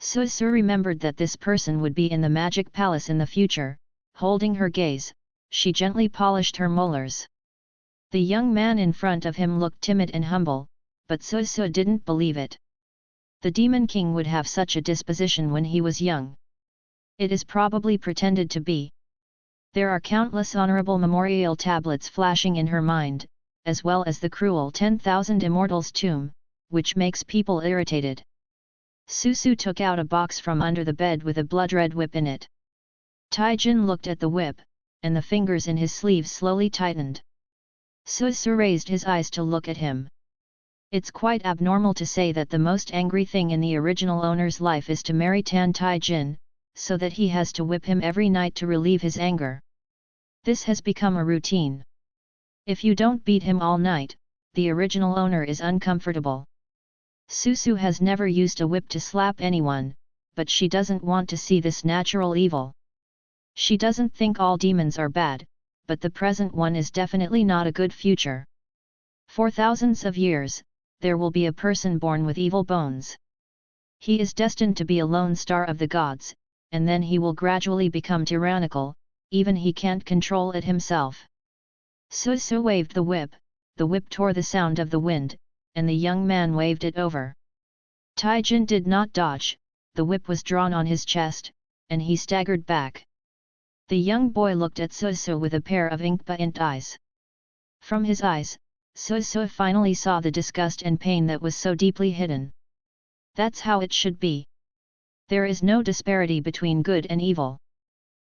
Susu remembered that this person would be in the magic palace in the future. Holding her gaze, she gently polished her molars. The young man in front of him looked timid and humble, but Susu didn't believe it. The Demon King would have such a disposition when he was young. It is probably pretended to be. There are countless honorable memorial tablets flashing in her mind, as well as the cruel 10,000 immortals tomb, which makes people irritated. Susu took out a box from under the bed with a blood-red whip in it. Taijin looked at the whip, and the fingers in his sleeves slowly tightened. Susu raised his eyes to look at him. It's quite abnormal to say that the most angry thing in the original owner's life is to marry Tan Taijin, so that he has to whip him every night to relieve his anger. This has become a routine. If you don't beat him all night, the original owner is uncomfortable. Susu has never used a whip to slap anyone, but she doesn't want to see this natural evil. She doesn't think all demons are bad, but the present one is definitely not a good future. For thousands of years, there will be a person born with evil bones. He is destined to be a lone star of the gods, and then he will gradually become tyrannical, even he can't control it himself. Susu waved the whip tore the sound of the wind, and the young man waved it over. Taijin did not dodge, the whip was drawn on his chest, and he staggered back. The young boy looked at Susu with a pair of ink-bent eyes. From his eyes, Susu finally saw the disgust and pain that was so deeply hidden. That's how it should be. There is no disparity between good and evil.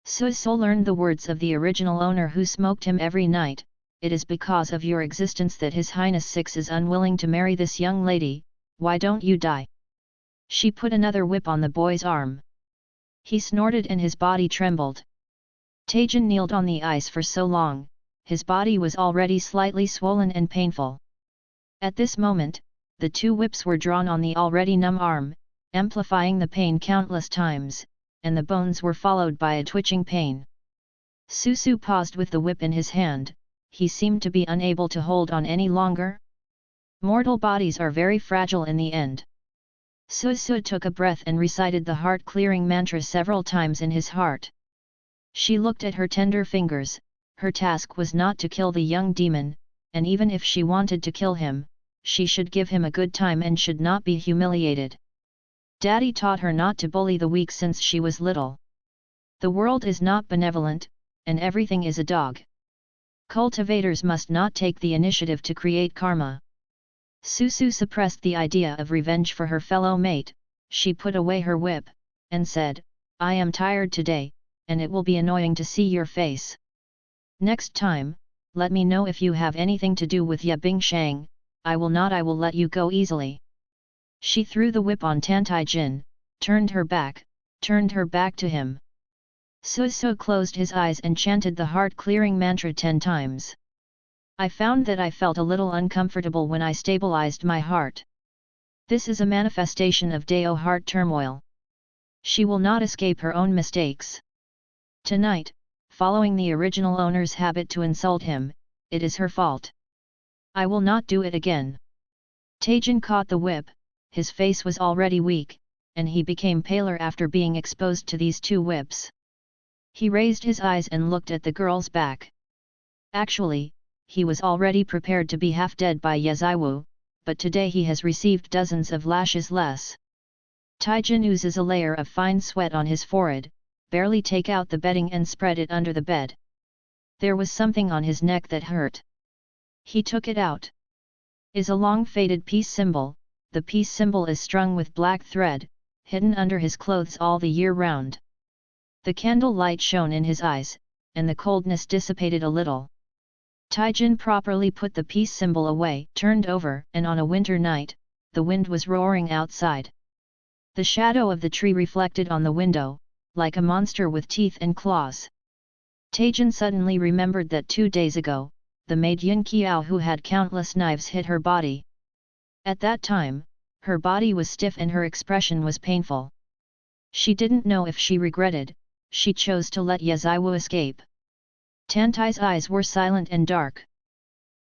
Susu learned the words of the original owner who smoked him every night. It is because of your existence that His Highness Six is unwilling to marry this young lady. Why don't you die? She put another whip on the boy's arm. He snorted and his body trembled. Taijin kneeled on the ice for so long, his body was already slightly swollen and painful. At this moment, the two whips were drawn on the already numb arm, amplifying the pain countless times, and the bones were followed by a twitching pain. Susu paused with the whip in his hand. He seemed to be unable to hold on any longer. Mortal bodies are very fragile in the end. Susu took a breath and recited the heart-clearing mantra several times in his heart. She looked at her tender fingers. Her task was not to kill the young demon, and even if she wanted to kill him, she should give him a good time and should not be humiliated. Daddy taught her not to bully the weak since she was little. The world is not benevolent, and everything is a dog. Cultivators must not take the initiative to create karma. Susu suppressed the idea of revenge for her fellow mate. She put away her whip, and said, I am tired today, and it will be annoying to see your face. Next time, let me know if you have anything to do with Yabing Shang. I will let you go easily. She threw the whip on Tan Taijin, turned her back to him. Susu closed his eyes and chanted the heart-clearing mantra 10 times. I found that I felt a little uncomfortable when I stabilized my heart. This is a manifestation of Dao heart turmoil. She will not escape her own mistakes. Tonight, following the original owner's habit to insult him, it is her fault. I will not do it again. Taijin caught the whip, his face was already weak, and he became paler after being exposed to these two whips. He raised his eyes and looked at the girl's back. Actually, he was already prepared to be half dead by Yeziwu, but today he has received dozens of lashes less. Taijin oozes a layer of fine sweat on his forehead, barely take out the bedding and spread it under the bed. There was something on his neck that hurt. He took it out. Is a long faded peace symbol. The peace symbol is strung with black thread, hidden under his clothes all the year round. The candle light shone in his eyes, and the coldness dissipated a little. Taijin properly put the peace symbol away, turned over, and on a winter night, the wind was roaring outside. The shadow of the tree reflected on the window, like a monster with teeth and claws. Taijin suddenly remembered that 2 days ago, the maid Yin Qiao who had countless knives hit her body. At that time, her body was stiff and her expression was painful. She didn't know if she regretted. She chose to let Yeziwu escape. Tantai's eyes were silent and dark.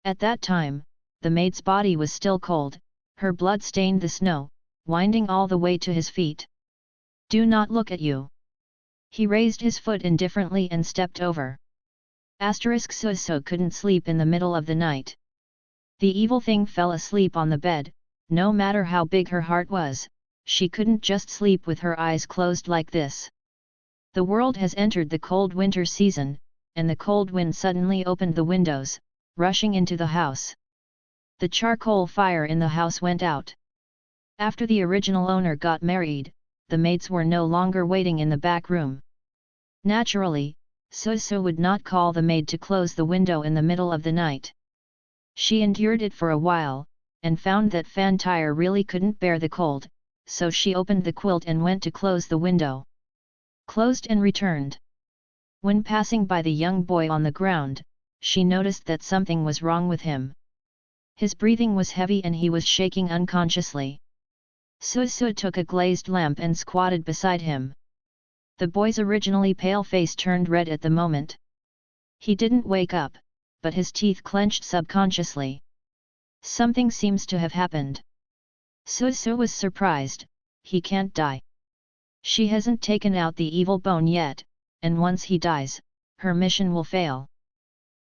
At that time, the maid's body was still cold, her blood stained the snow, winding all the way to his feet. Do not look at you. He raised his foot indifferently and stepped over. Suso couldn't sleep in the middle of the night. The evil thing fell asleep on the bed. No matter how big her heart was, she couldn't just sleep with her eyes closed like this. The world has entered the cold winter season, and the cold wind suddenly opened the windows, rushing into the house. The charcoal fire in the house went out. After the original owner got married, the maids were no longer waiting in the back room. Naturally, Suso would not call the maid to close the window in the middle of the night. She endured it for a while, and found that Fantire really couldn't bear the cold, so she opened the quilt and went to close the window. Closed and returned. When passing by the young boy on the ground, she noticed that something was wrong with him. His breathing was heavy and he was shaking unconsciously. Susu took a glazed lamp and squatted beside him. The boy's originally pale face turned red at the moment. He didn't wake up, but his teeth clenched subconsciously. Something seems to have happened. Susu was surprised. He can't die. She hasn't taken out the evil bone yet, and once he dies, her mission will fail.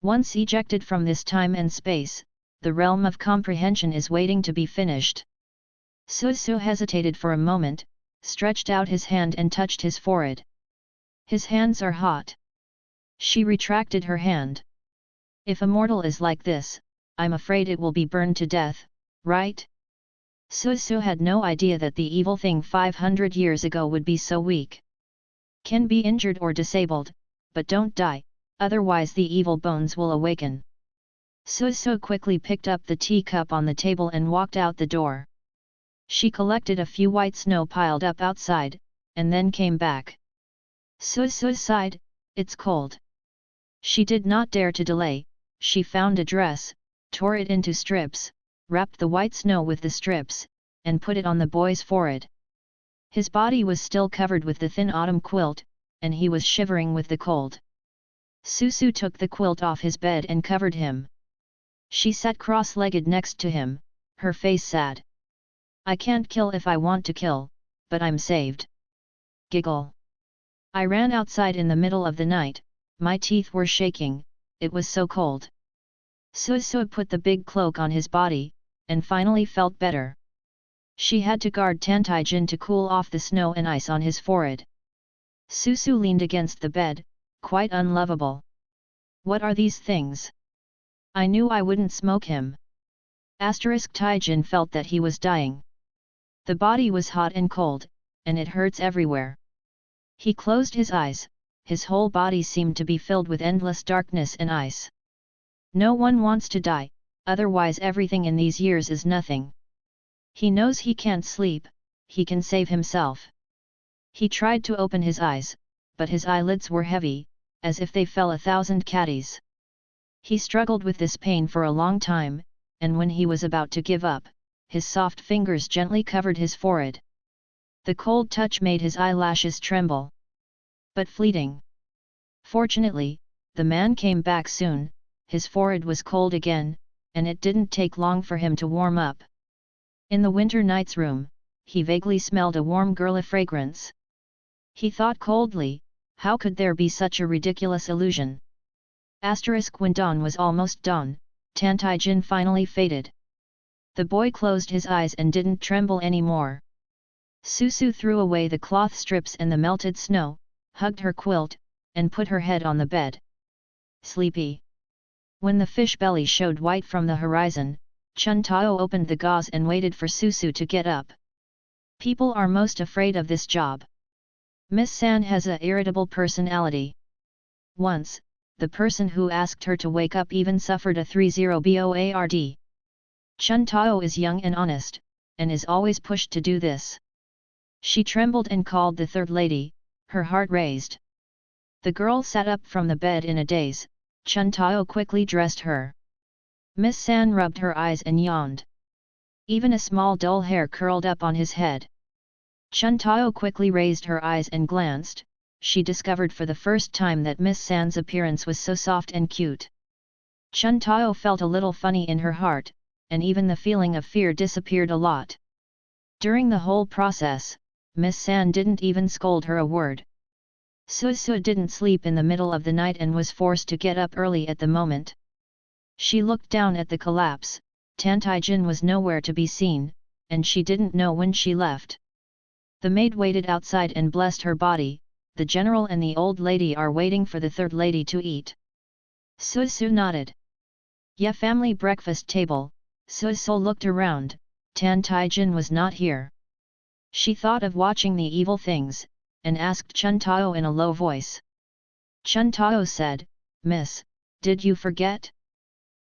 Once ejected from this time and space, the realm of comprehension is waiting to be finished. Susu hesitated for a moment, stretched out his hand and touched his forehead. His hands are hot. She retracted her hand. If a mortal is like this, I'm afraid it will be burned to death, right? Susu had no idea that the evil thing 500 years ago would be so weak. Can be injured or disabled, but don't die, otherwise the evil bones will awaken. Susu quickly picked up the teacup on the table and walked out the door. She collected a few white snow piled up outside, and then came back. Susu sighed, it's cold. She did not dare to delay. She found a dress, tore it into strips, wrapped the white snow with the strips, and put it on the boy's forehead. His body was still covered with the thin autumn quilt, and he was shivering with the cold. Susu took the quilt off his bed and covered him. She sat cross-legged next to him, her face sad. I can't kill if I want to kill, but I'm saved. Giggle. I ran outside in the middle of the night, my teeth were shaking, it was so cold. Susu put the big cloak on his body, and finally felt better. She had to guard Tantaijin to cool off the snow and ice on his forehead. Susu leaned against the bed, quite unlovable. What are these things? I knew I wouldn't smoke him. Taijin felt that he was dying. The body was hot and cold, and it hurts everywhere. He closed his eyes, his whole body seemed to be filled with endless darkness and ice. No one wants to die, otherwise everything in these years is nothing. He knows he can't sleep, he can save himself. He tried to open his eyes, but his eyelids were heavy, as if they fell 1,000 catties. He struggled with this pain for a long time, and when he was about to give up, his soft fingers gently covered his forehead. The cold touch made his eyelashes tremble. But fleeting. Fortunately, the man came back soon, his forehead was cold again, and it didn't take long for him to warm up. In the winter night's room, he vaguely smelled a warm girly fragrance. He thought coldly, how could there be such a ridiculous illusion? When dawn was almost dawn, Tantaijin finally faded. The boy closed his eyes and didn't tremble anymore. Susu threw away the cloth strips and the melted snow, hugged her quilt, and put her head on the bed. Sleepy. When the fish belly showed white from the horizon, Chun Tao opened the gauze and waited for Susu to get up. People are most afraid of this job. Miss San has a irritable personality. Once, the person who asked her to wake up even suffered a 30 board. Chun Tao is young and honest, and is always pushed to do this. She trembled and called the third lady, her heart raised. The girl sat up from the bed in a daze. Chun Tao quickly dressed her. Miss San rubbed her eyes and yawned. Even a small dull hair curled up on his head. Chun Tao quickly raised her eyes and glanced. She discovered for the first time that Miss San's appearance was so soft and cute. Chun Tao felt a little funny in her heart, and even the feeling of fear disappeared a lot. During the whole process, Miss San didn't even scold her a word. Su didn't sleep in the middle of the night and was forced to get up early at the moment. She looked down at the collapse. Tan Taijin was nowhere to be seen, and she didn't know when she left. The maid waited outside and blessed her body. The general and the old lady are waiting for the third lady to eat. Su nodded. Yeah, family breakfast table. Su looked around. Tan Taijin was not here. She thought of watching the evil things, and asked Chun Tao in a low voice. Chun Tao said, "Miss, did you forget?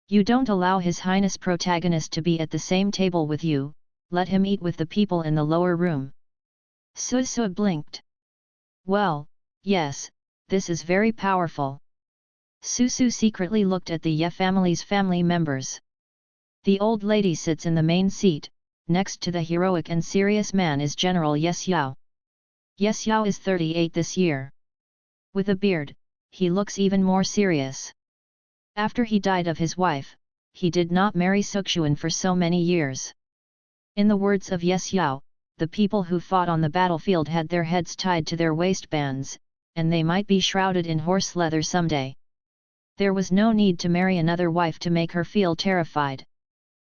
You don't allow His Highness protagonist to be at the same table with you, let him eat with the people in the lower room." Su blinked. Well, yes, this is very powerful. Su secretly looked at the Ye family's family members. The old lady sits in the main seat, next to the heroic and serious man is General Ye Xiao. Ye Xiao is 38 this year. With a beard, he looks even more serious. After he died of his wife, he did not marry Suxuan for so many years. In the words of Ye Xiao, the people who fought on the battlefield had their heads tied to their waistbands, and they might be shrouded in horse leather someday. There was no need to marry another wife to make her feel terrified.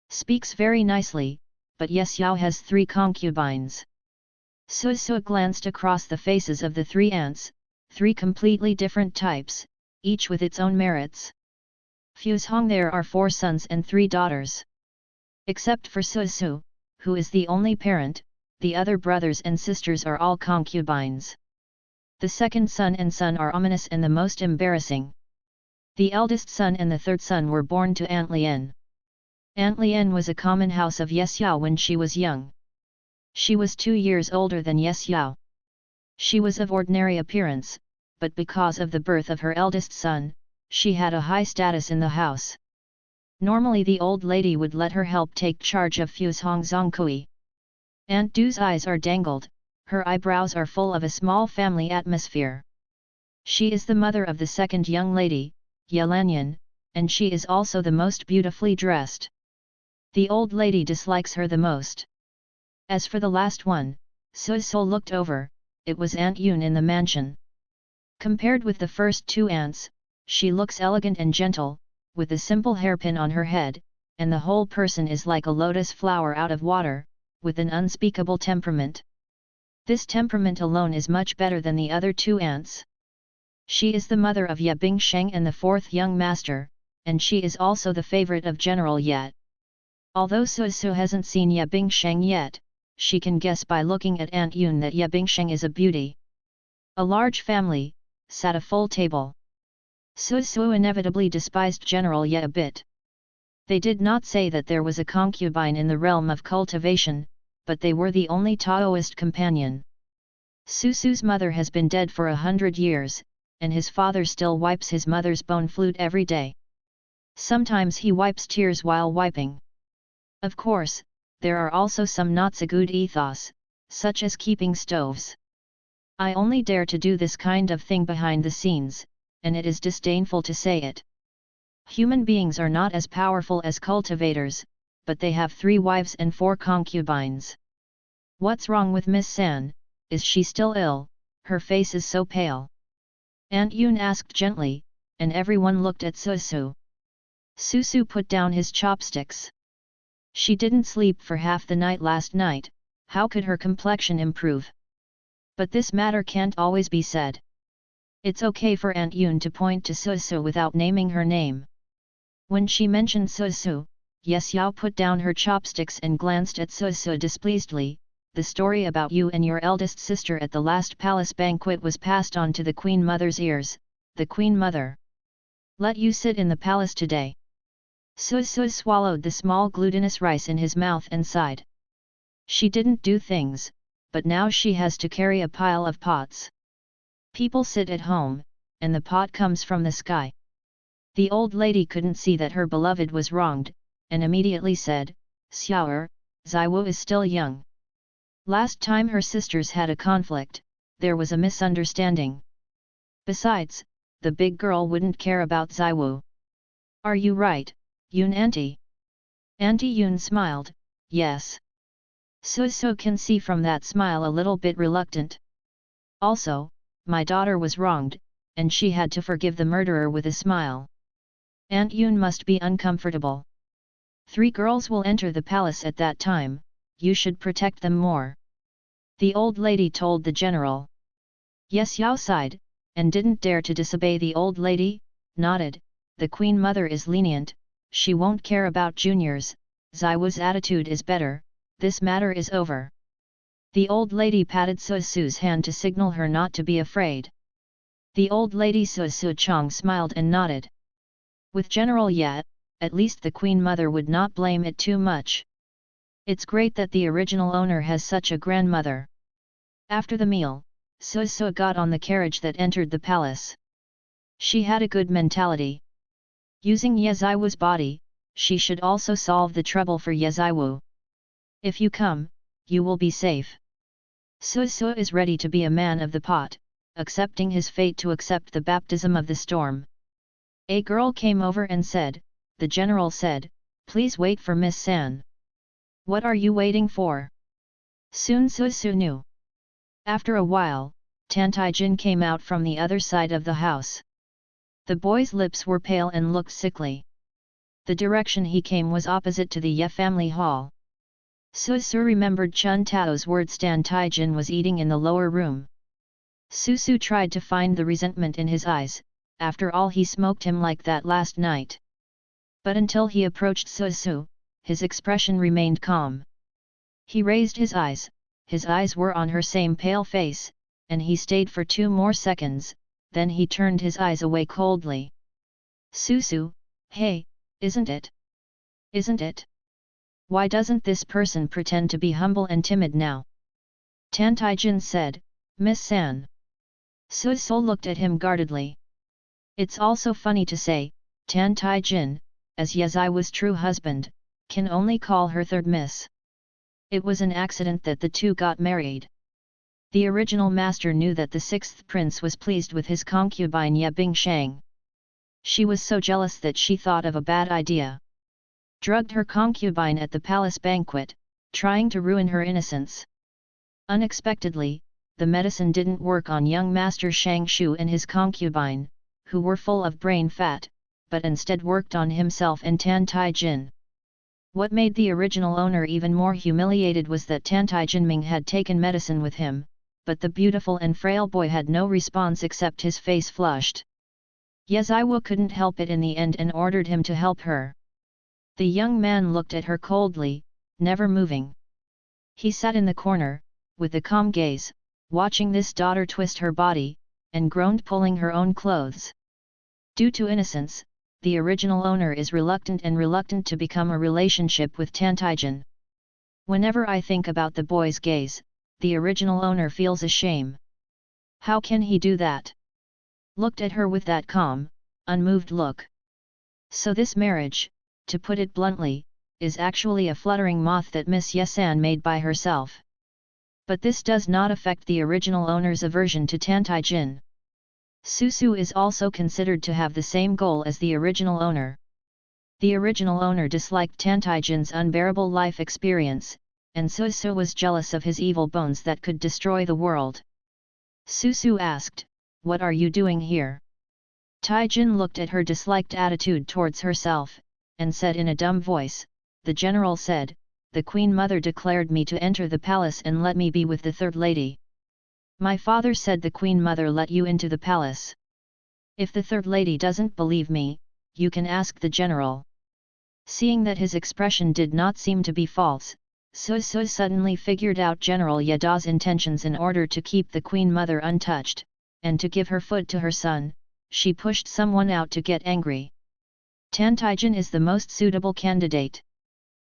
Speaks very nicely, but Ye Xiao has 3 concubines. Su glanced across the faces of the 3 aunts, 3 completely different types, each with its own merits. Fuse Hong there are 4 sons and 3 daughters. Except for Su, who is the only parent, the other brothers and sisters are all concubines. The second son and son are ominous and the most embarrassing. The eldest son and the third son were born to Aunt Lien. Aunt Lien was a common house of Ye Xiao when she was young. She was 2 years older than Ye Xiao. She was of ordinary appearance, but because of the birth of her eldest son, she had a high status in the house. Normally the old lady would let her help take charge of Fuse Hong Zongkui. Aunt Du's eyes are dangled, her eyebrows are full of a small family atmosphere. She is the mother of the second young lady, Ye Lanyan, and she is also the most beautifully dressed. The old lady dislikes her the most. As for the last one, Su looked over, it was Aunt Yun in the mansion. Compared with the first 2 aunts, she looks elegant and gentle, with a simple hairpin on her head, and the whole person is like a lotus flower out of water, with an unspeakable temperament. This temperament alone is much better than the other 2 aunts. She is the mother of Ye Bingsheng and the 4th young master, and she is also the favorite of General Ye. Although Su hasn't seen Ye Bingsheng yet, she can guess by looking at Aunt Yun that Ye Bingsheng is a beauty. A large family, sat a full table. Su inevitably despised General Ye a bit. They did not say that there was a concubine in the realm of cultivation, but they were the only Taoist companion. Su's mother has been dead for 100 years, and his father still wipes his mother's bone flute every day. Sometimes he wipes tears while wiping. Of course, there are also some not so good ethos, such as keeping stoves. I only dare to do this kind of thing behind the scenes, and it is disdainful to say it. Human beings are not as powerful as cultivators, but they have 3 wives and 4 concubines. What's wrong with Miss San, is she still ill, her face is so pale? Aunt Yun asked gently, and everyone looked at Su. Su put down his chopsticks. She didn't sleep for half the night last night, how could her complexion improve? But this matter can't always be said. It's okay for Aunt Yun to point to Su without naming her name. When she mentioned Su, Ye Xiao put down her chopsticks and glanced at Su displeasedly. The story about you and your eldest sister at the last palace banquet was passed on to the Queen Mother's ears, the Queen Mother. Let you sit in the palace today. Su swallowed the small glutinous rice in his mouth and sighed. She didn't do things, but now she has to carry a pile of pots. People sit at home, and the pot comes from the sky. The old lady couldn't see that her beloved was wronged, and immediately said, Xiao'er, Ziwu is still young. Last time her sisters had a conflict, there was a misunderstanding. Besides, the big girl wouldn't care about Ziwu. Are you right, Yun Auntie? Auntie Yun smiled, yes. Su can see from that smile a little bit reluctant. Also, my daughter was wronged, and she had to forgive the murderer with a smile. Aunt Yun must be uncomfortable. 3 girls will enter the palace at that time, you should protect them more. The old lady told the general. Yes, Yao sighed, and didn't dare to disobey the old lady, nodded, the Queen Mother is lenient, she won't care about juniors, Ziwu's attitude is better, this matter is over. The old lady patted Susu's hand to signal her not to be afraid. The old lady Susu Chong smiled and nodded. With General Ye, at least the Queen Mother would not blame it too much. It's great that the original owner has such a grandmother. After the meal, Susu got on the carriage that entered the palace. She had a good mentality. Using Ye Ziwu's body, she should also solve the trouble for Ye Ziwu. If you come, you will be safe. Susu is ready to be a man of the pot, accepting his fate to accept the baptism of the storm. A girl came over and said, the general said, please wait for Miss San. What are you waiting for? Soon Susu knew. After a while, Tan Taijin came out from the other side of the house. The boy's lips were pale and looked sickly. The direction he came was opposite to the Ye family hall. Susu remembered Chun Tao's words Tan Taijin was eating in the lower room. Susu tried to find the resentment in his eyes, after all he smoked him like that last night. But until he approached Susu, his expression remained calm. He raised his eyes were on her same pale face, and he stayed for 2 more seconds, then he turned his eyes away coldly. Susu, hey, isn't it? Isn't it? Why doesn't this person pretend to be humble and timid now? Tan Taijin said, Miss San. Susu looked at him guardedly. It's also funny to say, Tan Taijin, as Ye Ziwu's true husband, can only call her third miss. It was an accident that the two got married. The original master knew that the 6th prince was pleased with his concubine Ye Bingshang. She was so jealous that she thought of a bad idea. Drugged her concubine at the palace banquet, trying to ruin her innocence. Unexpectedly, the medicine didn't work on young master Shang Shu and his concubine, who were full of brain fat, but instead worked on himself and Tan Taijin. What made the original owner even more humiliated was that Tan Taijin Ming had taken medicine with him, but the beautiful and frail boy had no response except his face flushed. Ye Ziwu couldn't help it in the end and ordered him to help her. The young man looked at her coldly, never moving. He sat in the corner, with a calm gaze, watching this daughter twist her body, and groaned pulling her own clothes. Due to innocence, the original owner is reluctant to become a relationship with Tan Taijin. Whenever I think about the boy's gaze, the original owner feels a shame. How can he do that? Looked at her with that calm, unmoved look. So this marriage, to put it bluntly, is actually a fluttering moth that Miss Ye San made by herself. But this does not affect the original owner's aversion to Tan Taijin. Susu is also considered to have the same goal as the original owner. The original owner disliked Tan Taijin's unbearable life experience, and Susu was jealous of his evil bones that could destroy the world. Susu asked, "What are you doing here?" Taijin looked at her disliked attitude towards herself, and said in a dumb voice, "The general said, the Queen Mother declared me to enter the palace and let me be with the third lady. My father said the Queen Mother let you into the palace. If the third lady doesn't believe me, you can ask the general." Seeing that his expression did not seem to be false, Susu suddenly figured out General Yeda's intentions. In order to keep the Queen Mother untouched, and to give her food to her son, she pushed someone out to get angry. Tan Taijin is the most suitable candidate.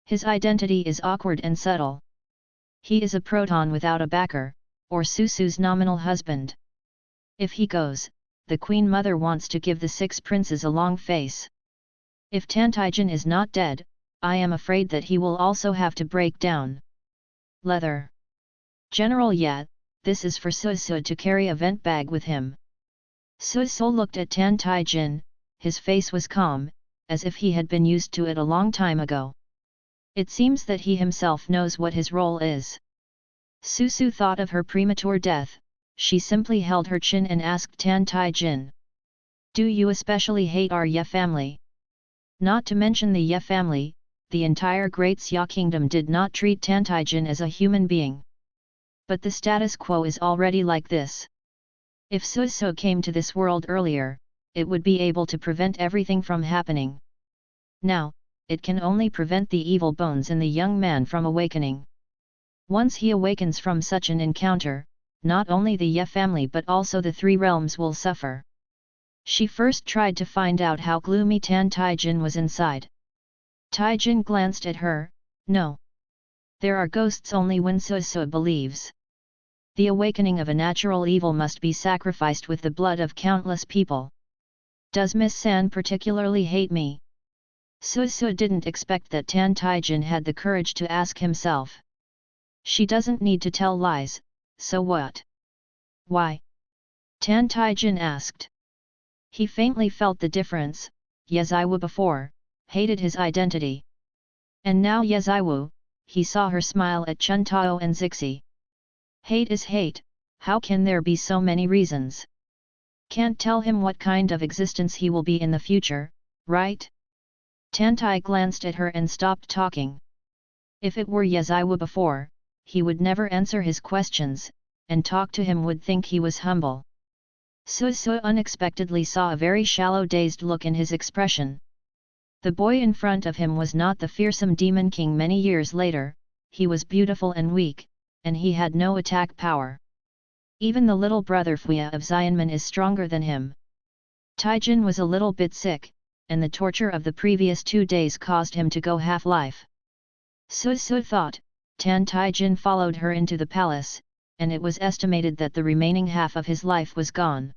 His identity is awkward and subtle. He is a proton without a backer, or Susu's nominal husband. If he goes, the Queen Mother wants to give the 6 princes a long face. If Tan Taijin is not dead, I am afraid that he will also have to break down. Leather. General Ye, this is for Susu to carry a vent bag with him. Susu looked at Tan Taijin, his face was calm, as if he had been used to it a long time ago. It seems that he himself knows what his role is. Susu thought of her premature death. She simply held her chin and asked Tan Tai Jin. Do you especially hate our Ye family? Not to mention the Ye family, the entire Great Xia Kingdom did not treat Tan Tai Jin as a human being. But the status quo is already like this. If Susu came to this world earlier, it would be able to prevent everything from happening. Now, it can only prevent the evil bones in the young man from awakening. Once he awakens from such an encounter, not only the Ye family but also the three realms will suffer. She first tried to find out how gloomy Tan Tai Jin was inside. Tai Jin glanced at her. No. There are ghosts only when Susu believes. The awakening of a natural evil must be sacrificed with the blood of countless people. Does Miss San particularly hate me? Susu didn't expect that Tan Tai Jin had the courage to ask himself. She doesn't need to tell lies, so what? Why? Tan Tai Jin asked. He faintly felt the difference. Yeziwu before, hated his identity. And now Yeziwu, he saw her smile at Chun Tao and Zixi. Hate is hate, how can there be so many reasons? Can't tell him what kind of existence he will be in the future, right? Tan Tai glanced at her and stopped talking. If it were Yeziwu before, he would never answer his questions, and talk to him would think he was humble. Susu unexpectedly saw a very shallow dazed look in his expression. The boy in front of him was not the fearsome demon king many years later, he was beautiful and weak, and he had no attack power. Even the little brother Fuya of Xianmen is stronger than him. Taijin was a little bit sick, and the torture of the previous 2 days caused him to go half-life. Susu thought, Tan Taijin followed her into the palace, and it was estimated that the remaining half of his life was gone.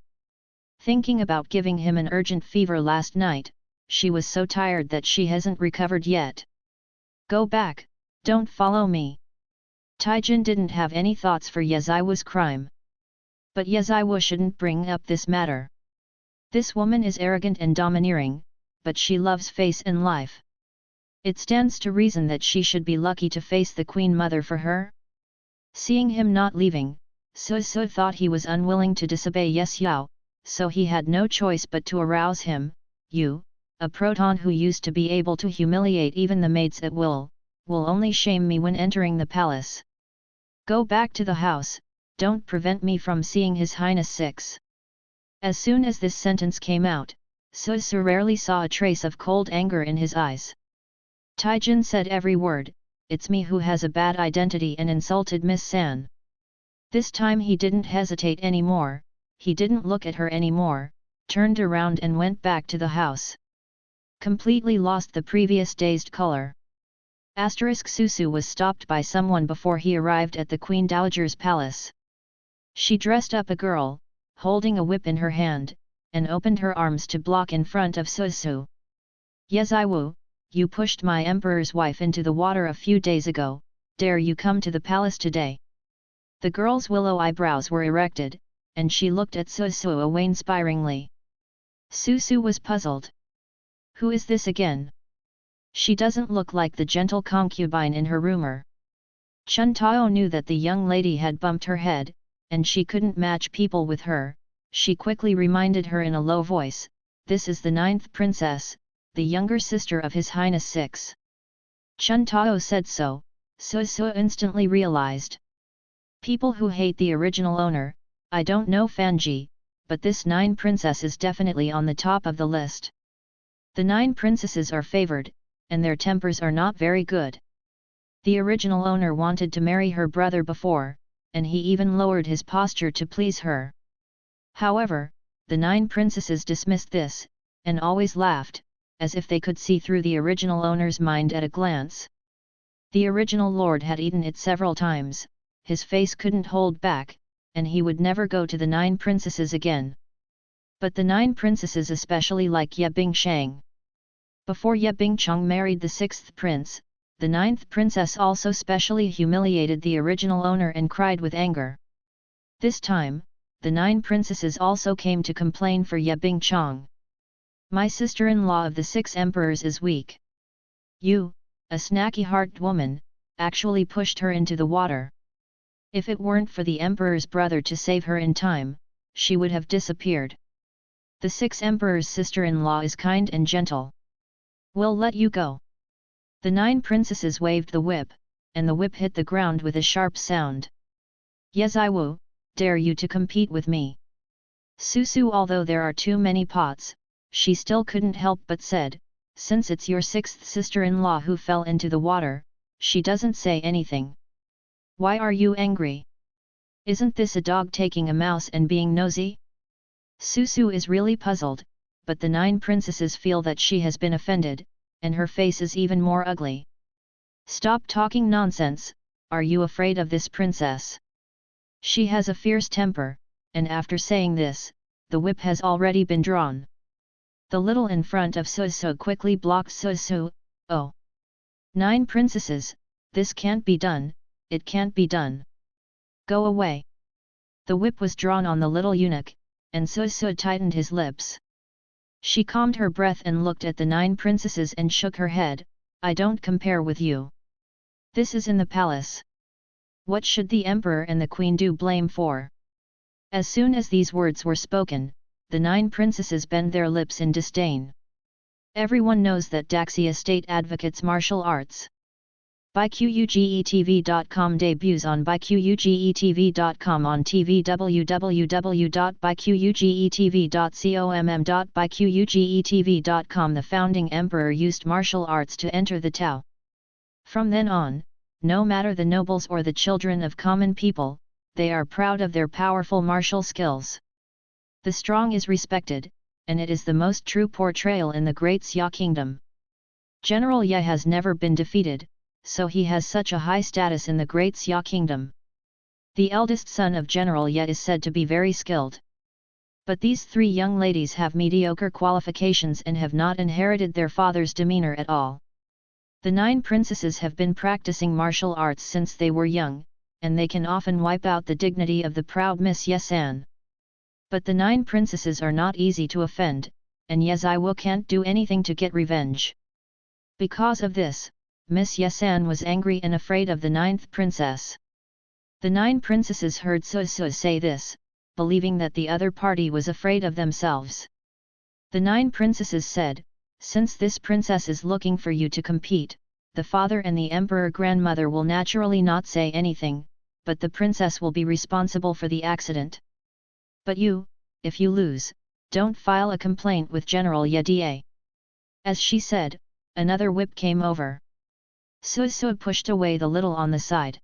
Thinking about giving him an urgent fever last night, she was so tired that she hasn't recovered yet. Go back, don't follow me. Taijin didn't have any thoughts for Yeziwu's crime. But Yeziwu shouldn't bring up this matter. This woman is arrogant and domineering, but she loves face and life. It stands to reason that she should be lucky to face the Queen Mother for her. Seeing him not leaving, Susu thought he was unwilling to disobey Yes Yao, so he had no choice but to arouse him. You, a proton who used to be able to humiliate even the maids at will only shame me when entering the palace. Go back to the house, don't prevent me from seeing His Highness 6. As soon as this sentence came out, Susu rarely saw a trace of cold anger in his eyes. Taijin said every word, it's me who has a bad identity and insulted Miss San. This time he didn't hesitate anymore, he didn't look at her anymore, turned around and went back to the house. Completely lost the previous dazed color. Susu was stopped by someone before he arrived at the Queen Dowager's palace. She dressed up a girl, holding a whip in her hand, and opened her arms to block in front of Susu. Yeziwu, you pushed my emperor's wife into the water a few days ago, dare you come to the palace today? The girl's willow eyebrows were erected, and she looked at Susu awe-inspiringly. Susu was puzzled. Who is this again? She doesn't look like the gentle concubine in her rumor. Chun Tao knew that the young lady had bumped her head, and she couldn't match people with her. She quickly reminded her in a low voice, this is the 9th princess, the younger sister of His Highness 6. Chun Tao said so, Susu instantly realized. People who hate the original owner, I don't know Fanji, but this 9 princess is definitely on the top of the list. The 9 princesses are favored, and their tempers are not very good. The original owner wanted to marry her brother before, and he even lowered his posture to please her. However, the 9 princesses dismissed this, and always laughed, as if they could see through the original owner's mind at a glance. The original lord had eaten it several times, his face couldn't hold back, and he would never go to the 9 princesses again. But the 9 princesses especially like Ye Bingshang. Before Ye Bingchang married the 6th prince, the 9th princess also specially humiliated the original owner and cried with anger. This time, the 9 princesses also came to complain for Ye Bingchang. My sister-in-law of the 6 emperors is weak. You, a snacky-hearted woman, actually pushed her into the water. If it weren't for the emperor's brother to save her in time, she would have disappeared. The sixth emperor's sister-in-law is kind and gentle. We'll let you go. The 9 princesses waved the whip, and the whip hit the ground with a sharp sound. Yeziwu, dare you to compete with me? Susu, although there are too many pots, she still couldn't help but said, since it's your 6th sister-in-law who fell into the water, she doesn't say anything. Why are you angry? Isn't this a dog taking a mouse and being nosy? Susu is really puzzled, but the 9 princesses feel that she has been offended, and her face is even more ugly. Stop talking nonsense, are you afraid of this princess? She has a fierce temper, and after saying this, the whip has already been drawn. The little in front of Susu quickly blocked Susu. Oh! 9 princesses, this can't be done, it can't be done. Go away. The whip was drawn on the little eunuch, and Susu tightened his lips. She calmed her breath and looked at the 9 princesses and shook her head, I don't compare with you. This is in the palace. What should the emperor and the queen do blame for? As soon as these words were spoken, the 9 princesses bent their lips in disdain. Everyone knows that Daxia State advocates martial arts. ByQUGETV.com debuts on ByQUGETV.com on TV www.byQUGETV.com. The founding emperor used martial arts to enter the Tao. From then on, no matter the nobles or the children of common people, they are proud of their powerful martial skills. The strong is respected, and it is the most true portrayal in the Great Xia Kingdom. General Ye has never been defeated, so he has such a high status in the Great Xia Kingdom. The eldest son of General Ye is said to be very skilled. But these 3 young ladies have mediocre qualifications and have not inherited their father's demeanor at all. The 9 princesses have been practicing martial arts since they were young, and they can often wipe out the dignity of the proud Miss Yesan. But the 9 princesses are not easy to offend, and Yeziwu can't do anything to get revenge. Because of this, Miss Yesan was angry and afraid of the 9th princess. The 9 princesses heard Susu say this, believing that the other party was afraid of themselves. The 9 princesses said, since this princess is looking for you to compete, the father and the emperor grandmother will naturally not say anything, but the princess will be responsible for the accident. But you, if you lose, don't file a complaint with General Ye. As she said, another whip came over. Susu pushed away the little on the side.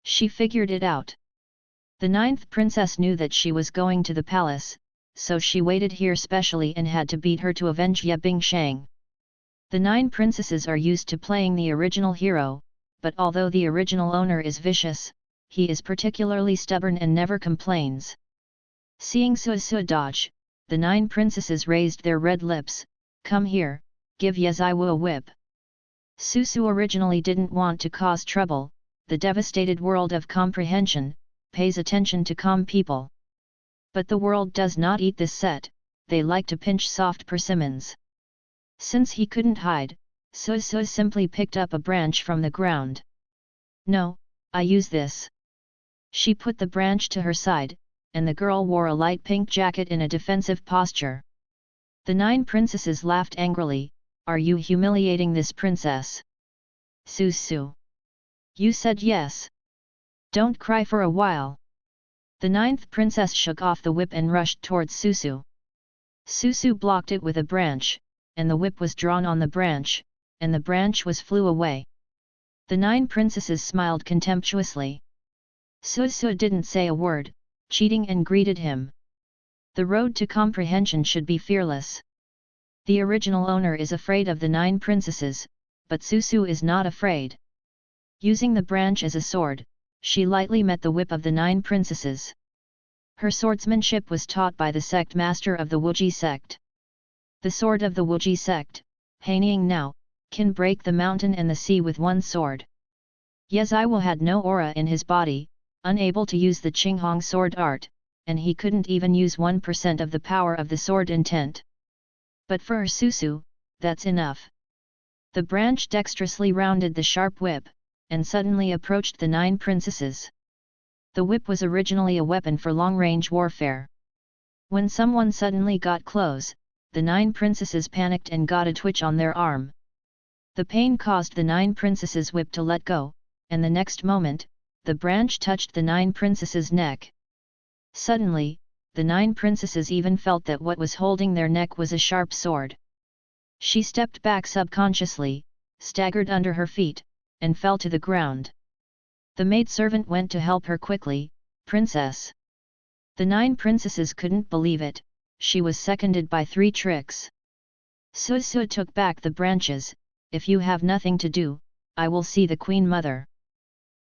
She figured it out. The 9th princess knew that she was going to the palace, so she waited here specially and had to beat her to avenge Ye Bingshang. The 9 princesses are used to playing the original hero, but although the original owner is vicious, he is particularly stubborn and never complains. Seeing Susu dodge, the 9 princesses raised their red lips, come here, give Yeziwu a whip. Susu originally didn't want to cause trouble, the devastated world of comprehension, pays attention to calm people. But the world does not eat this set, they like to pinch soft persimmons. Since he couldn't hide, Susu simply picked up a branch from the ground. No, I use this. She put the branch to her side, and the girl wore a light pink jacket in a defensive posture. The 9 princesses laughed angrily, are you humiliating this princess? Susu. You said yes. Don't cry for a while. The 9th princess shook off the whip and rushed towards Susu. Susu blocked it with a branch, and the whip was drawn on the branch, and the branch flew away. The 9 princesses smiled contemptuously. Susu didn't say a word, cheating, and greeted him. The road to comprehension should be fearless. The original owner is afraid of the 9 princesses, but Susu is not afraid. Using the branch as a sword, she lightly met the whip of the 9 princesses. Her swordsmanship was taught by the sect master of the Wuji sect. The sword of the Wuji sect, Hanying now, can break the mountain and the sea with one sword. Yeziwu had no aura in his body, unable to use the Qinghong sword art, and he couldn't even use 1% of the power of the sword intent. But for Susu, that's enough. The branch dexterously rounded the sharp whip, and suddenly approached the 9 princesses. The whip was originally a weapon for long-range warfare. When someone suddenly got close, the 9 princesses panicked and got a twitch on their arm. The pain caused the 9 princesses' whip to let go, and the next moment, the branch touched the 9 princesses' neck. Suddenly, the 9 princesses even felt that what was holding their neck was a sharp sword. She stepped back subconsciously, staggered under her feet, and fell to the ground. The maidservant went to help her quickly. "Princess!" The 9 princesses couldn't believe it. She was seconded by 3 tricks. Susu took back the branches. "If you have nothing to do, I will see the Queen Mother."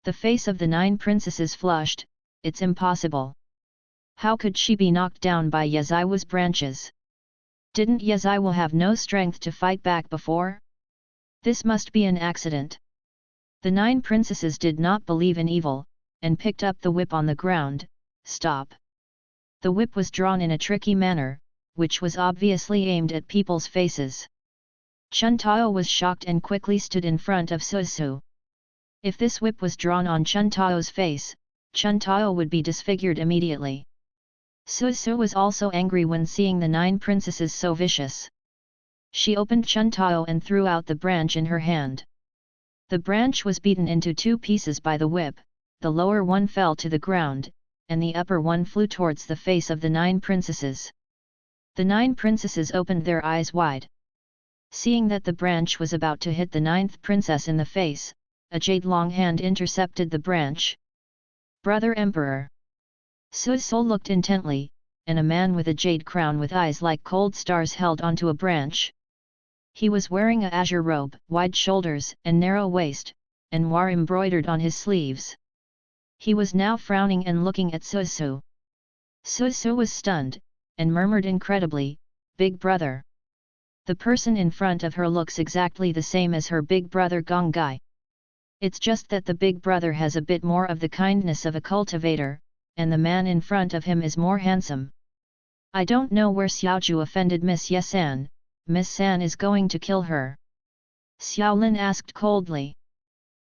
The face of the 9 princesses flushed. It's impossible. How could she be knocked down by Yaziwu's branches? Didn't Yaziwu have no strength to fight back before? This must be an accident. The 9 princesses did not believe in evil, and picked up the whip on the ground. "Stop!" The whip was drawn in a tricky manner, which was obviously aimed at people's faces. Chuntao was shocked and quickly stood in front of Susu. If this whip was drawn on Chuntao's face, Chuntao would be disfigured immediately. Susu was also angry when seeing the 9 princesses so vicious. She opened Chuntao and threw out the branch in her hand. The branch was beaten into 2 pieces by the whip. The lower one fell to the ground, and the upper one flew towards the face of the 9 princesses. The 9 princesses opened their eyes wide. Seeing that the branch was about to hit the 9th princess in the face, a jade-long hand intercepted the branch. "Brother Emperor!" Susu looked intently, and a man with a jade crown with eyes like cold stars held onto a branch. He was wearing a azure robe, wide shoulders and narrow waist, and war embroidered on his sleeves. He was now frowning and looking at Susu. Susu was stunned, and murmured incredibly, "Big brother." The person in front of her looks exactly the same as her big brother Gongai. It's just that the big brother has a bit more of the kindness of a cultivator, and the man in front of him is more handsome. "I don't know where Xiaoju offended Miss Yesan. Miss San is going to kill her?" Xiaolin asked coldly.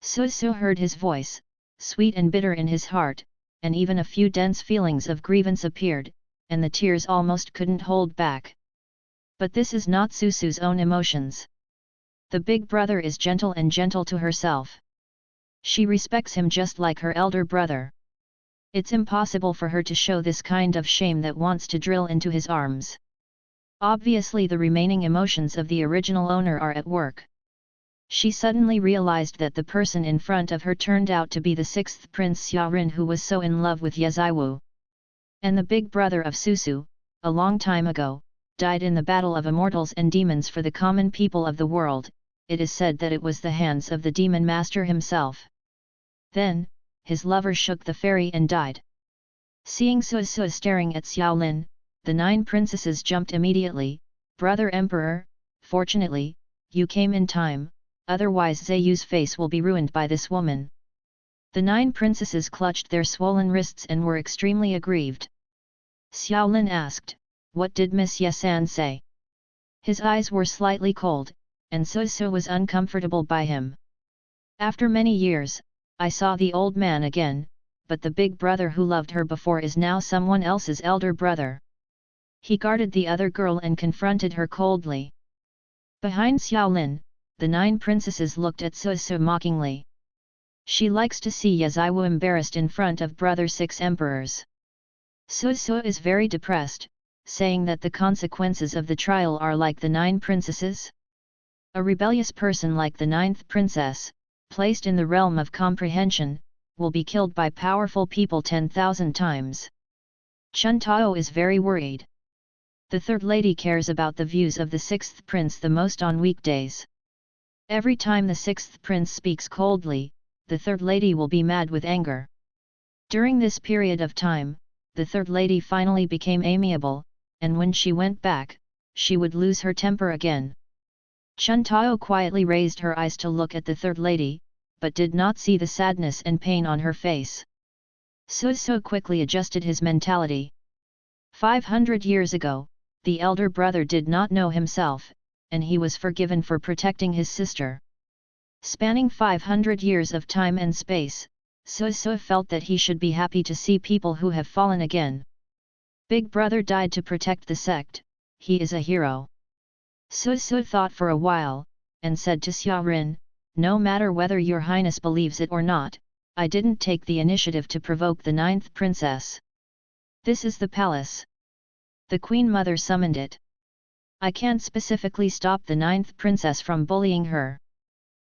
Susu heard his voice, sweet and bitter in his heart, and even a few dense feelings of grievance appeared, and the tears almost couldn't hold back. But this is not Susu's own emotions. The big brother is gentle and gentle to herself. She respects him just like her elder brother. It's impossible for her to show this kind of shame that wants to drill into his arms. Obviously the remaining emotions of the original owner are at work. She suddenly realized that the person in front of her turned out to be the 6th Prince Xiaorin, who was so in love with Yaziwu. And the big brother of Susu, a long time ago, died in the battle of immortals and demons for the common people of the world. It is said that it was the hands of the demon master himself. Then, his lover shook the fairy and died. Seeing Susu staring at Xiaolin, the 9 princesses jumped immediately. "Brother Emperor, fortunately, you came in time, otherwise Zayu's face will be ruined by this woman." The 9 princesses clutched their swollen wrists and were extremely aggrieved. Xiaolin asked, "What did Miss Yesan say?" His eyes were slightly cold, and Susu was uncomfortable by him. "After many years, I saw the old man again, but the big brother who loved her before is now someone else's elder brother." He guarded the other girl and confronted her coldly. Behind Xiaolin, the 9 princesses looked at Susu mockingly. She likes to see Yaziwu embarrassed in front of brother 6 emperors. Susu is very depressed, saying that the consequences of the trial are like the 9 princesses. A rebellious person like the 9th princess, placed in the realm of comprehension, will be killed by powerful people 10,000 times. Chuntao is very worried. The third lady cares about the views of the 6th prince the most on weekdays. Every time the 6th prince speaks coldly, the third lady will be mad with anger. During this period of time, the third lady finally became amiable, and when she went back, she would lose her temper again. Chuntao quietly raised her eyes to look at the third lady, but did not see the sadness and pain on her face. Susu quickly adjusted his mentality. 500 years ago, the elder brother did not know himself, and he was forgiven for protecting his sister. Spanning 500 years of time and space, Susu felt that he should be happy to see people who have fallen again. Big Brother died to protect the sect, he is a hero. Susu thought for a while, and said to Xiaorin, no matter whether your highness believes it or not, I didn't take the initiative to provoke the 9th princess. This is the palace. The Queen Mother summoned it. I can't specifically stop the 9th princess from bullying her.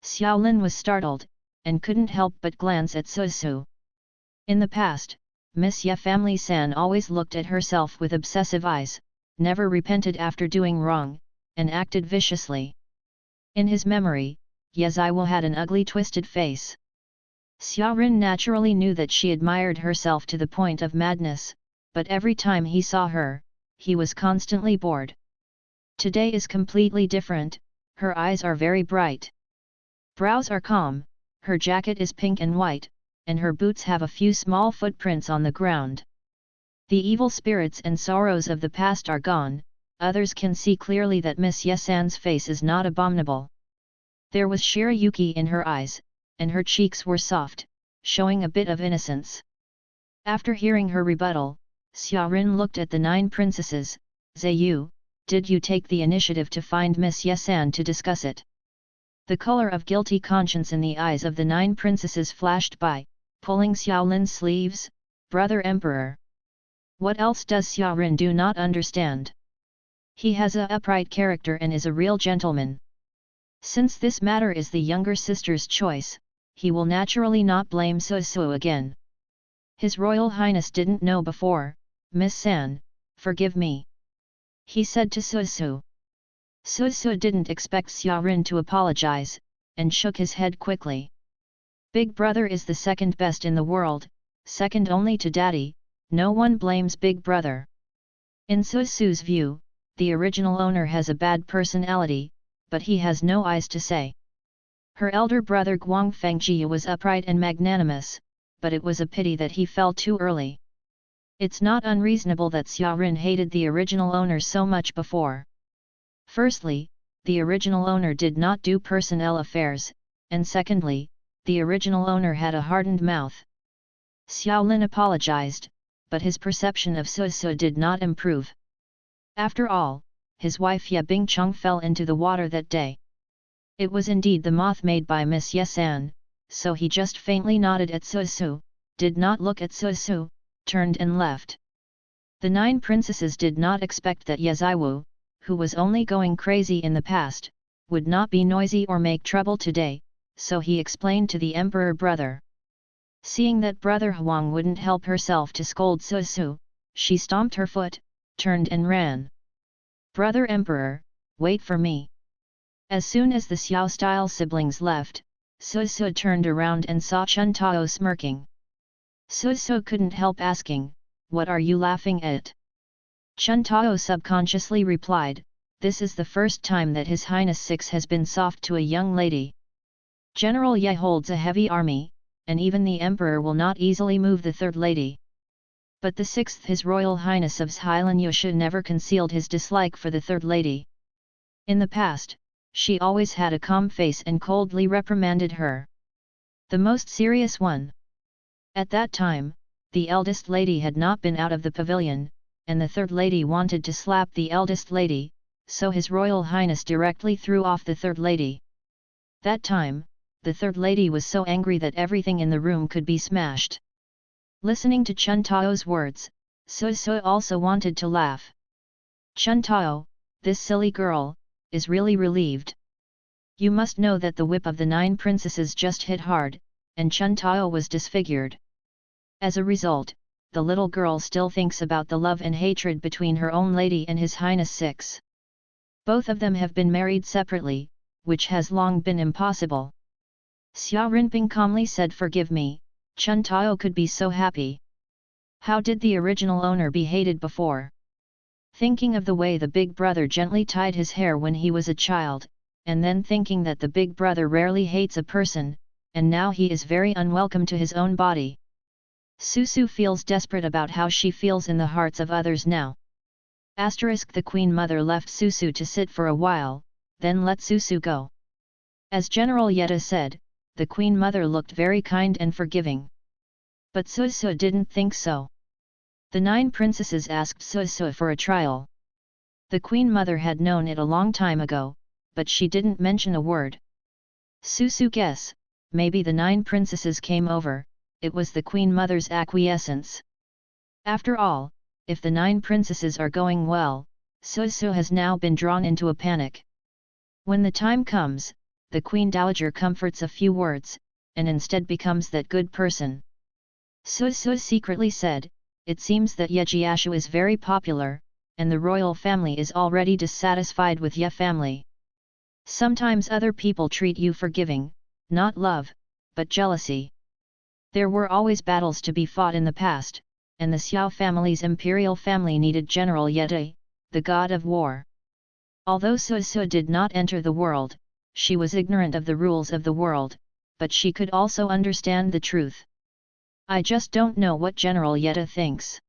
Xiaolin was startled, and couldn't help but glance at Susu. In the past, Miss Ye family San always looked at herself with obsessive eyes, never repented after doing wrong, and acted viciously. In his memory, Ye Zaiwu had an ugly twisted face. Xiaorin naturally knew that she admired herself to the point of madness, but every time he saw her, he was constantly bored. Today is completely different, her eyes are very bright. Brows are calm, her jacket is pink and white, and her boots have a few small footprints on the ground. The evil spirits and sorrows of the past are gone, others can see clearly that Miss Yesan's face is not abominable. There was Shirayuki in her eyes, and her cheeks were soft, showing a bit of innocence. After hearing her rebuttal, Xiaorin looked at the 9 princesses. Zayu, did you take the initiative to find Miss Yesan to discuss it? The color of guilty conscience in the eyes of the 9 princesses flashed by, pulling Xiaolin's sleeves. Brother Emperor. What else does Xiaorin do not understand? He has a upright character and is a real gentleman. Since this matter is the younger sister's choice, he will naturally not blame Susu again. His Royal Highness didn't know before. Miss San, forgive me, he said to Susu. Susu didn't expect Xiaorin to apologize, and shook his head quickly. Big Brother is the second best in the world, second only to Daddy, no one blames Big Brother. In Susu's view, the original owner has a bad personality, but he has no eyes to say. Her elder brother Guang Fengjie was upright and magnanimous, but it was a pity that he fell too early. It's not unreasonable that Xiaorin hated the original owner so much before. Firstly, the original owner did not do personnel affairs, and secondly, the original owner had a hardened mouth. Xiaolin apologized, but his perception of Susu did not improve. After all, his wife Ye Bingcheng fell into the water that day. It was indeed the moth made by Miss Yesan, so he just faintly nodded at Susu, did not look at Susu, turned and left. The 9 princesses did not expect that Ye Zaiwu, who was only going crazy in the past, would not be noisy or make trouble today, so he explained to the Emperor brother. Seeing that Brother Huang wouldn't help herself to scold Susu, she stomped her foot, turned and ran. Brother Emperor, wait for me. As soon as the Xiao-style siblings left, Susu turned around and saw Chun Tao smirking. Susu couldn't help asking, what are you laughing at? Chun Tao subconsciously replied, this is the first time that His Highness Six has been soft to a young lady. General Ye holds a heavy army, and even the Emperor will not easily move the third lady. But the 6th His Royal Highness of Xilan Yusha never concealed his dislike for the third lady. In the past, she always had a calm face and coldly reprimanded her. The most serious one. At that time, the eldest lady had not been out of the pavilion, and the third lady wanted to slap the eldest lady, so His Royal Highness directly threw off the third lady. That time, the third lady was so angry that everything in the room could be smashed. Listening to Chun Tao's words, Susu also wanted to laugh. Chun Tao, this silly girl, is really relieved. You must know that the whip of the 9 princesses just hit hard, and Chun Tao was disfigured. As a result, the little girl still thinks about the love and hatred between her own lady and His Highness Six. Both of them have been married separately, which has long been impossible. Xiao Rinping calmly said, forgive me, Chun Tao could be so happy. How did the original owner be hated before? Thinking of the way the big brother gently tied his hair when he was a child, and then thinking that the big brother rarely hates a person, and now he is very unwelcome to his own body. Susu feels desperate about how she feels in the hearts of others now. The Queen Mother left Susu to sit for a while, then let Susu go. As General Yetta said, the Queen Mother looked very kind and forgiving. But Susu didn't think so. The 9 princesses asked Susu for a trial. The Queen Mother had known it a long time ago, but she didn't mention a word. Susu guess, maybe the 9 princesses came over, it was the Queen Mother's acquiescence. After all, if the 9 princesses are going well, Susu has now been drawn into a panic. When the time comes, the Queen Dowager comforts a few words, and instead becomes that good person. Susu secretly said, it seems that Ye Jiashu is very popular, and the royal family is already dissatisfied with Ye family. Sometimes other people treat you forgiving, not love, but jealousy. There were always battles to be fought in the past, and the Xiao family's imperial family needed General Yeti, the god of war. Although Susu did not enter the world, she was ignorant of the rules of the world, but she could also understand the truth. I just don't know what General Yetta thinks.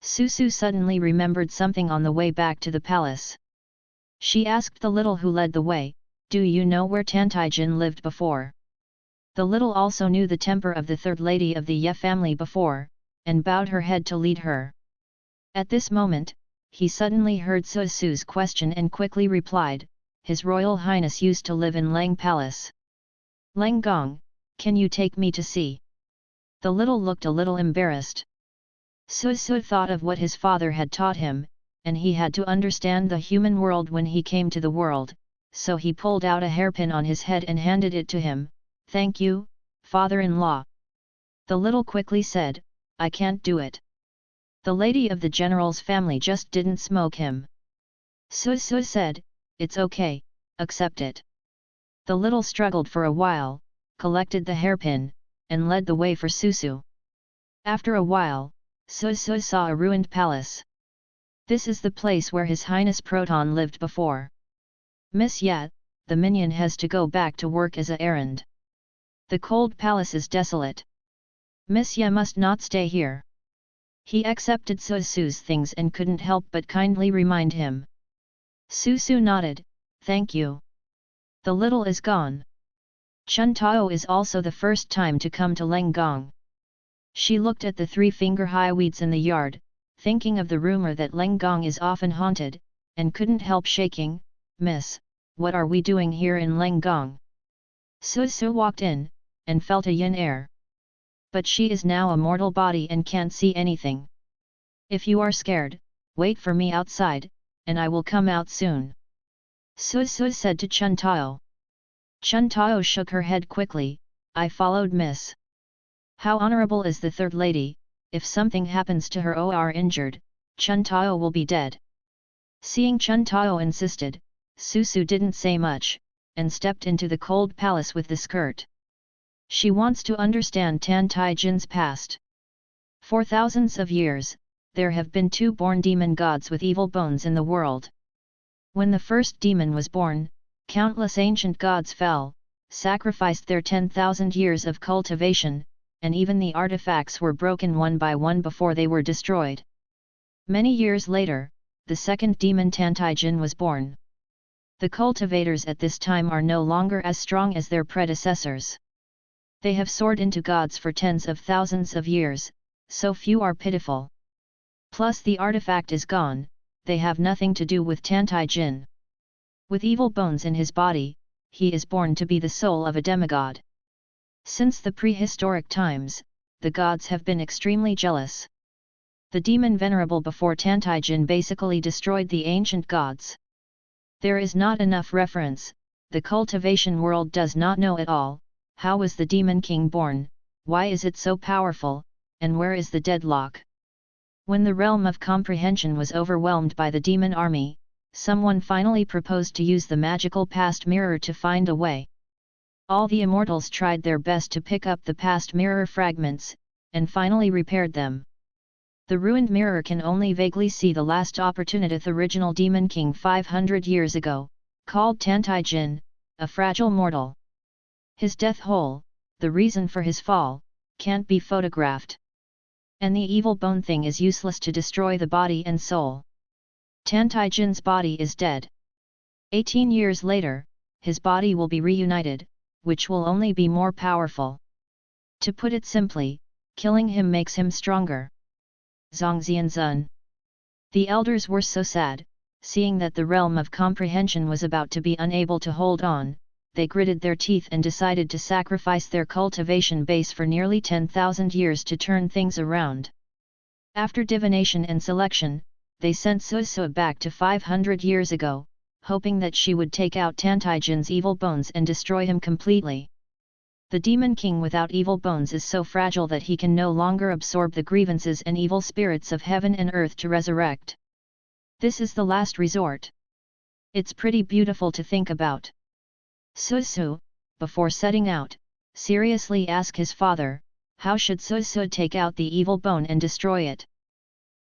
Susu suddenly remembered something on the way back to the palace. She asked the little who led the way, do you know where Tantaijin lived before? The little also knew the temper of the third lady of the Ye family before, and bowed her head to lead her. At this moment, he suddenly heard Susu's question and quickly replied, His Royal Highness used to live in Lang Palace. Lang Gong, can you take me to see? The little looked a little embarrassed. Susu thought of what his father had taught him, and he had to understand the human world when he came to the world, so he pulled out a hairpin on his head and handed it to him. Thank you, father-in-law. The little quickly said, I can't do it. The lady of the general's family just didn't smoke him. Susu said, it's okay, accept it. The little struggled for a while, collected the hairpin, and led the way for Susu. After a while, Susu saw a ruined palace. This is the place where His Highness Proton lived before. Miss Yat, the minion has to go back to work as a errand. The cold palace is desolate. Miss Ye must not stay here. He accepted Susu's things and couldn't help but kindly remind him. Susu nodded, thank you. The little is gone. Chun Tao is also the first time to come to Leng Gong. She looked at the 3-finger-high weeds in the yard, thinking of the rumor that Leng Gong is often haunted, and couldn't help shaking, Miss, what are we doing here in Leng Gong? Susu walked in, and felt a yin air. But she is now a mortal body and can't see anything. If you are scared, wait for me outside, and I will come out soon. Susu said to Chun Tao. Chun Tao shook her head quickly, I followed Miss. How honorable is the third lady, if something happens to her or injured, Chun Tao will be dead. Seeing Chun Tao insisted, Susu didn't say much, and stepped into the cold palace with the skirt. She wants to understand Tan Tai Jin's past. For thousands of years, there have been 2 born demon gods with evil bones in the world. When the first demon was born, countless ancient gods fell, sacrificed their 10,000 years of cultivation, and even the artifacts were broken one by one before they were destroyed. Many years later, the second demon Tantaijin was born. The cultivators at this time are no longer as strong as their predecessors. They have soared into gods for tens of thousands of years, so few are pitiful. Plus the artifact is gone, they have nothing to do with Tantaijin. With evil bones in his body, he is born to be the soul of a demigod. Since the prehistoric times, the gods have been extremely jealous. The demon venerable before Tantaijin basically destroyed the ancient gods. There is not enough reference, the cultivation world does not know at all, how was the demon king born, why is it so powerful, and where is the deadlock? When the realm of comprehension was overwhelmed by the demon army, someone finally proposed to use the magical past mirror to find a way. All the immortals tried their best to pick up the past mirror fragments, and finally repaired them. The ruined mirror can only vaguely see the last opportunity original demon king 500 years ago, called Tantaijin, a fragile mortal. His death hole, the reason for his fall, can't be photographed. And the evil bone thing is useless to destroy the body and soul. Tantaijin's body is dead. 18 years later, his body will be reunited, which will only be more powerful. To put it simply, killing him makes him stronger. Zhongxianzun. The elders were so sad, seeing that the realm of comprehension was about to be unable to hold on. They gritted their teeth and decided to sacrifice their cultivation base for nearly 10,000 years to turn things around. After divination and selection, they sent Susu back to 500 years ago, hoping that she would take out Tantijin's evil bones and destroy him completely. The Demon King without evil bones is so fragile that he can no longer absorb the grievances and evil spirits of heaven and earth to resurrect. This is the last resort. It's pretty beautiful to think about. Susu, before setting out, seriously asked his father, how should Susu take out the evil bone and destroy it?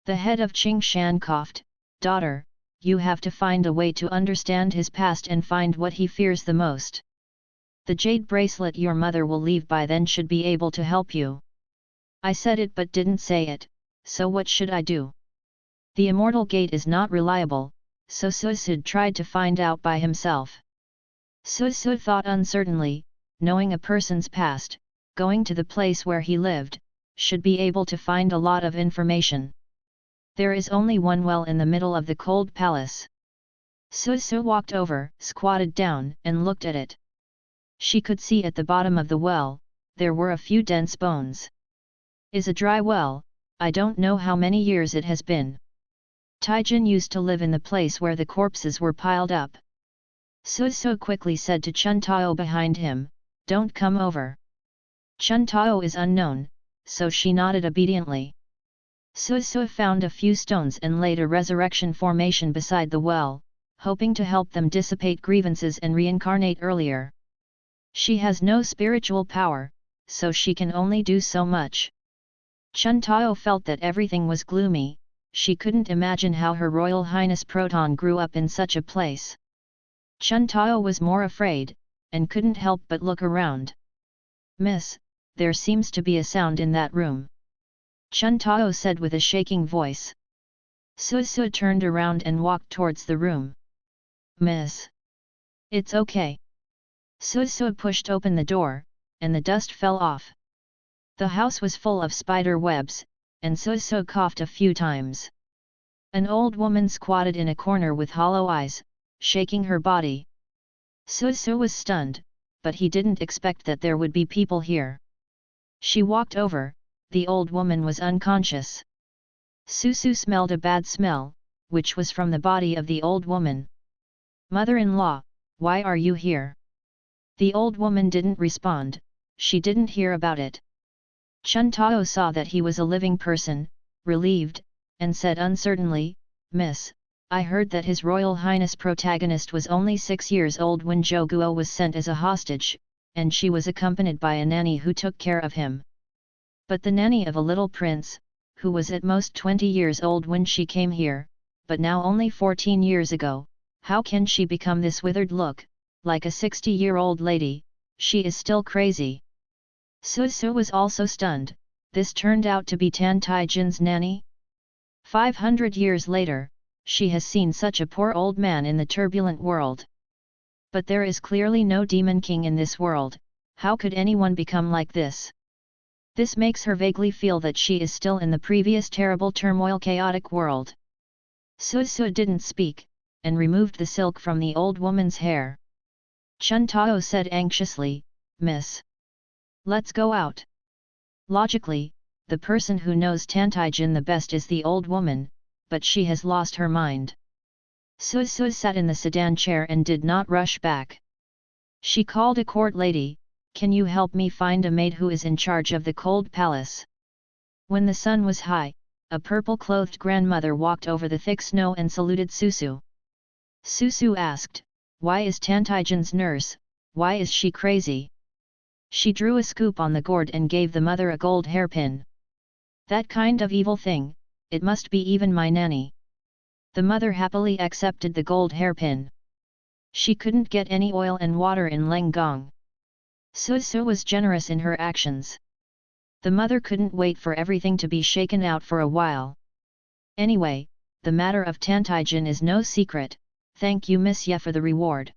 The head of Qingshan coughed, daughter, you have to find a way to understand his past and find what he fears the most. The jade bracelet your mother will leave by then should be able to help you. I said it but didn't say it, so what should I do? The immortal gate is not reliable, so Susu tried to find out by himself. Susu thought uncertainly, knowing a person's past, going to the place where he lived, should be able to find a lot of information. There is only one well in the middle of the cold palace. Susu walked over, squatted down, and looked at it. She could see at the bottom of the well, there were a few dense bones. Is a dry well, I don't know how many years it has been. Taijin used to live in the place where the corpses were piled up. Susu quickly said to Chun Tao behind him, don't come over. Chun Tao is unknown, so she nodded obediently. Susu found a few stones and laid a resurrection formation beside the well, hoping to help them dissipate grievances and reincarnate earlier. She has no spiritual power, so she can only do so much. Chun Tao felt that everything was gloomy. She couldn't imagine how Her Royal Highness Proton grew up in such a place. Chun Tao was more afraid, and couldn't help but look around. Miss, there seems to be a sound in that room. Chun Tao said with a shaking voice. Susu turned around and walked towards the room. Miss. It's okay. Susu pushed open the door, and the dust fell off. The house was full of spider webs, and Susu coughed a few times. An old woman squatted in a corner with hollow eyes, shaking her body. Susu was stunned, but he didn't expect that there would be people here. She walked over, the old woman was unconscious. Susu smelled a bad smell, which was from the body of the old woman. Mother-in-law, why are you here? The old woman didn't respond, she didn't hear about it. Chun Tao saw that he was a living person, relieved, and said uncertainly, Miss, I heard that His Royal Highness protagonist was only 6 years old when Zhou Guo was sent as a hostage, and she was accompanied by a nanny who took care of him. But the nanny of a little prince, who was at most 20 years old when she came here, but now only 14 years ago, how can she become this withered look, like a 60-year-old lady? She is still crazy. Susu was also stunned. This turned out to be Tan Taijin's nanny? 500 years later, she has seen such a poor old man in the turbulent world. But there is clearly no demon king in this world, how could anyone become like this? This makes her vaguely feel that she is still in the previous terrible turmoil chaotic world. Susu didn't speak, and removed the silk from the old woman's hair. Chun Tao said anxiously, Miss. Let's go out. Logically, the person who knows Tantijin the best is the old woman, but she has lost her mind. Susu sat in the sedan chair and did not rush back. She called a court lady, can you help me find a maid who is in charge of the cold palace? When the sun was high, a purple-clothed grandmother walked over the thick snow and saluted Susu. Susu asked, why is Tantijin's nurse, why is she crazy? She drew a scoop on the gourd and gave the mother a gold hairpin. That kind of evil thing, it must be even my nanny. The mother happily accepted the gold hairpin. She couldn't get any oil and water in Lenggong. Susu was generous in her actions. The mother couldn't wait for everything to be shaken out for a while. Anyway, the matter of Tantijin is no secret, Thank you Miss Ye for the reward.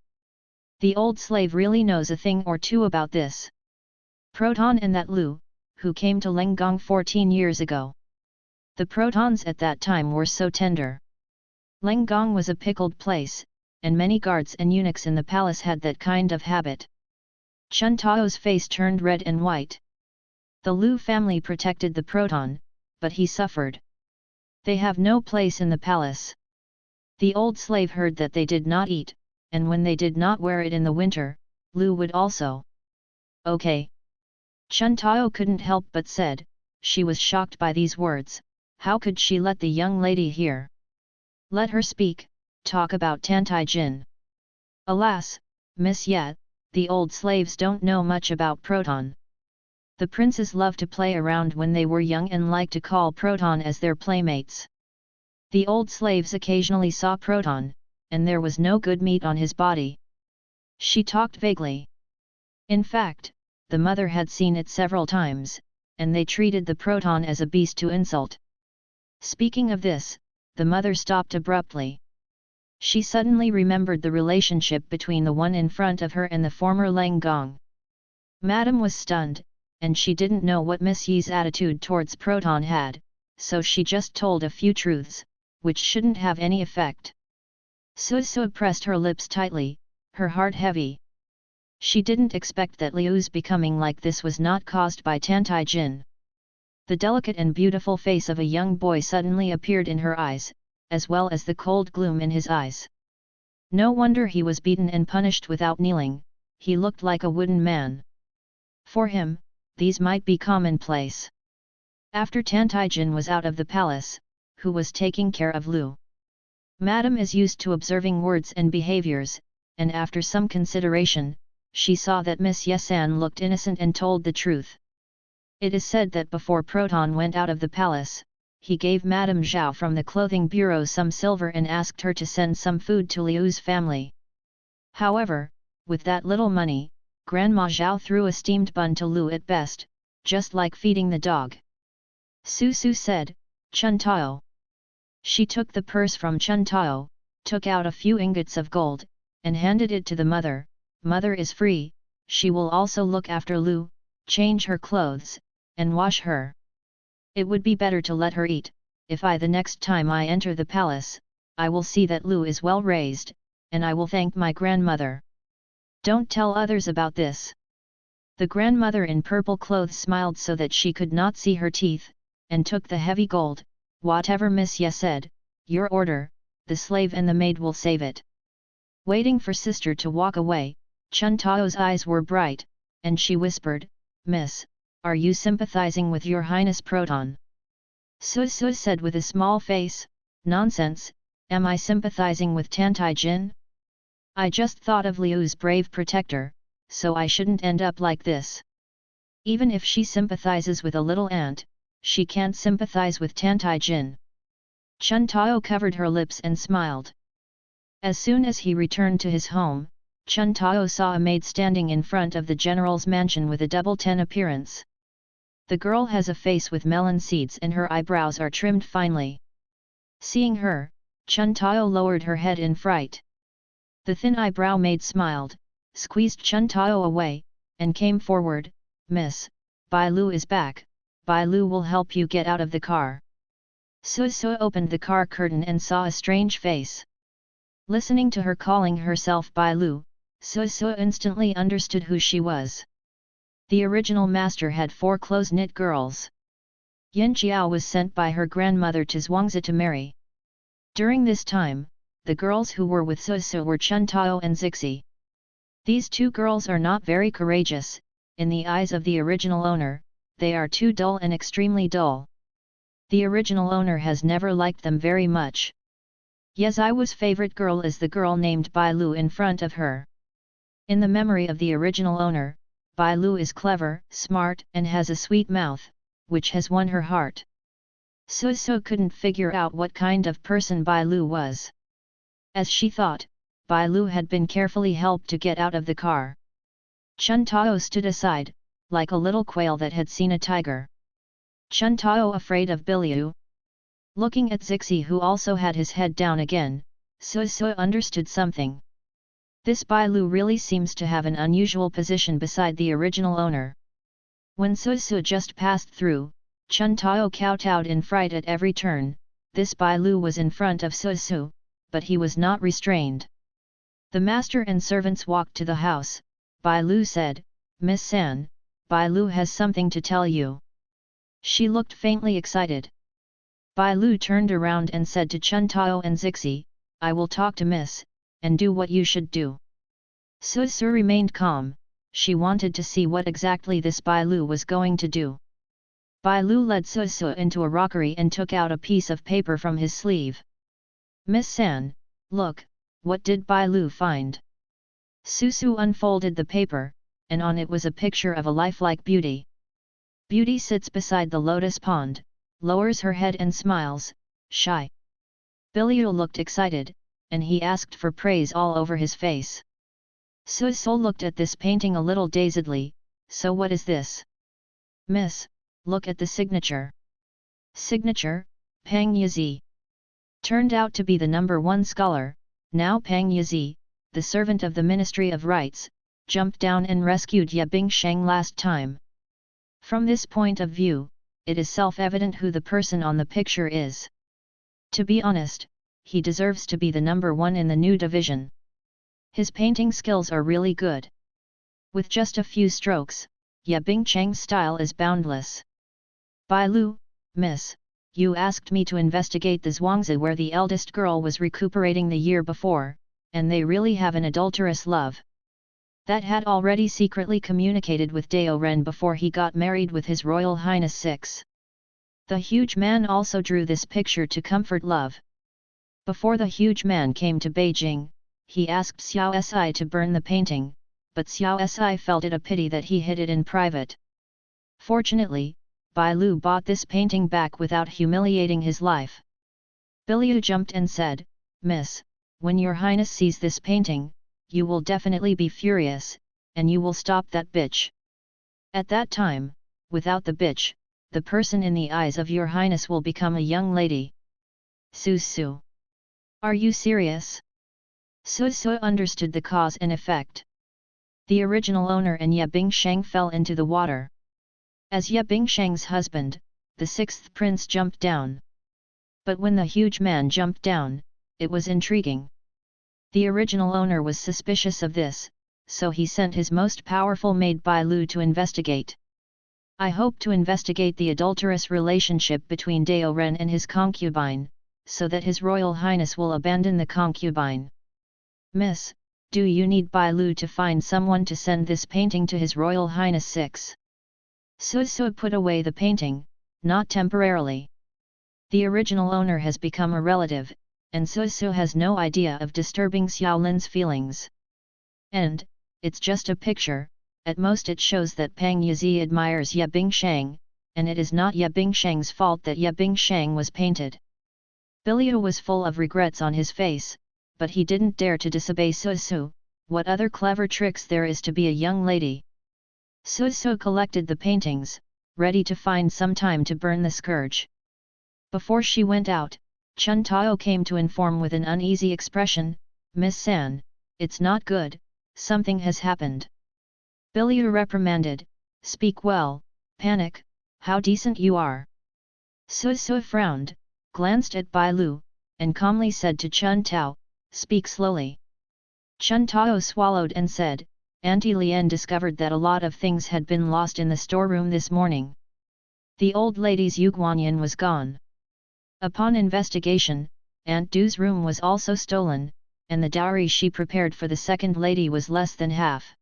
The old slave really knows a thing or two about this. Proton and that Lu, who came to Lenggong 14 years ago. The protons at that time were so tender. Lenggong was a pickled place, and many guards and eunuchs in the palace had that kind of habit. Chun Tao's face turned red and white. The Lu family protected the proton, but he suffered. They have no place in the palace. The old slave heard that they did not eat, and when they did not wear it in the winter, Lu would also. Okay. Chun Tao couldn't help but said, she was shocked by these words, how could she let the young lady hear? Let her speak, talk about Tantai Jin. Alas, Miss Ye, the old slaves don't know much about Proton. The princes loved to play around when they were young and liked to call Proton as their playmates. The old slaves occasionally saw Proton, and there was no good meat on his body. She talked vaguely. In fact, the mother had seen it several times, and they treated the Proton as a beast to insult. Speaking of this, the mother stopped abruptly. She suddenly remembered the relationship between the one in front of her and the former Lenggong. Madame was stunned, and she didn't know what Miss Ye's attitude towards Proton had, so she just told a few truths, which shouldn't have any effect. Su pressed her lips tightly, her heart heavy. She didn't expect that Liu's becoming like this was not caused by Tantai Jin. The delicate and beautiful face of a young boy suddenly appeared in her eyes, as well as the cold gloom in his eyes. No wonder he was beaten and punished without kneeling, he looked like a wooden man. For him, these might be commonplace. After Tantai Jin was out of the palace, who was taking care of Lu? Madame is used to observing words and behaviors, and after some consideration, she saw that Miss Yesan looked innocent and told the truth. It is said that before Proton went out of the palace, he gave Madame Zhao from the clothing bureau some silver and asked her to send some food to Liu's family. However, with that little money, Grandma Zhao threw a steamed bun to Lu at best, just like feeding the dog. Su said, Chun Tao. She took the purse from Chun Tao, took out a few ingots of gold, and handed it to the mother. Mother is free, she will also look after Lu, change her clothes, and wash her. It would be better to let her eat. If the next time I enter the palace, I will see that Lu is well raised, and I will thank my grandmother. Don't tell others about this. The grandmother in purple clothes smiled so that she could not see her teeth, and took the heavy gold. Whatever Miss Ye said, your order, the slave and the maid will save it. Waiting for sister to walk away, Chun Tao's eyes were bright, and she whispered, Miss, are you sympathizing with your Highness Proton? Su said with a small face, nonsense, am I sympathizing with Tantai Jin? I just thought of Liu's brave protector, so I shouldn't end up like this. Even if she sympathizes with a little ant, she can't sympathize with Tantai Jin. Chun Tao covered her lips and smiled. As soon as he returned to his home, Chun Tao saw a maid standing in front of the general's mansion with a double 10 appearance. The girl has a face with melon seeds and her eyebrows are trimmed finely. Seeing her, Chun Tao lowered her head in fright. The thin eyebrow maid smiled, squeezed Chun Tao away, and came forward, Miss, Bai Lu is back, Bai Lu will help you get out of the car. Su opened the car curtain and saw a strange face. Listening to her calling herself Bai Lu, Su instantly understood who she was. The original master had 4 close-knit girls. Yin Jiao was sent by her grandmother to Zhuangzi to marry. During this time, the girls who were with Su were Chun Tao and Zixi. These 2 girls are not very courageous, in the eyes of the original owner, they are too dull and extremely dull. The original owner has never liked them very much. Yezai's favorite girl is the girl named Bai Lu in front of her. In the memory of the original owner, Bai Lu is clever, smart and has a sweet mouth, which has won her heart. Su couldn't figure out what kind of person Bai Lu was. As she thought, Bai Lu had been carefully helped to get out of the car. Chun Tao stood aside, like a little quail that had seen a tiger. Chun Tao afraid of Biliu? Looking at Zixi who also had his head down again, Su understood something. This Bai Lu really seems to have an unusual position beside the original owner. When Su just passed through, Chun Tao kowtowed in fright at every turn. This Bai Lu was in front of Su, but he was not restrained. The master and servants walked to the house. Bai Lu said, "Miss San, Bai Lu has something to tell you." She looked faintly excited. Bai Lu turned around and said to Chun Tao and Zixi, "I will talk to Miss, and do what you should do." Su remained calm. She wanted to see what exactly this Bai Lu was going to do. Bai Lu led Su into a rockery and took out a piece of paper from his sleeve. "Miss San, look, what did Bai Lu find?" Su unfolded the paper, and on it was a picture of a lifelike beauty. Beauty sits beside the lotus pond, lowers her head and smiles, shy. Biliu looked excited, and he asked for praise all over his face. Su looked at this painting a little dazedly. "So what is this?" "Miss, look at the signature." "Signature, Pang Yizi." Turned out to be the #1 scholar. Now Pang Yizi, the servant of the Ministry of Rights, jumped down and rescued Ye Bingsheng last time. From this point of view, it is self-evident who the person on the picture is. To be honest, he deserves to be the #1 in the new division. His painting skills are really good. With just a few strokes, Ye Bingcheng's style is boundless. "Bai Lu, Miss, you asked me to investigate the Zhuangzi where the eldest girl was recuperating the year before, and they really have an adulterous love. That had already secretly communicated with Dao Ren before he got married with His Royal Highness 6. The huge man also drew this picture to comfort love. Before the huge man came to Beijing, he asked Xiao Si to burn the painting, but Xiao Si felt it a pity that he hid it in private. Fortunately, Bai Lu bought this painting back without humiliating his life." Biliu jumped and said, "Miss, when your highness sees this painting, you will definitely be furious, and you will stop that bitch. At that time, without the bitch, the person in the eyes of your highness will become a young lady." Su. "Are you serious?" Su understood the cause and effect. The original owner and Ye Bingsheng fell into the water. As Ye Bingsheng's husband, the 6th prince jumped down. But when the huge man jumped down, it was intriguing. The original owner was suspicious of this, so he sent his most powerful maid Bai Lu to investigate. "I hope to investigate the adulterous relationship between Dao Ren and his concubine, so that His Royal Highness will abandon the concubine." "Miss, do you need Bai Lu to find someone to send this painting to His Royal Highness 6? Su put away the painting, not temporarily. The original owner has become a relative, and Su has no idea of disturbing Xiaolin's feelings. And, it's just a picture, at most it shows that Pang Yizi admires Ye Bingsheng, and it is not Ye Bingsheng's fault that Ye Bingsheng was painted." Biliu was full of regrets on his face, but he didn't dare to disobey Su. What other clever tricks there is to be a young lady. Su collected the paintings, ready to find some time to burn the scourge. Before she went out, Chun Tao came to inform with an uneasy expression, "Miss San, it's not good, something has happened." Biliu reprimanded, "Speak well, Panic, how decent you are." Su frowned, glanced at Bai Lu, and calmly said to Chun Tao, "Speak slowly." Chun Tao swallowed and said, "Auntie Lian discovered that a lot of things had been lost in the storeroom this morning. The old lady's Yuguanyan was gone. Upon investigation, Aunt Du's room was also stolen, and the dowry she prepared for the second lady was less than half.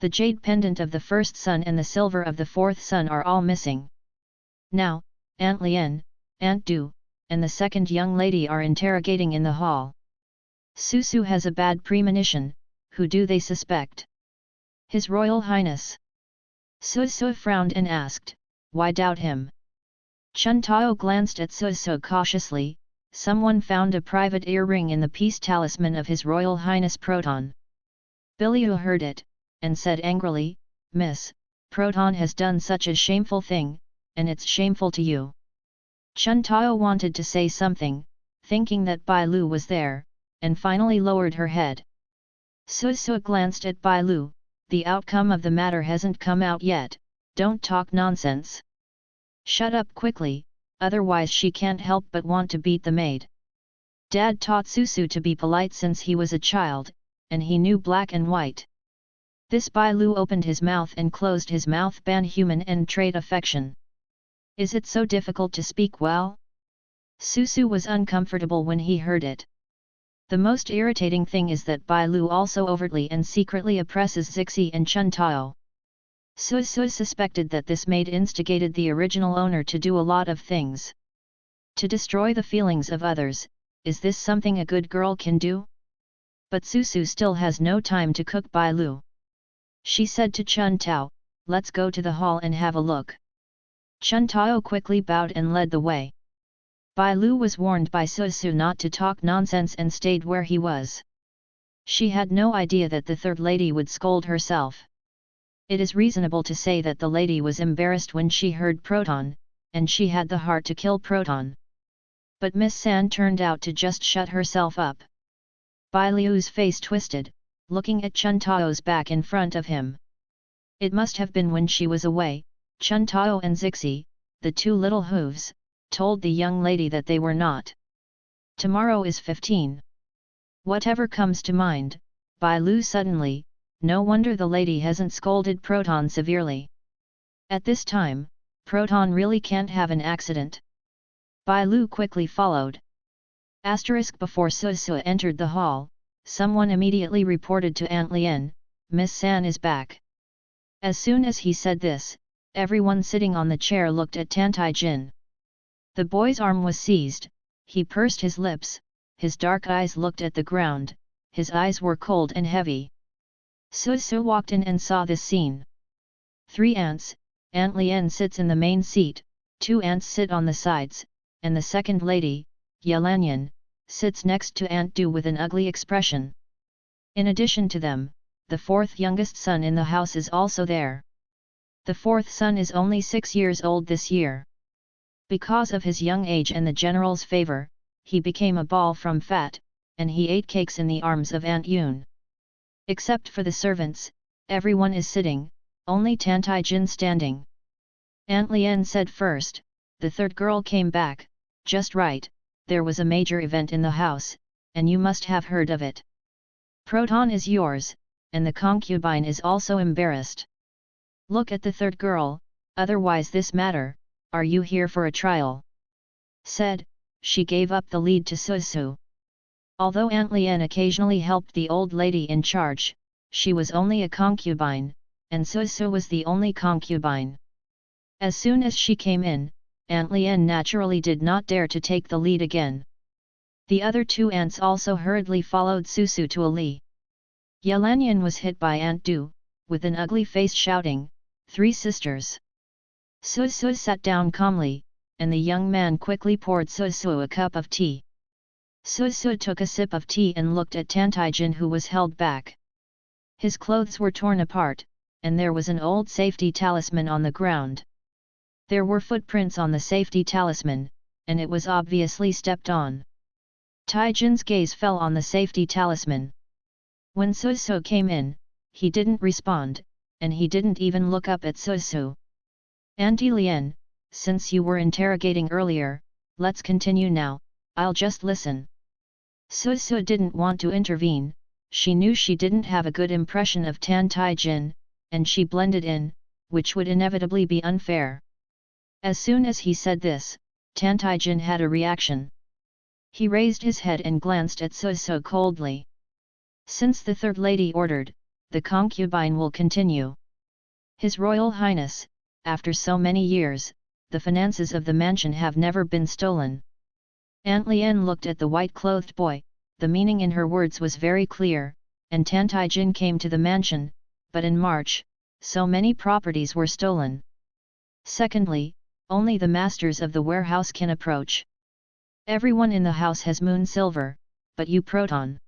The jade pendant of the first son and the silver of the fourth son are all missing. Now, Aunt Lian, Aunt Du, and the second young lady are interrogating in the hall. Su has a bad premonition. Who do they suspect?" "His Royal Highness." Su frowned and asked, "Why doubt him?" Chun Tao glanced at Su cautiously. "Someone found a private earring in the peace talisman of His Royal Highness Proton." Biliu heard it, and said angrily, "Miss, Proton has done such a shameful thing, and it's shameful to you." Chun Tao wanted to say something, thinking that Bai Lu was there, and finally lowered her head. Susu glanced at Bai Lu. The outcome of the matter hasn't come out yet, don't talk nonsense. Shut up quickly, otherwise she can't help but want to beat the maid. Dad taught Susu to be polite since he was a child, and he knew black and white. This Bai Lu opened his mouth and closed his mouth ban human and trade affection. Is it so difficult to speak well? Susu was uncomfortable when he heard it. The most irritating thing is that Bai Lu also overtly and secretly oppresses Zixi and Chun Tao. Susu suspected that this maid instigated the original owner to do a lot of things. To destroy the feelings of others, is this something a good girl can do? But Susu still has no time to cook Bai Lu. She said to Chun Tao, let's go to the hall and have a look. Chun Tao quickly bowed and led the way. Bai Lu was warned by Susu not to talk nonsense and stayed where he was. She had no idea that the third lady would scold herself. It is reasonable to say that the lady was embarrassed when she heard Proton, and she had the heart to kill Proton. But Miss San turned out to just shut herself up. Bai Lu's face twisted, looking at Chun Tao's back in front of him. It must have been when she was away, Chun Tao and Zixi, the two little hooves, told the young lady that they were not. Tomorrow is 15. Whatever comes to mind, Bai Lu suddenly, no wonder the lady hasn't scolded Proton severely. At this time, Proton really can't have an accident. Bai Lu quickly followed. Before Susu entered the hall, someone immediately reported to Aunt Lien, Miss San is back. As soon as he said this, everyone sitting on the chair looked at Tantai Jin. The boy's arm was seized, he pursed his lips, his dark eyes looked at the ground, his eyes were cold and heavy. Susu walked in and saw this scene. 3 aunts, Aunt Lien sits in the main seat, 2 aunts sit on the sides, and the second lady, Yelanyan, sits next to Aunt Du with an ugly expression. In addition to them, the 4th youngest son in the house is also there. The 4th son is only 6 years old this year. Because of his young age and the general's favor, he became a ball from fat, and he ate cakes in the arms of Aunt Yun. Except for the servants, everyone is sitting, only Tantai Jin standing. Aunt Lien said first, the third girl came back, just right, there was a major event in the house, and you must have heard of it. Proton is yours, and the concubine is also embarrassed. Look at the third girl, otherwise this matter, are you here for a trial? Said, she gave up the lead to Susu. Although Aunt Lien occasionally helped the old lady in charge, she was only a concubine, and Susu was the only concubine. As soon as she came in, Aunt Lien naturally did not dare to take the lead again. The other 2 aunts also hurriedly followed Susu to a li. Yelanyan was hit by Aunt Du, with an ugly face shouting, 3 sisters. Susu sat down calmly, and the young man quickly poured Susu a cup of tea. Susu took a sip of tea and looked at Tantai Jin, who was held back. His clothes were torn apart, and there was an old safety talisman on the ground. There were footprints on the safety talisman, and it was obviously stepped on. Tai Jin's gaze fell on the safety talisman. When Susu came in, he didn't respond, and he didn't even look up at Susu. Auntie Lien, since you were interrogating earlier, let's continue now, I'll just listen. Susu didn't want to intervene, she knew she didn't have a good impression of Tantai Jin, and she blended in, which would inevitably be unfair. As soon as he said this, Tantai Jin had a reaction. He raised his head and glanced at Susu coldly. Since the third lady ordered, the concubine will continue. His Royal Highness, after so many years, the finances of the mansion have never been stolen. Aunt Lien looked at the white-clothed boy, the meaning in her words was very clear, and Tantai Jin came to the mansion, but in March, so many properties were stolen. Secondly, only the masters of the warehouse can approach. Everyone in the house has moon silver, but you Proton.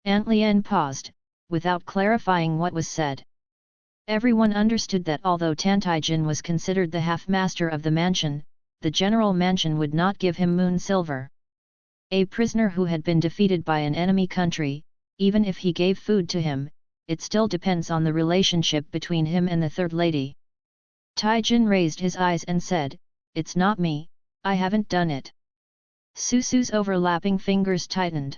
Aunt Lien paused, without clarifying what was said. Everyone understood that although Tantai Jin was considered the half-master of the mansion, the general mansion would not give him moon silver. A prisoner who had been defeated by an enemy country, even if he gave food to him, it still depends on the relationship between him and the third lady. Taijin raised his eyes and said, "It's not me, I haven't done it." Susu's overlapping fingers tightened.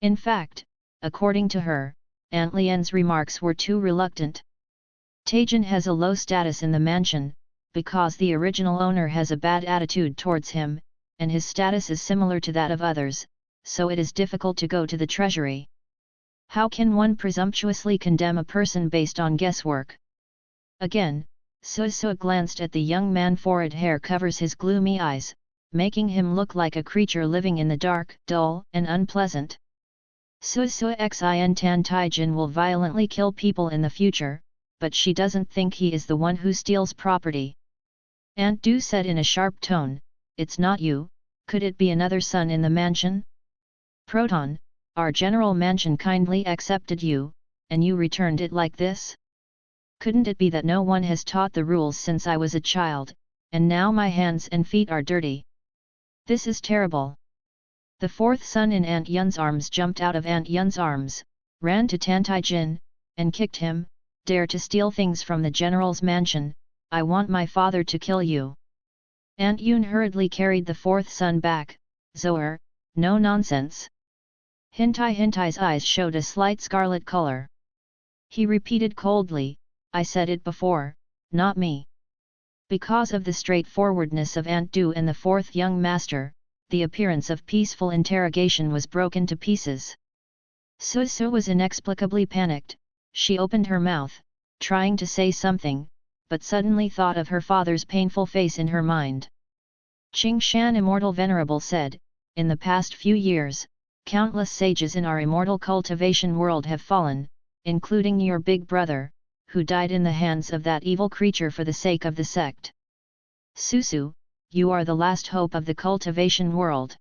In fact, according to her, Aunt Lien's remarks were too reluctant. Taijin has a low status in the mansion, because the original owner has a bad attitude towards him, and his status is similar to that of others, so it is difficult to go to the treasury. How can one presumptuously condemn a person based on guesswork? Again, Susu glanced at the young man. Forehead hair covers his gloomy eyes, making him look like a creature living in the dark, dull and unpleasant. Susu Xin Tan Taijin will violently kill people in the future, but she doesn't think he is the one who steals property. Aunt Du said in a sharp tone, "It's not you, could it be another son in the mansion?" "Proton, our general mansion kindly accepted you, and you returned it like this? Couldn't it be that no one has taught the rules since I was a child, and now my hands and feet are dirty? This is terrible." The fourth son in Aunt Yun's arms jumped out of Aunt Yun's arms, ran to Tan Taijin, and kicked him. "Dare to steal things from the general's mansion, I want my father to kill you." Aunt Yun hurriedly carried the fourth son back. "Zoer, no nonsense." Hintai's eyes showed a slight scarlet color. He repeated coldly, "I said it before, not me." Because of the straightforwardness of Aunt Du and the fourth young master, the appearance of peaceful interrogation was broken to pieces. Susu was inexplicably panicked. She opened her mouth, trying to say something, but suddenly thought of her father's painful face in her mind. Qing Shan Immortal Venerable said, "In the past few years, countless sages in our immortal cultivation world have fallen, including your big brother, who died in the hands of that evil creature for the sake of the sect. Susu, you are the last hope of the cultivation world.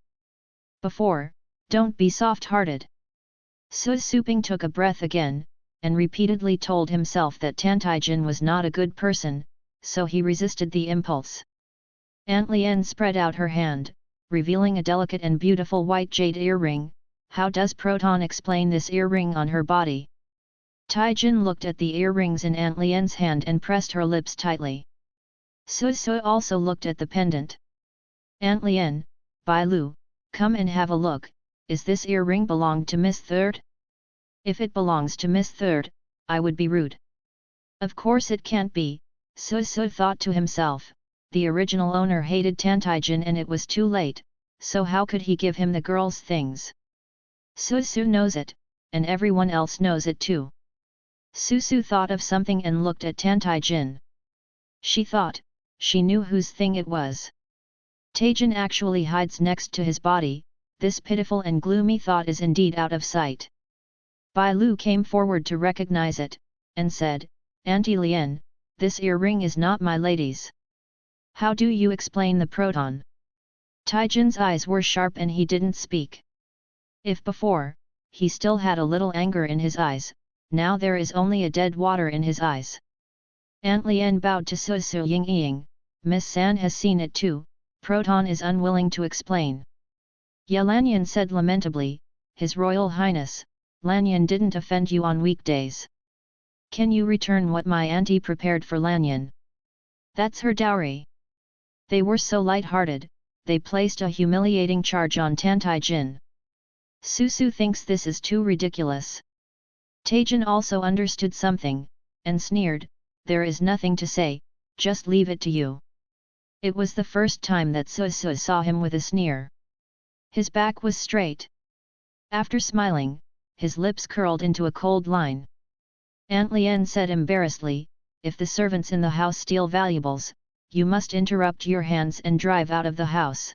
Don't be soft-hearted." Susuping took a breath again, and repeatedly told himself that Tan Taijin was not a good person, so he resisted the impulse. Aunt Lien spread out her hand, revealing a delicate and beautiful white jade earring. "How does Proton explain this earring on her body?" Taijin looked at the earrings in Aunt Lien's hand and pressed her lips tightly. Susu also looked at the pendant. "Aunt Lien, Bai Lu, come and have a look, is this earring belong to Miss Third? If it belongs to Miss Third, I would be rude." Of course it can't be, Susu thought to himself. The original owner hated Tan Taijin and it was too late, so how could he give him the girl's things? Susu knows it, and everyone else knows it too. Susu thought of something and looked at Tan Taijin. She thought, she knew whose thing it was. Taijin actually hides next to his body, this pitiful and gloomy thought is indeed out of sight. Bai Lu came forward to recognize it, and said, "Auntie Lien, this earring is not my lady's. How do you explain the Proton?" Taijin's eyes were sharp and he didn't speak. If before, he still had a little anger in his eyes, now there is only a dead water in his eyes. Aunt Lien bowed to Susu Ying. "Miss San has seen it too, Proton is unwilling to explain." Yelanyan said lamentably, "His Royal Highness, Lanyan didn't offend you on weekdays. Can you return what my auntie prepared for Lanyan? That's her dowry." They were so light-hearted, they placed a humiliating charge on Tan Taijin. Susu thinks this is too ridiculous. Taijin also understood something, and sneered, "There is nothing to say, just leave it to you." It was the first time that Susu saw him with a sneer. His back was straight. After smiling, his lips curled into a cold line. Aunt Lien said embarrassedly, "If the servants in the house steal valuables, you must interrupt your hands and drive out of the house."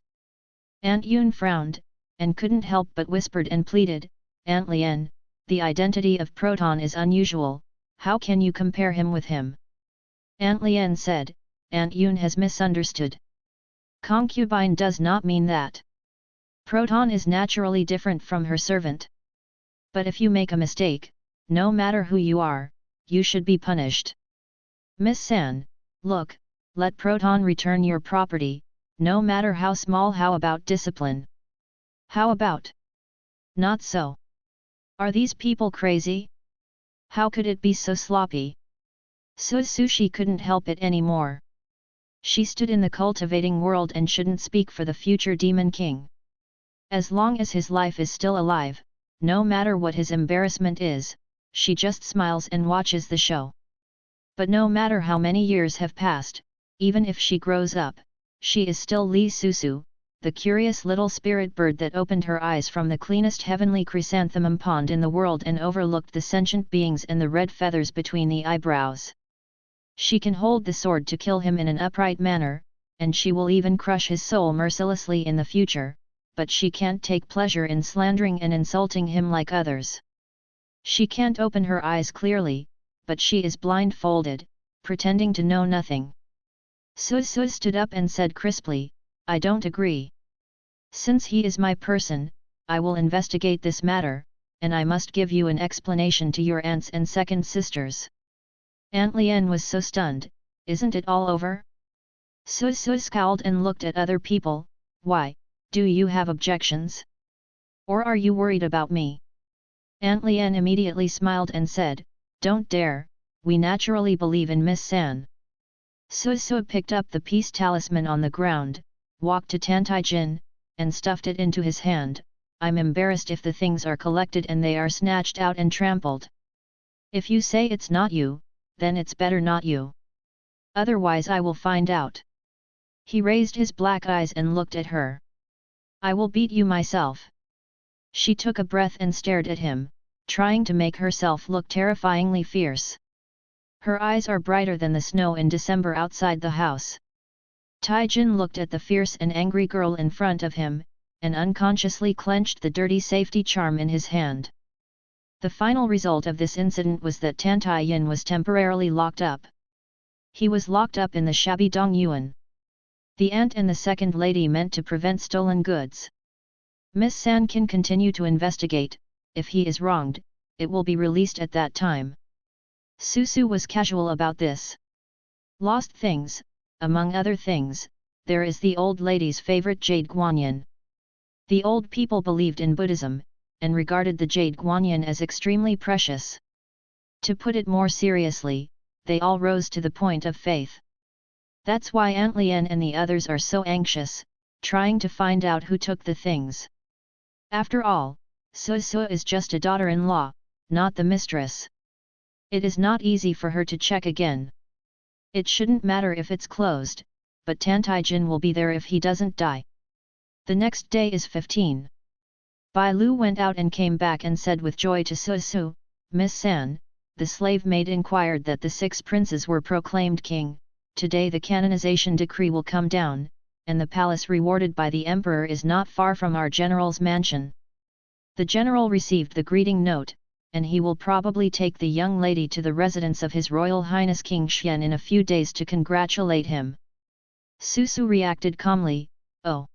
Aunt Yun frowned, and couldn't help but whispered and pleaded, "Aunt Lien, the identity of Proton is unusual, how can you compare him with him?" Aunt Lien said, "Aunt Yun has misunderstood. Concubine does not mean that. Proton is naturally different from her servant. But if you make a mistake, no matter who you are, you should be punished. Miss San, look, let Proton return your property, no matter how small. How about discipline? How about? Not so. Are these people crazy? How could it be so sloppy? Sushi couldn't help it anymore. She stood in the cultivating world and shouldn't speak for the future Demon King. As long as his life is still alive, no matter what his embarrassment is, she just smiles and watches the show. But no matter how many years have passed, even if she grows up, she is still Li Susu, the curious little spirit bird that opened her eyes from the cleanest heavenly chrysanthemum pond in the world and overlooked the sentient beings and the red feathers between the eyebrows. She can hold the sword to kill him in an upright manner, and she will even crush his soul mercilessly in the future, but she can't take pleasure in slandering and insulting him like others. She can't open her eyes clearly, but she is blindfolded, pretending to know nothing. Susu stood up and said crisply, I don't agree. Since he is my person, I will investigate this matter, and I must give you an explanation to your aunts and second sisters. Aunt Lien was so stunned, isn't it all over? Susu scowled and looked at other people, why, do you have objections? Or are you worried about me? Aunt Lien immediately smiled and said, don't dare, we naturally believe in Miss San. Susu picked up the peace talisman on the ground, walked to Tantai-jin, and stuffed it into his hand. I'm embarrassed if the things are collected and they are snatched out and trampled. If you say it's not you, then it's better not you. Otherwise I will find out. He raised his black eyes and looked at her. I will beat you myself. She took a breath and stared at him, trying to make herself look terrifyingly fierce. Her eyes are brighter than the snow in December outside the house. Taijin looked at the fierce and angry girl in front of him, and unconsciously clenched the dirty safety charm in his hand. The final result of this incident was that Tantai Yin was temporarily locked up. He was locked up in the shabby Dong Yuan. The aunt and the second lady meant to prevent stolen goods. Miss San can continue to investigate. If he is wronged, it will be released at that time. Susu was casual about this. Lost things, among other things, there is the old lady's favorite jade guanyin. The old people believed in Buddhism, and regarded the jade guanyin as extremely precious. To put it more seriously, they all rose to the point of faith. That's why Aunt Lien and the others are so anxious, trying to find out who took the things. After all, Susu is just a daughter-in-law, not the mistress. It is not easy for her to check again. It shouldn't matter if it's closed, but Tantai-jin will be there if he doesn't die. The next day is 15. Bai Lu went out and came back and said with joy to Susu, Miss San, the slave maid inquired that the 6 princes were proclaimed king. Today the canonization decree will come down, and the palace rewarded by the emperor is not far from our general's mansion. The general received the greeting note, and he will probably take the young lady to the residence of His Royal Highness King Xian in a few days to congratulate him. Susu reacted calmly, oh.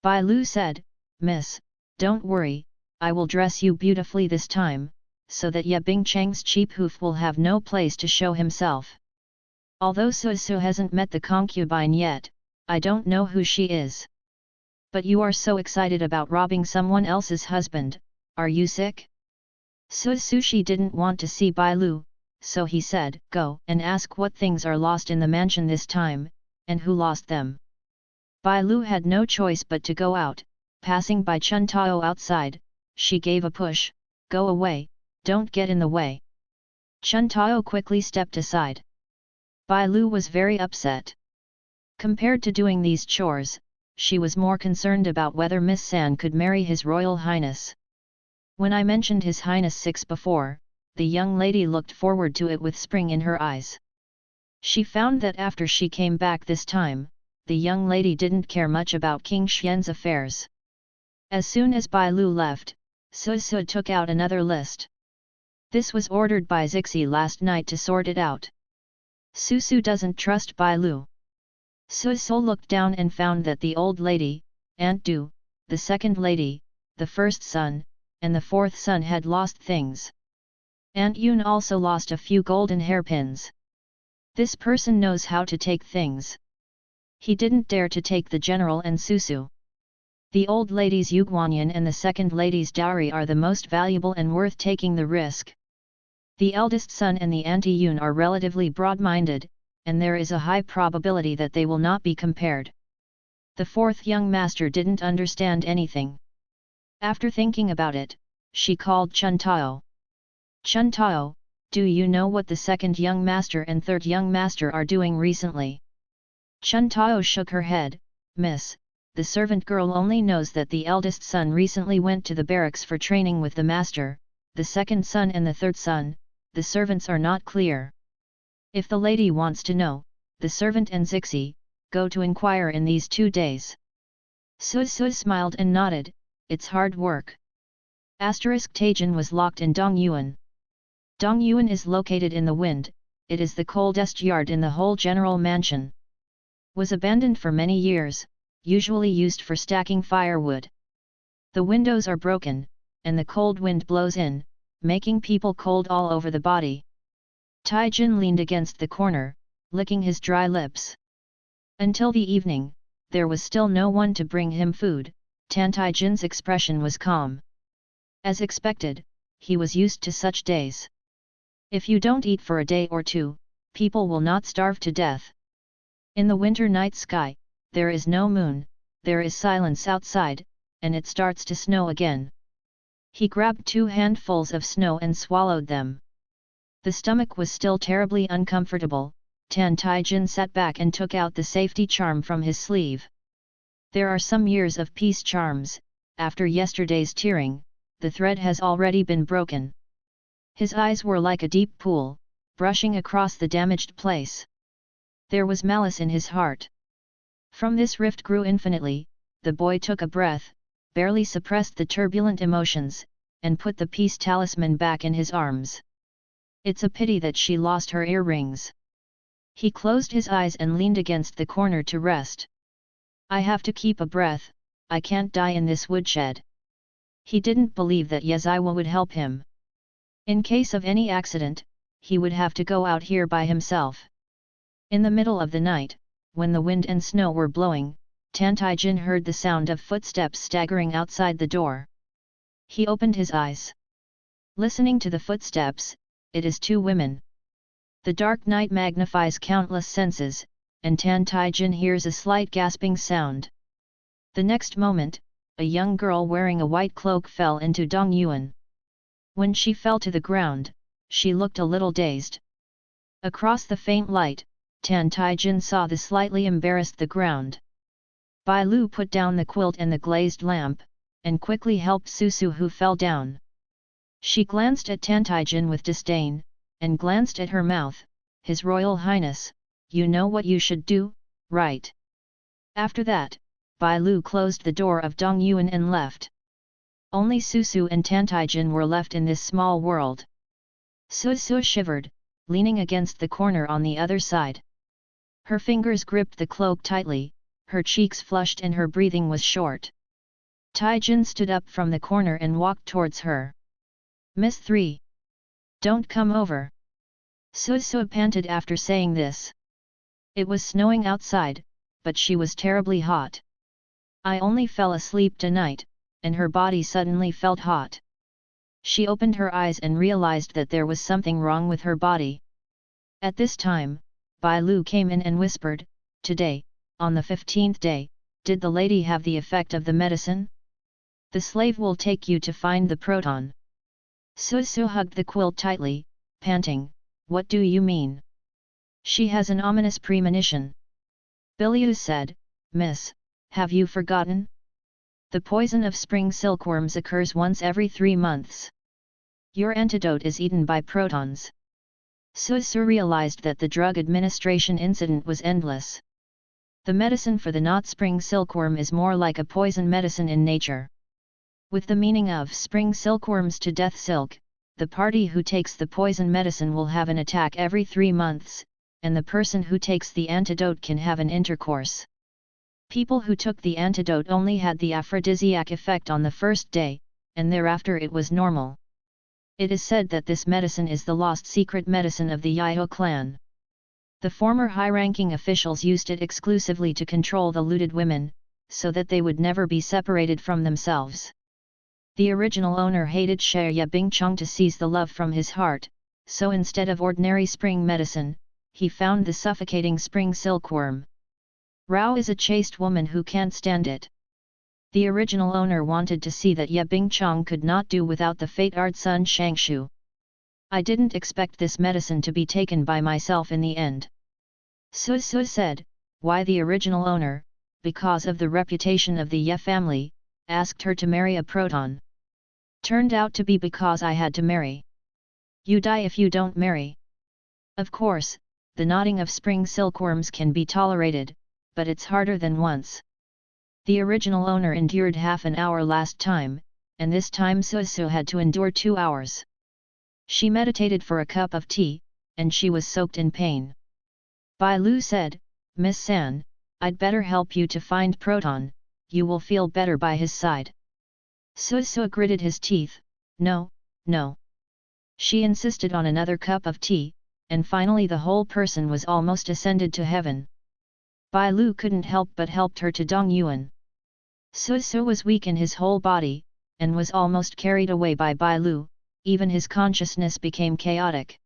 Bai Lu said, Miss, don't worry, I will dress you beautifully this time, so that Ye Bingchang's cheap hoof will have no place to show himself. Although Susu hasn't met the concubine yet, I don't know who she is. But you are so excited about robbing someone else's husband, are you sick? Susu didn't want to see Bai Lu, so he said, go and ask what things are lost in the mansion this time, and who lost them. Bai Lu had no choice but to go out. Passing by Chun Tao outside, she gave a push, go away, don't get in the way. Chun Tao quickly stepped aside. Bai Lu was very upset. Compared to doing these chores, she was more concerned about whether Miss San could marry His Royal Highness. When I mentioned His Highness 6 before, the young lady looked forward to it with spring in her eyes. She found that after she came back this time, the young lady didn't care much about King Xian's affairs. As soon as Bai Lu left, Susu took out another list. This was ordered by Zixi last night to sort it out. Susu doesn't trust Bai Lu. Susu looked down and found that the old lady, Aunt Du, the second lady, the first son, and the fourth son had lost things. Aunt Yun also lost a few golden hairpins. This person knows how to take things. He didn't dare to take the general and Susu. The old lady's Yuguanyan and the second lady's dowry are the most valuable and worth taking the risk. The eldest son and the anti-Yun are relatively broad-minded, and there is a high probability that they will not be compared. The fourth young master didn't understand anything. After thinking about it, she called Chun Tao. Chun Tao, do you know what the second young master and third young master are doing recently? Chun Tao shook her head. Miss, the servant girl only knows that the eldest son recently went to the barracks for training with the master, the second son and the third son, the servants are not clear. If the lady wants to know, the servant and Zixi, go to inquire in these 2 days. Su smiled and nodded, it's hard work. Taijin was locked in Dongyuan. Dongyuan is located in the wind, it is the coldest yard in the whole general mansion. Was abandoned for many years, usually used for stacking firewood. The windows are broken, and the cold wind blows in, making people cold all over the body. Taijin leaned against the corner, licking his dry lips. Until the evening, there was still no one to bring him food. Taijin's expression was calm. As expected, he was used to such days. If you don't eat for a day or two, people will not starve to death. In the winter night sky, there is no moon, there is silence outside, and it starts to snow again. He grabbed 2 handfuls of snow and swallowed them. The stomach was still terribly uncomfortable. Taijin sat back and took out the safety charm from his sleeve. There are some years of peace charms. After yesterday's tearing, the thread has already been broken. His eyes were like a deep pool, brushing across the damaged place. There was malice in his heart. From this rift grew infinitely. The boy took a breath, barely suppressed the turbulent emotions, and put the peace talisman back in his arms. It's a pity that she lost her earrings. He closed his eyes and leaned against the corner to rest. I have to keep a breath, I can't die in this woodshed. He didn't believe that Yeziwa would help him. In case of any accident, he would have to go out here by himself. In the middle of the night, when the wind and snow were blowing, Taijin heard the sound of footsteps staggering outside the door. He opened his eyes. Listening to the footsteps, it is 2 women. The dark night magnifies countless senses, and Taijin hears a slight gasping sound. The next moment, a young girl wearing a white cloak fell into Dongyuan. When she fell to the ground, she looked a little dazed. Across the faint light, Taijin saw the slightly embarrassed the ground. Bai Lu put down the quilt and the glazed lamp, and quickly helped Susu who fell down. She glanced at Taijin with disdain, and glanced at her mouth. His Royal Highness, you know what you should do, right? After that, Bai Lu closed the door of Dongyuan and left. Only Susu and Taijin were left in this small world. Susu shivered, leaning against the corner on the other side. Her fingers gripped the cloak tightly, her cheeks flushed and her breathing was short. Taijin stood up from the corner and walked towards her. Miss 3. Don't come over. Susu panted after saying this. It was snowing outside, but she was terribly hot. I only fell asleep tonight, and her body suddenly felt hot. She opened her eyes and realized that there was something wrong with her body. At this time, Bai Lu came in and whispered, Today, on the 15th day, did the lady have the effect of the medicine? The slave will take you to find the proton. Susu hugged the quilt tightly, panting, What do you mean? She has an ominous premonition. Biliu said, Miss, have you forgotten? The poison of spring silkworms occurs once every 3 months. Your antidote is eaten by protons. Susu realized that the drug administration incident was endless. The medicine for the knot spring silkworm is more like a poison medicine in nature. With the meaning of spring silkworms to death silk, the party who takes the poison medicine will have an attack every 3 months, and the person who takes the antidote can have an intercourse. People who took the antidote only had the aphrodisiac effect on the first day, and thereafter it was normal. It is said that this medicine is the lost secret medicine of the Yao clan. The former high-ranking officials used it exclusively to control the looted women, so that they would never be separated from themselves. The original owner hated Xia Bingchong to seize the love from his heart, so instead of ordinary spring medicine, he found the suffocating spring silkworm. Rao is a chaste woman who can't stand it. The original owner wanted to see that Ye Bingchong could not do without the fate-ard son Shangshu. I didn't expect this medicine to be taken by myself in the end. Su said. Why? The original owner, because of the reputation of the Ye family, asked her to marry a proton. Turned out to be because I had to marry. You die if you don't marry. Of course, the knotting of spring silkworms can be tolerated, but it's harder than once. The original owner endured half an hour last time, and this time Su had to endure 2 hours. She meditated for a cup of tea, and she was soaked in pain. Bai Lu said, Miss San, I'd better help you to find Proton, you will feel better by his side. Su gritted his teeth, no, no. She insisted on another cup of tea, and finally the whole person was almost ascended to heaven. Bai Lu couldn't help but helped her to Dong Yuan. Su was weak in his whole body, and was almost carried away by Bai Lu, even his consciousness became chaotic.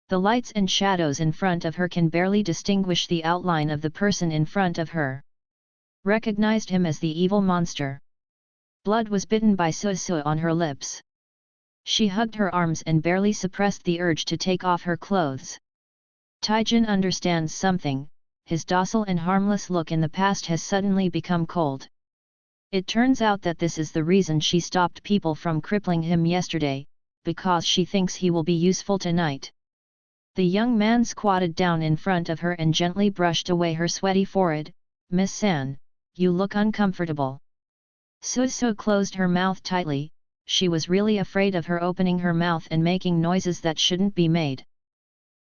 The lights and shadows in front of her can barely distinguish the outline of the person in front of her. Recognized him as the evil monster. Blood was bitten by Su on her lips. She hugged her arms and barely suppressed the urge to take off her clothes. Taijin understands something, his docile and harmless look in the past has suddenly become cold. It turns out that this is the reason she stopped people from crippling him yesterday, because she thinks he will be useful tonight. The young man squatted down in front of her and gently brushed away her sweaty forehead. Miss San, you look uncomfortable. Su closed her mouth tightly, she was really afraid of her opening her mouth and making noises that shouldn't be made.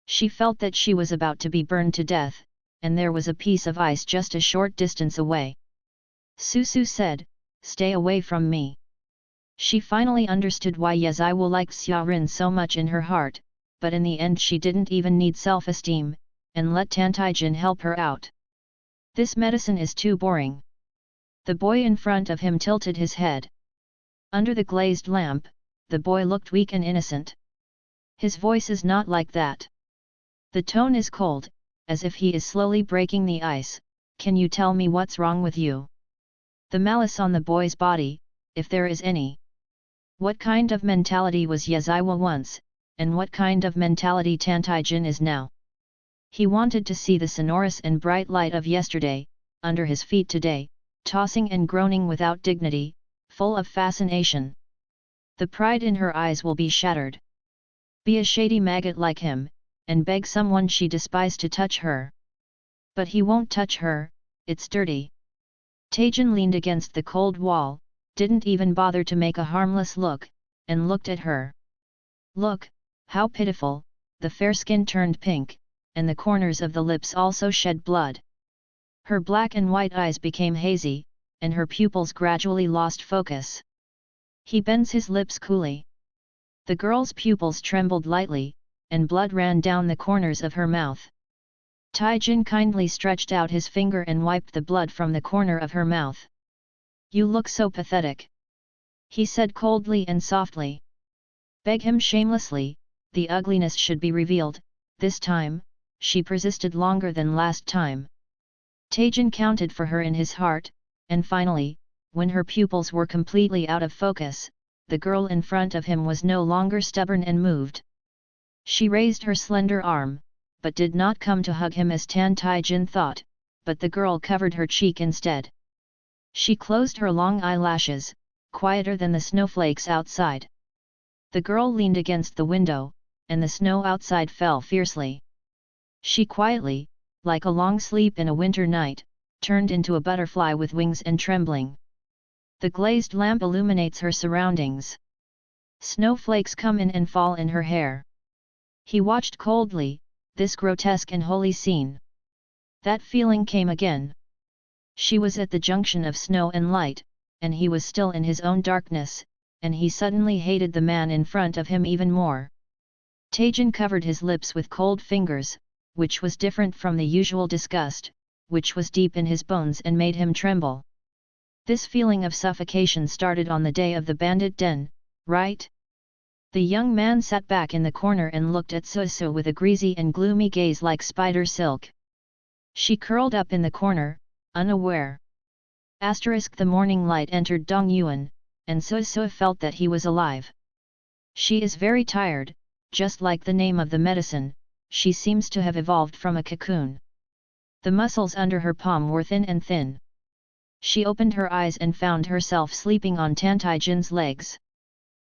She felt that she was about to be burned to death, and there was a piece of ice just a short distance away. Su said, stay away from me. She finally understood why Yeziwo liked Xia Rin so much in her heart, but in the end she didn't even need self-esteem, and let Tan Taijin help her out. This medicine is too boring. The boy in front of him tilted his head. Under the glazed lamp, the boy looked weak and innocent. His voice is not like that. The tone is cold, as if he is slowly breaking the ice. Can you tell me what's wrong with you? The malice on the boy's body, if there is any. What kind of mentality was Yeziwo once, and what kind of mentality Tan Taijin is now? He wanted to see the sonorous and bright light of yesterday, under his feet today, tossing and groaning without dignity, full of fascination. The pride in her eyes will be shattered. Be a shady maggot like him, and beg someone she despised to touch her. But he won't touch her, it's dirty. Taijin leaned against the cold wall, didn't even bother to make a harmless look, and looked at her. Look, how pitiful, the fair skin turned pink, and the corners of the lips also shed blood. Her black and white eyes became hazy, and her pupils gradually lost focus. He bends his lips coolly. The girl's pupils trembled lightly, and blood ran down the corners of her mouth. Taijin kindly stretched out his finger and wiped the blood from the corner of her mouth. You look so pathetic, he said coldly and softly. Beg him shamelessly, the ugliness should be revealed. This time, she persisted longer than last time. Taijin counted for her in his heart, and finally, when her pupils were completely out of focus, the girl in front of him was no longer stubborn and moved. She raised her slender arm, but did not come to hug him as Tan Taijin thought, but the girl covered her cheek instead. She closed her long eyelashes, quieter than the snowflakes outside. The girl leaned against the window, and the snow outside fell fiercely. She quietly, like a long sleep in a winter night, turned into a butterfly with wings and trembling. The glazed lamp illuminates her surroundings. Snowflakes come in and fall in her hair. He watched coldly, this grotesque and holy scene. That feeling came again. She was at the junction of snow and light, and he was still in his own darkness, and he suddenly hated the man in front of him even more. Taijin covered his lips with cold fingers, which was different from the usual disgust, which was deep in his bones and made him tremble. This feeling of suffocation started on the day of the bandit den, right? The young man sat back in the corner and looked at Susu with a greasy and gloomy gaze like spider silk. She curled up in the corner, unaware. The morning light entered Dong Yuan, and Susu felt that he was alive. She is very tired, just like the name of the medicine, she seems to have evolved from a cocoon. The muscles under her palm were thin and thin. She opened her eyes and found herself sleeping on Tantaijin's legs.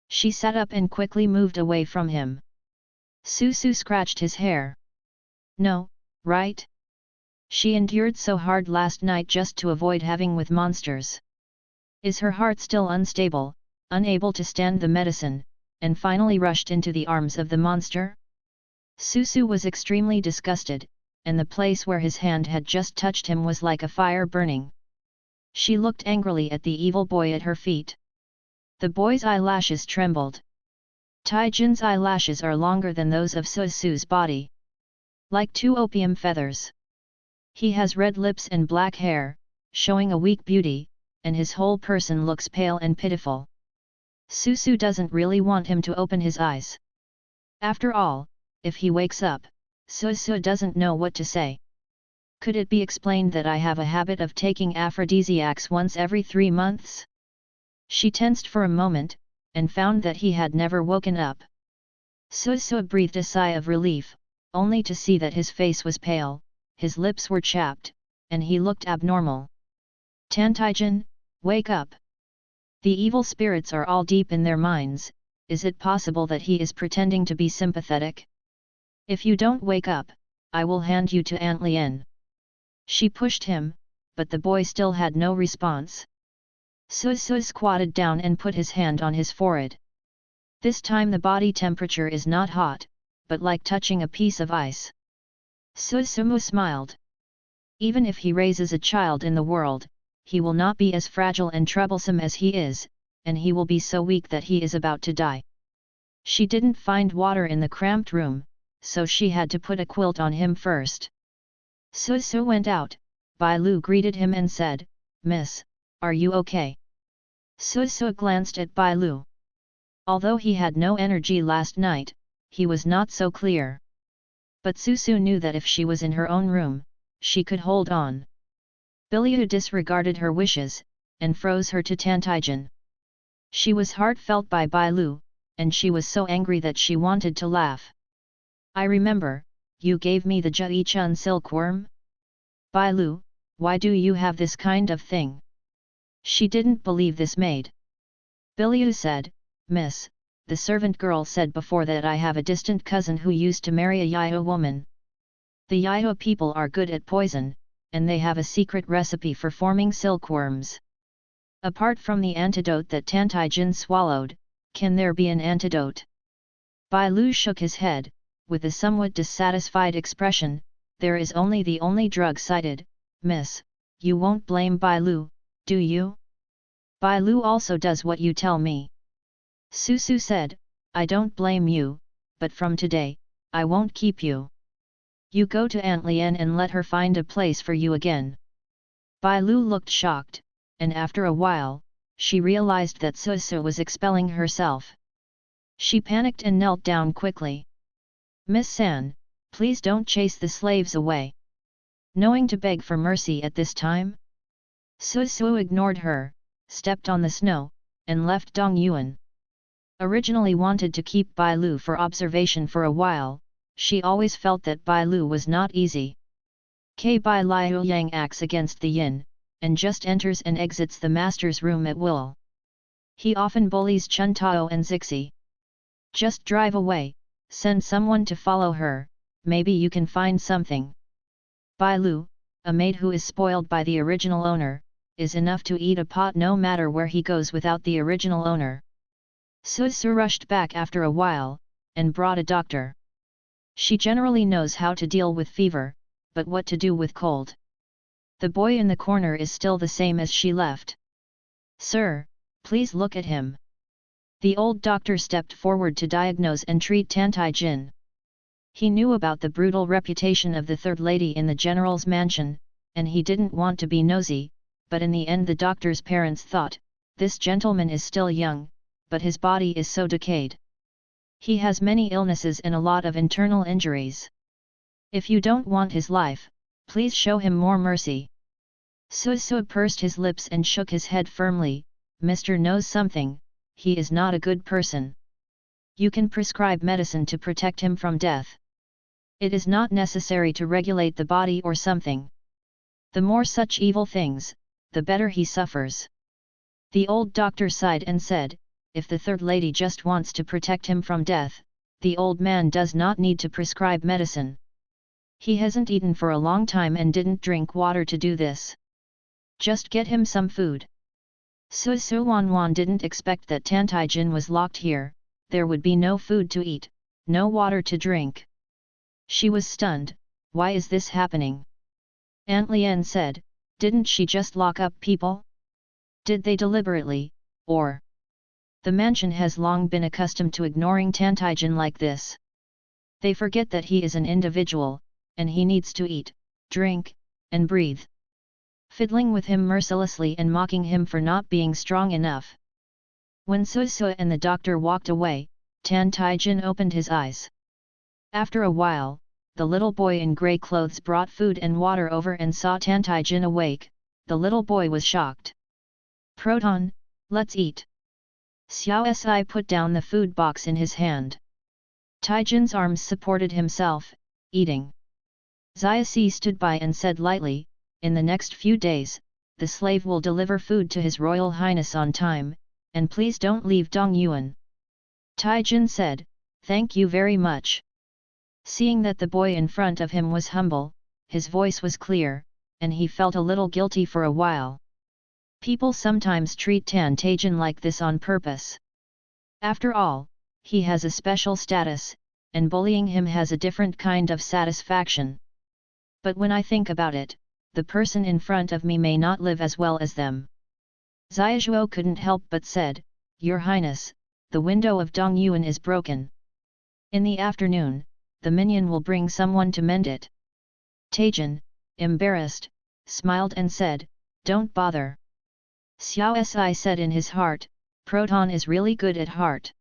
She sat up and quickly moved away from him. Susu scratched his hair. No, right? She endured so hard last night just to avoid having with monsters. Is her heart still unstable, unable to stand the medicine, and finally rushed into the arms of the monster? Susu was extremely disgusted, and the place where his hand had just touched him was like a fire burning. She looked angrily at the evil boy at her feet. The boy's eyelashes trembled. Taijin's eyelashes are longer than those of Susu's body. Like two opium feathers. He has red lips and black hair, showing a weak beauty, and his whole person looks pale and pitiful. Susu doesn't really want him to open his eyes. After all, if he wakes up, Susu doesn't know what to say. Could it be explained that I have a habit of taking aphrodisiacs once every 3 months? She tensed for a moment, and found that he had never woken up. Susu breathed a sigh of relief, only to see that his face was pale, his lips were chapped, and he looked abnormal. Tantaijin, wake up! The evil spirits are all deep in their minds, is it possible that he is pretending to be sympathetic? If you don't wake up, I will hand you to Aunt Lien. She pushed him, but the boy still had no response. Susu squatted down and put his hand on his forehead. This time the body temperature is not hot, but like touching a piece of ice. Susu smiled. Even if he raises a child in the world, he will not be as fragile and troublesome as he is, and he will be so weak that he is about to die. She didn't find water in the cramped room, so she had to put a quilt on him first. Susu went out. Bai Lu greeted him and said, "Miss, are you okay?" Susu glanced at Bai Lu. Although he had no energy last night, he was not so clear. But Susu knew that if she was in her own room, she could hold on. Biliu disregarded her wishes, and froze her to Tantaijin. She was heartfelt by Bai Lu, and she was so angry that she wanted to laugh. I remember, you gave me the Jui-chun silkworm? Bai Lu, why do you have this kind of thing? She didn't believe this maid. Biliu said, Miss, the servant girl said before that I have a distant cousin who used to marry a Yao woman. The Yao people are good at poison, and they have a secret recipe for forming silkworms. Apart from the antidote that Tantaijin swallowed, can there be an antidote? Bai Lu shook his head, with a somewhat dissatisfied expression. There is only the only drug cited, Miss, you won't blame Bai Lu, do you? Bai Lu also does what you tell me. Susu said, I don't blame you, but from today, I won't keep you. You go to Aunt Lien and let her find a place for you again. Bai Lu looked shocked, and after a while, she realized that Susu was expelling herself. She panicked and knelt down quickly. Miss San, please don't chase the slaves away. Knowing to beg for mercy at this time? Susu ignored her, stepped on the snow, and left Dong Yuan. Originally wanted to keep Bai Lu for observation for a while, she always felt that Bai Lu was not easy. Bai Liu Yang acts against the yin, and just enters and exits the master's room at will. He often bullies Chun Tao and Zixi. Just drive away, send someone to follow her, maybe you can find something. Bai Lu, a maid who is spoiled by the original owner, is enough to eat a pot no matter where he goes without the original owner. Susu rushed back after a while, and brought a doctor. She generally knows how to deal with fever, but what to do with cold. The boy in the corner is still the same as she left. Sir, please look at him. The old doctor stepped forward to diagnose and treat Tantaijin. He knew about the brutal reputation of the third lady in the general's mansion, and he didn't want to be nosy, but in the end the doctor's parents thought, this gentleman is still young, but his body is so decayed. He has many illnesses and a lot of internal injuries. If you don't want his life, please show him more mercy. Su pursed his lips and shook his head firmly. Mr. knows something, he is not a good person. You can prescribe medicine to protect him from death. It is not necessary to regulate the body or something. The more such evil things, the better he suffers. The old doctor sighed and said, if the third lady just wants to protect him from death, the old man does not need to prescribe medicine. He hasn't eaten for a long time and didn't drink water to do this. Just get him some food. Su Wanwan didn't expect that Tantaijin was locked here. There would be no food to eat, no water to drink. She was stunned. Why is this happening? Aunt Lien said, didn't she just lock up people? Did they deliberately, or? The mansion has long been accustomed to ignoring Tantaijin like this. They forget that he is an individual, and he needs to eat, drink, and breathe. Fiddling with him mercilessly and mocking him for not being strong enough. When Su and the doctor walked away, Tantaijin opened his eyes. After a while, the little boy in grey clothes brought food and water over and saw Tantaijin awake. The little boy was shocked. Proton, let's eat. Xiao Si put down the food box in his hand. Taijin's arms supported himself, eating. Xiaoxi stood by and said lightly, in the next few days, the slave will deliver food to His Royal Highness on time, and please don't leave Dong Yuan. Taijin said, thank you very much. Seeing that the boy in front of him was humble, his voice was clear, and he felt a little guilty for a while. People sometimes treat Tantaijin like this on purpose. After all, he has a special status, and bullying him has a different kind of satisfaction. But when I think about it, the person in front of me may not live as well as them. Xiaozhuo couldn't help but said, Your Highness, the window of Dong Yuan is broken. In the afternoon, the minion will bring someone to mend it. Taijin, embarrassed, smiled and said, don't bother. Xiao Si said in his heart, Proton is really good at heart.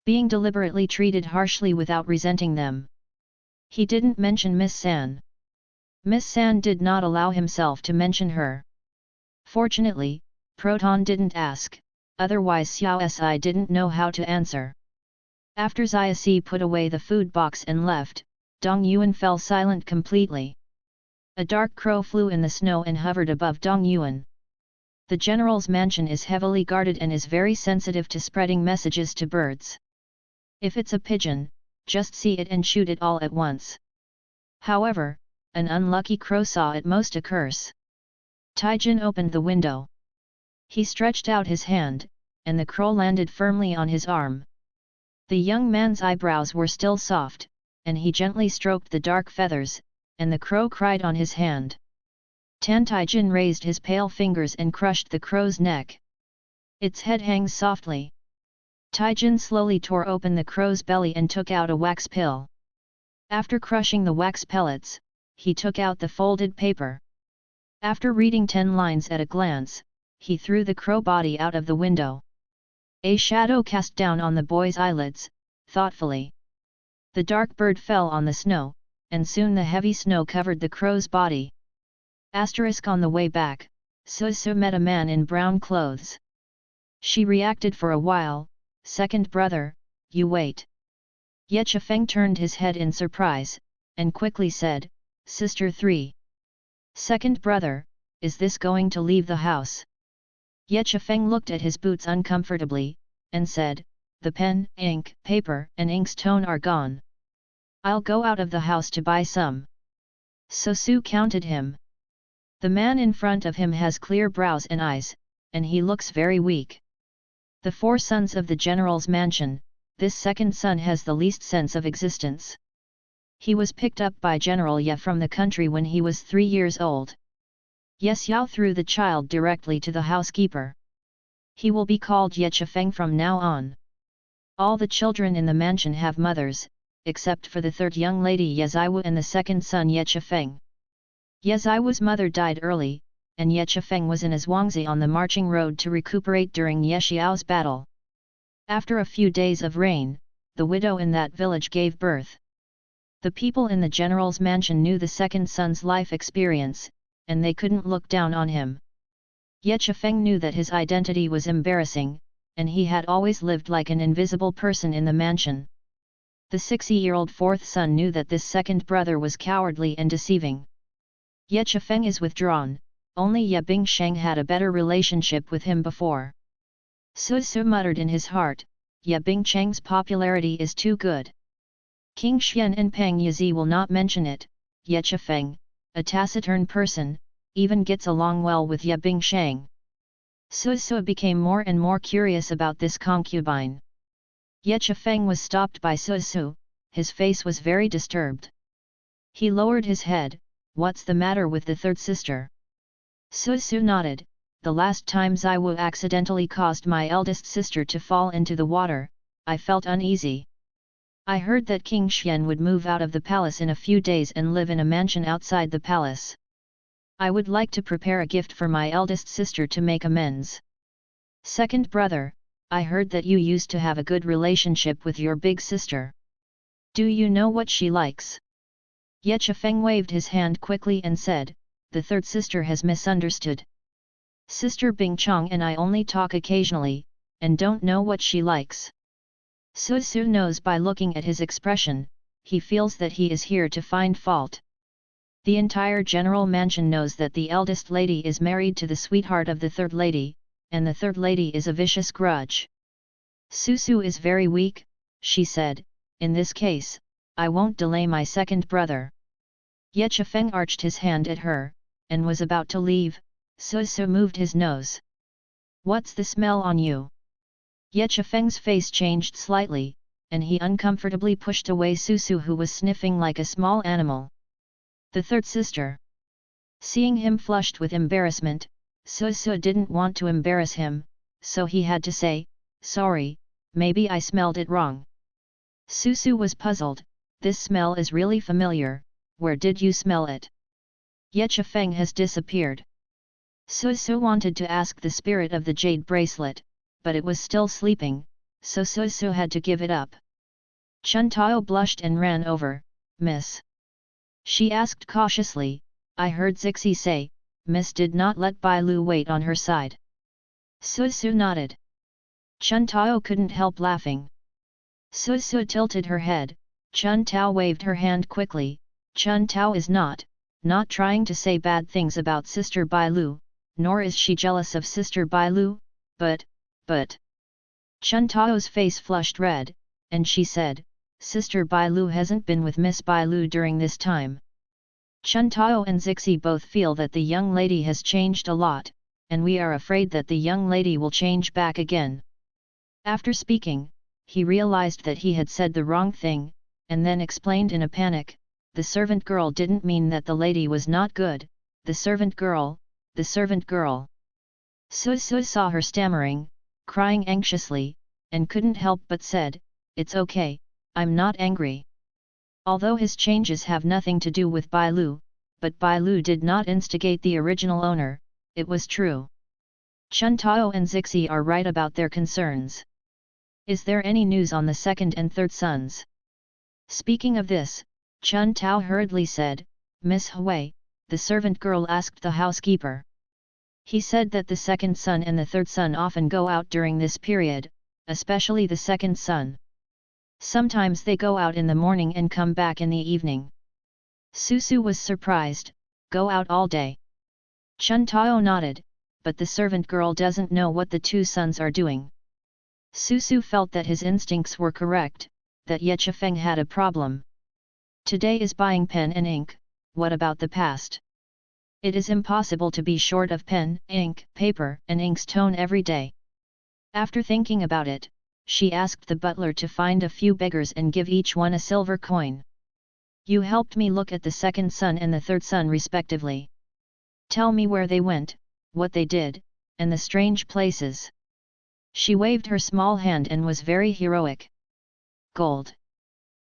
Being deliberately treated harshly without resenting them. He didn't mention Miss San. Miss San did not allow himself to mention her. Fortunately, Proton didn't ask, otherwise Xiao Si didn't know how to answer. After Xiaoxi put away the food box and left, Dong Yuan fell silent completely. A dark crow flew in the snow and hovered above Dong Yuan. The general's mansion is heavily guarded and is very sensitive to spreading messages to birds. If it's a pigeon, just see it and shoot it all at once. However, an unlucky crow saw it most a curse. Taijin opened the window. He stretched out his hand, and the crow landed firmly on his arm. The young man's eyebrows were still soft, and he gently stroked the dark feathers, and the crow cried on his hand. Tantaijin raised his pale fingers and crushed the crow's neck. Its head hangs softly. Taijin slowly tore open the crow's belly and took out a wax pill. After crushing the wax pellets, he took out the folded paper. After reading 10 lines at a glance, he threw the crow body out of the window. A shadow cast down on the boy's eyelids, thoughtfully. The dark bird fell on the snow, and soon the heavy snow covered the crow's body. On the way back, Su met a man in brown clothes. She reacted for a while. Second brother, you wait. Ye Chifeng turned his head in surprise, and quickly said, Sister 3. Second brother, is this going to leave the house? Ye Chifeng looked at his boots uncomfortably, and said, the pen, ink, paper and inkstone are gone. I'll go out of the house to buy some. So Su counted him. The man in front of him has clear brows and eyes, and he looks very weak. The 4 sons of the general's mansion, this second son has the least sense of existence. He was picked up by General Ye from the country when he was 3 years old. Ye Xiao threw the child directly to the housekeeper. He will be called Ye Chifeng from now on. All the children in the mansion have mothers, except for the third young lady Ye Ziwu and the second son Ye Chifeng. Ye Ziwu's mother died early, and Ye Chifeng was in Zhuangzi on the marching road to recuperate during Ye Xiao's battle. After a few days of rain, the widow in that village gave birth. The people in the general's mansion knew the second son's life experience, and they couldn't look down on him. Ye Chifeng knew that his identity was embarrassing, and he had always lived like an invisible person in the mansion. The 60-year-old fourth son knew that this second brother was cowardly and deceiving. Ye Chifeng is withdrawn, only Ye Bingsheng had a better relationship with him before. Su Su muttered in his heart, Ye Bingcheng's popularity is too good. King Xian and Peng Yizi will not mention it. Ye Chifeng, a taciturn person, even gets along well with Ye Bingsheng. Su Su became more and more curious about this concubine. Ye Chifeng was stopped by Su Su, his face was very disturbed. He lowered his head, "What's the matter with the third sister?" Su Su nodded, "The last time Ziwu accidentally caused my eldest sister to fall into the water, I felt uneasy. I heard that King Xian would move out of the palace in a few days and live in a mansion outside the palace. I would like to prepare a gift for my eldest sister to make amends. Second brother, I heard that you used to have a good relationship with your big sister. Do you know what she likes?" Ye Chifeng waved his hand quickly and said, "The third sister has misunderstood. Sister Bingchong and I only talk occasionally, and don't know what she likes." Su Su knows by looking at his expression, he feels that he is here to find fault. The entire general mansion knows that the eldest lady is married to the sweetheart of the third lady, and the third lady is a vicious grudge. "Su Su is very weak," she said, "in this case, I won't delay my second brother." Ye Chifeng arched his hand at her, and was about to leave. Su Su moved his nose. "What's the smell on you?" Ye Chifeng's face changed slightly, and he uncomfortably pushed away Su Su, who was sniffing like a small animal. The third sister. Seeing him flushed with embarrassment, Su Su didn't want to embarrass him, so he had to say, "Sorry, maybe I smelled it wrong." Su Su was puzzled, "This smell is really familiar, where did you smell it?" Ye Chifeng has disappeared. Su Su wanted to ask the spirit of the jade bracelet, but it was still sleeping, so Su Su had to give it up. Chun Tao blushed and ran over, "Miss?" She asked cautiously, "I heard Zixi say, Miss did not let Bai Lu wait on her side." Su Su nodded. Chun Tao couldn't help laughing. Su Su tilted her head. Chun Tao waved her hand quickly. Chun Tao is not trying to say bad things about Sister Bai Lu, nor is she jealous of Sister Bai Lu, but... Chun Tao's face flushed red, and she said, "Sister Bai Lu hasn't been with Miss Bai Lu during this time." Chun Tao and Zixi both feel that the young lady has changed a lot, and we are afraid that the young lady will change back again. After speaking, he realized that he had said the wrong thing, and then explained in a panic, "The servant girl didn't mean that the lady was not good, the servant girl, the servant girl." Su Su saw her stammering, crying anxiously, and couldn't help but said, "It's okay, I'm not angry." Although his changes have nothing to do with Bai Lu, but Bai Lu did not instigate the original owner, it was true. Chun Tao and Zixi are right about their concerns. Is there any news on the second and third sons? Speaking of this, Chun Tao hurriedly said, "Miss Hui," the servant girl asked the housekeeper. He said that the second son and the third son often go out during this period, especially the second son. Sometimes they go out in the morning and come back in the evening. Su Su was surprised, "Go out all day?" Chun Tao nodded, but the servant girl doesn't know what the two sons are doing. Su Su felt that his instincts were correct, that Ye Chifeng had a problem. Today is buying pen and ink, what about the past? It is impossible to be short of pen, ink, paper and inkstone every day. After thinking about it, she asked the butler to find a few beggars and give each one a silver coin. "You helped me look at the second son and the third son respectively. Tell me where they went, what they did, and the strange places." She waved her small hand and was very heroic. "Gold."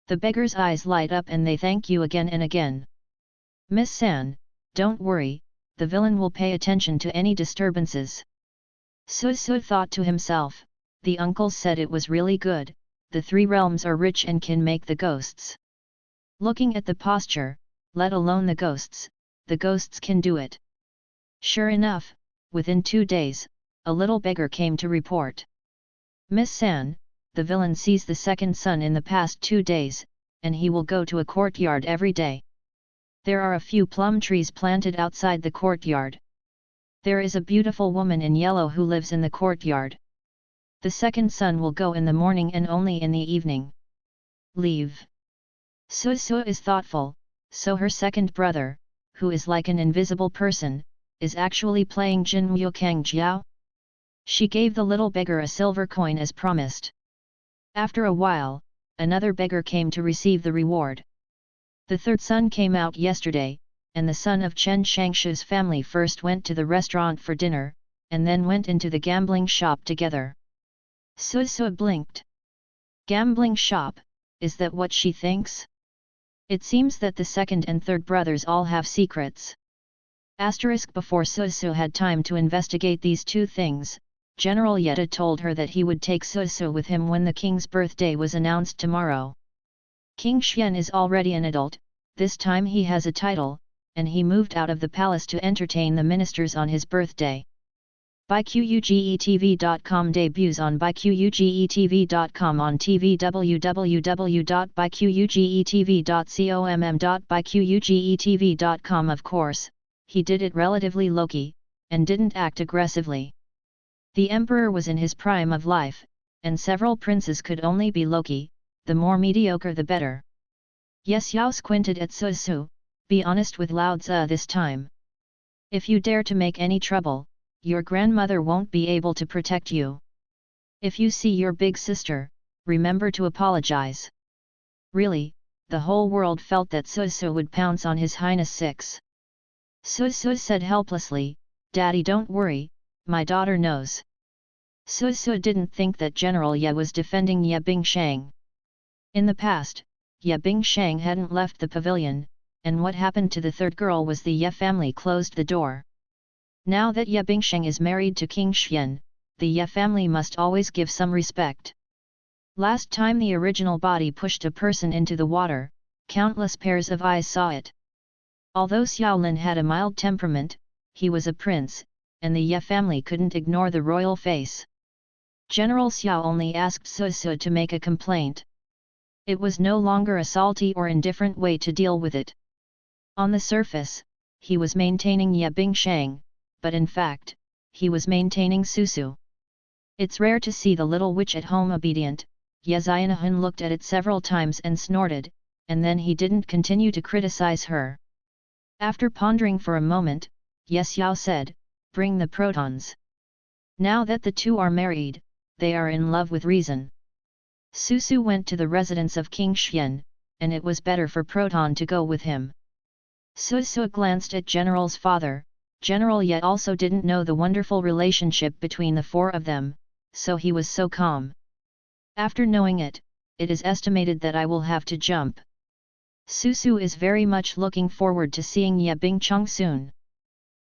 The beggars' eyes light up and they thank you again and again. "Miss San, don't worry, the villain will pay attention to any disturbances. Su thought to himself, the uncles said it was really good, the three realms are rich and can make the ghosts. Looking at the posture, let alone the ghosts can do it. Sure enough, within 2 days, a little beggar came to report. Miss San, the villain sees the second son in the past 2 days, and he will go to a courtyard every day. There are a few plum trees planted outside the courtyard. There is a beautiful woman in yellow who lives in the courtyard. The second son will go in the morning and only in the evening. Leave. Su is thoughtful, so her second brother, who is like an invisible person, is actually playing Jin Wu Kang Jiao? She gave the little beggar a silver coin as promised. After a while, another beggar came to receive the reward. The third son came out yesterday, and the son of Chen Shangshu's family first went to the restaurant for dinner, and then went into the gambling shop together. Su blinked. Gambling shop, is that what she thinks? It seems that the second and third brothers all have secrets. Before Su had time to investigate these two things, General Yetta told her that he would take Su with him when the king's birthday was announced tomorrow. King Xian is already an adult, this time he has a title, and he moved out of the palace to entertain the ministers on his birthday. ByQUGETV.com debuts on ByQUGETV.com on TV www.byQUGETV.com. Of course, he did it relatively low-key, and didn't act aggressively. The emperor was in his prime of life, and several princes could only be low-key, the more mediocre the better. Yes, Yao squinted at Su, be honest with Lao Tzu this time. If you dare to make any trouble, your grandmother won't be able to protect you. If you see your big sister, remember to apologize. Really, the whole world felt that Su would pounce on His Highness 6. Su said helplessly, Daddy, don't worry, my daughter knows. Su didn't think that General Ye was defending Ye Bingsheng. In the past, Ye Bingsheng hadn't left the pavilion, and what happened to the third girl was the Ye family closed the door. Now that Ye Bingsheng is married to King Xian, the Ye family must always give some respect. Last time the original body pushed a person into the water, countless pairs of eyes saw it. Although Xiaolin had a mild temperament, he was a prince, and the Ye family couldn't ignore the royal face. General Xiao only asked Su to make a complaint. It was no longer a salty or indifferent way to deal with it. On the surface, he was maintaining Ye Bingsheng, but in fact, he was maintaining Su. It's rare to see the little witch at home obedient. Ye Xianhun looked at it several times and snorted, and then he didn't continue to criticize her. After pondering for a moment, Ye Xiao said, bring the protons. Now that the two are married, they are in love with reason. Su went to the residence of King Xian, and it was better for Proton to go with him. Su glanced at General's father. General Ye also didn't know the wonderful relationship between the four of them, so he was so calm. After knowing it, it is estimated that I will have to jump. Su is very much looking forward to seeing Ye Bingcheng soon.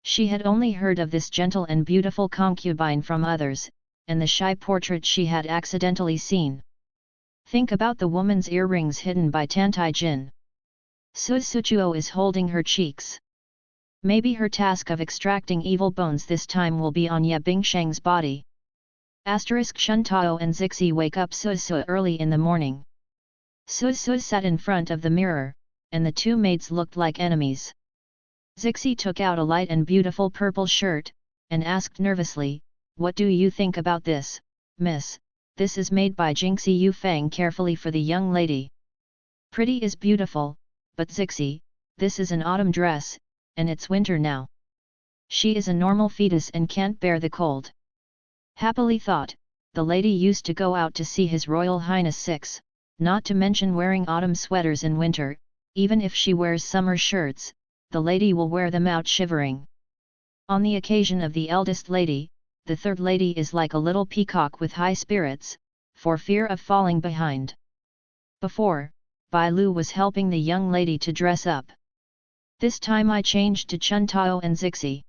She had only heard of this gentle and beautiful concubine from others, and the shy portrait she had accidentally seen. Think about the woman's earrings hidden by Tantai Jin. Suchuo is holding her cheeks. Maybe her task of extracting evil bones this time will be on Ye Bingsheng's body. Shuntao and Zixi wake up Su early in the morning. Su sat in front of the mirror, and the two maids looked like enemies. Zixi took out a light and beautiful purple shirt, and asked nervously, what do you think about this, miss? This is made by Jingxi Yufang carefully for the young lady. Pretty is beautiful, but Zixi, this is an autumn dress, and it's winter now. She is a normal fetus and can't bear the cold. Happily thought, the lady used to go out to see His Royal Highness 6, not to mention wearing autumn sweaters in winter. Even if she wears summer shirts, the lady will wear them out shivering. On the occasion of the eldest lady, the third lady is like a little peacock with high spirits, for fear of falling behind. Before, Bai Lu was helping the young lady to dress up. This time I changed to Chun Tao and Zixi.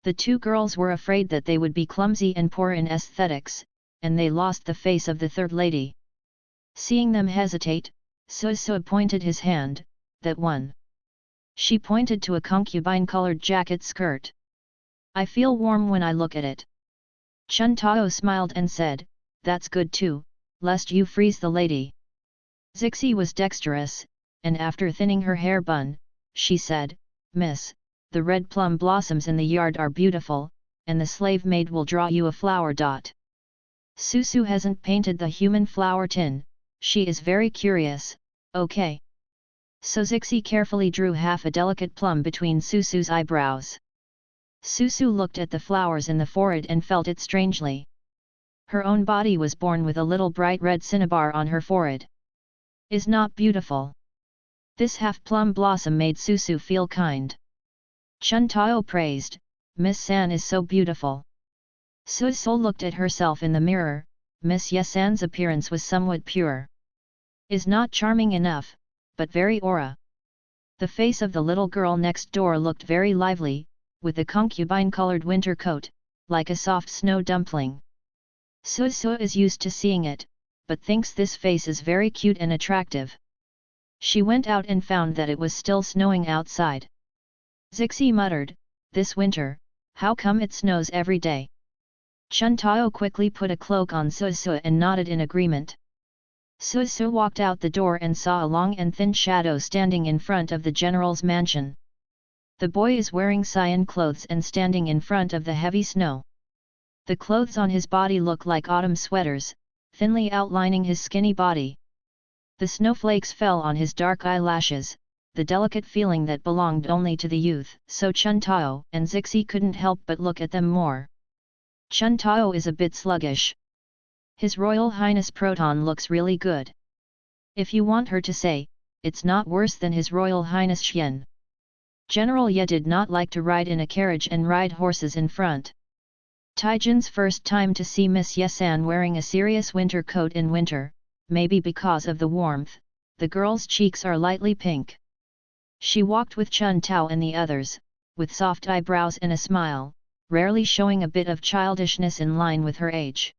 The two girls were afraid that they would be clumsy and poor in aesthetics, and they lost the face of the third lady. Seeing them hesitate, Su pointed his hand, that one. She pointed to a concubine-colored jacket skirt. I feel warm when I look at it. Chun Tao smiled and said, that's good too, lest you freeze the lady. Zixi was dexterous, and after thinning her hair bun, she said, Miss, the red plum blossoms in the yard are beautiful, and the slave maid will draw you a flower. Susu hasn't painted the human flower tin, she is very curious, okay. So Zixi carefully drew half a delicate plum between Susu's eyebrows. Susu looked at the flowers in the forehead and felt it strangely. Her own body was born with a little bright red cinnabar on her forehead. Is not beautiful. This half-plum blossom made Susu feel kind. Chun Tao praised, Miss San is so beautiful. Susu looked at herself in the mirror, Miss Yesan's appearance was somewhat pure. Is not charming enough, but very aura. The face of the little girl next door looked very lively, with a concubine-colored winter coat, like a soft snow dumpling. Susu is used to seeing it, but thinks this face is very cute and attractive. She went out and found that it was still snowing outside. Zixi muttered, this winter, how come it snows every day? Chun Tao quickly put a cloak on Susu and nodded in agreement. Susu walked out the door and saw a long and thin shadow standing in front of the general's mansion. The boy is wearing cyan clothes and standing in front of the heavy snow. The clothes on his body look like autumn sweaters, thinly outlining his skinny body. The snowflakes fell on his dark eyelashes, the delicate feeling that belonged only to the youth, so Chun Tao and Zixi couldn't help but look at them more. Chun Tao is a bit sluggish. His Royal Highness Proton looks really good. If you want her to say, it's not worse than His Royal Highness Xian. General Ye did not like to ride in a carriage and ride horses in front. Taijin's first time to see Miss Yesan wearing a serious winter coat in winter, maybe because of the warmth, the girl's cheeks are lightly pink. She walked with Chun Tao and the others, with soft eyebrows and a smile, rarely showing a bit of childishness in line with her age.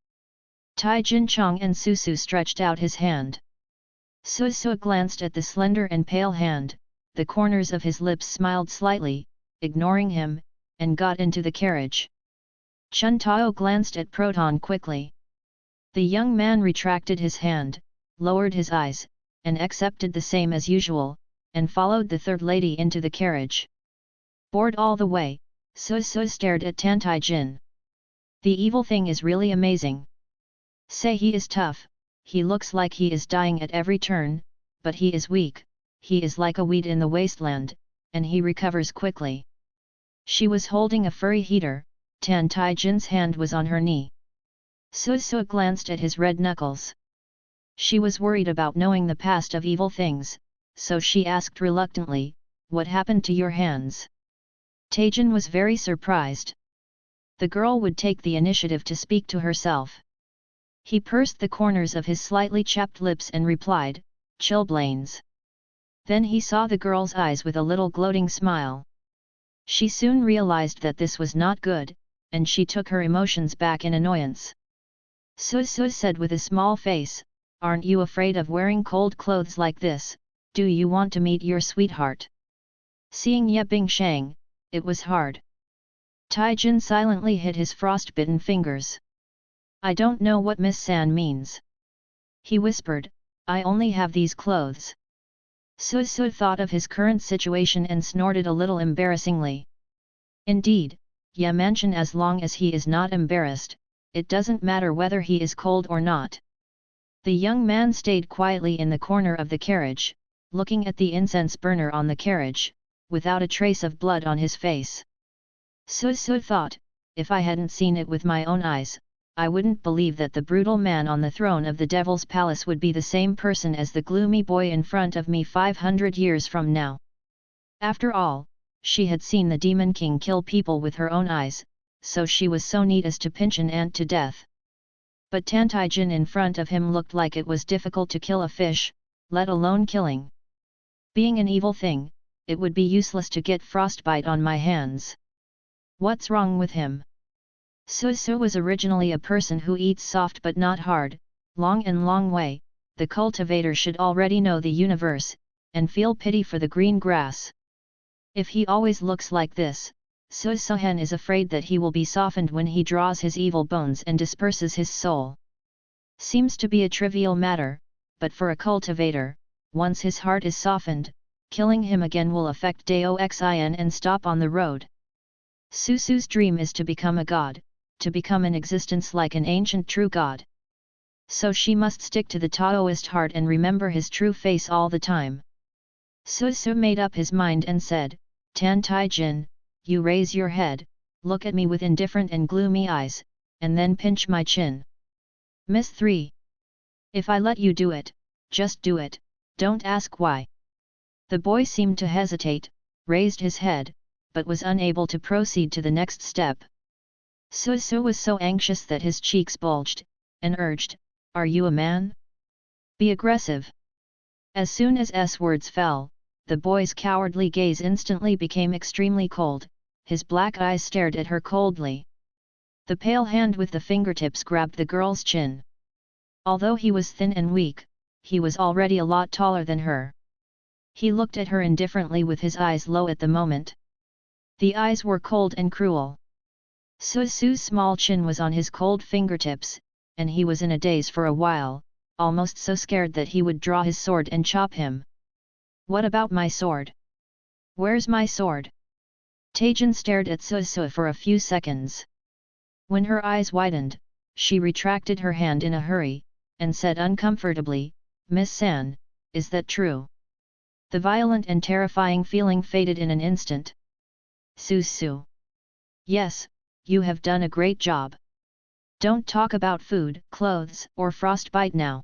Taijin Chong and Susu stretched out his hand. Susu glanced at the slender and pale hand, the corners of his lips smiled slightly, ignoring him, and got into the carriage. Chun Tao glanced at Proton quickly. The young man retracted his hand, lowered his eyes, and accepted the same as usual, and followed the third lady into the carriage. Bored all the way, Susu stared at Taijin. The evil thing is really amazing. Say he is tough, he looks like he is dying at every turn, but he is weak, he is like a weed in the wasteland, and he recovers quickly. She was holding a furry heater, Taijin's hand was on her knee. Susu glanced at his red knuckles. She was worried about knowing the past of evil things, so she asked reluctantly, what happened to your hands? Taijin was very surprised. The girl would take the initiative to speak to herself. He pursed the corners of his slightly chapped lips and replied, chilblains. Then he saw the girl's eyes with a little gloating smile. She soon realized that this was not good, and she took her emotions back in annoyance. Susu said with a small face, aren't you afraid of wearing cold clothes like this, do you want to meet your sweetheart? Seeing Ye Bingshang, it was hard. Taijin silently hid his frostbitten fingers. I don't know what Miss San means. He whispered, I only have these clothes. Susu thought of his current situation and snorted a little embarrassingly. Indeed, Ye mention as long as he is not embarrassed, it doesn't matter whether he is cold or not. The young man stayed quietly in the corner of the carriage, looking at the incense burner on the carriage, without a trace of blood on his face. Susu thought, if I hadn't seen it with my own eyes, I wouldn't believe that the brutal man on the throne of the Devil's Palace would be the same person as the gloomy boy in front of me 500 years from now. After all, she had seen the Demon King kill people with her own eyes, so she was so neat as to pinch an ant to death. But Taijin in front of him looked like it was difficult to kill a fish, let alone killing. Being an evil thing, it would be useless to get frostbite on my hands. What's wrong with him? Susu was originally a person who eats soft but not hard, long way. The cultivator should already know the universe, and feel pity for the green grass. If he always looks like this, Susuhen is afraid that he will be softened when he draws his evil bones and disperses his soul. Seems to be a trivial matter, but for a cultivator, once his heart is softened, killing him again will affect Daoxin and stop on the road. Susu's dream is to become a god, to become an existence like an ancient true god. So she must stick to the Taoist heart and remember his true face all the time. Susu made up his mind and said, Tan Tai Jin, you raise your head, look at me with indifferent and gloomy eyes, and then pinch my chin. Miss 3. If I let you do it, just do it, don't ask why. The boy seemed to hesitate, raised his head, but was unable to proceed to the next step. Susu was so anxious that his cheeks bulged, and urged, Are you a man? Be aggressive. As soon as S words fell, the boy's cowardly gaze instantly became extremely cold, his black eyes stared at her coldly. The pale hand with the fingertips grabbed the girl's chin. Although he was thin and weak, he was already a lot taller than her. He looked at her indifferently with his eyes low at the moment. The eyes were cold and cruel. Susu's small chin was on his cold fingertips, and he was in a daze for a while, almost so scared that he would draw his sword and chop him. What about my sword? Where's my sword? Taejin stared at Susu for a few seconds. When her eyes widened, she retracted her hand in a hurry, and said uncomfortably, Miss San, is that true? The violent and terrifying feeling faded in an instant. Susu. Yes, you have done a great job. Don't talk about food, clothes, or frostbite now.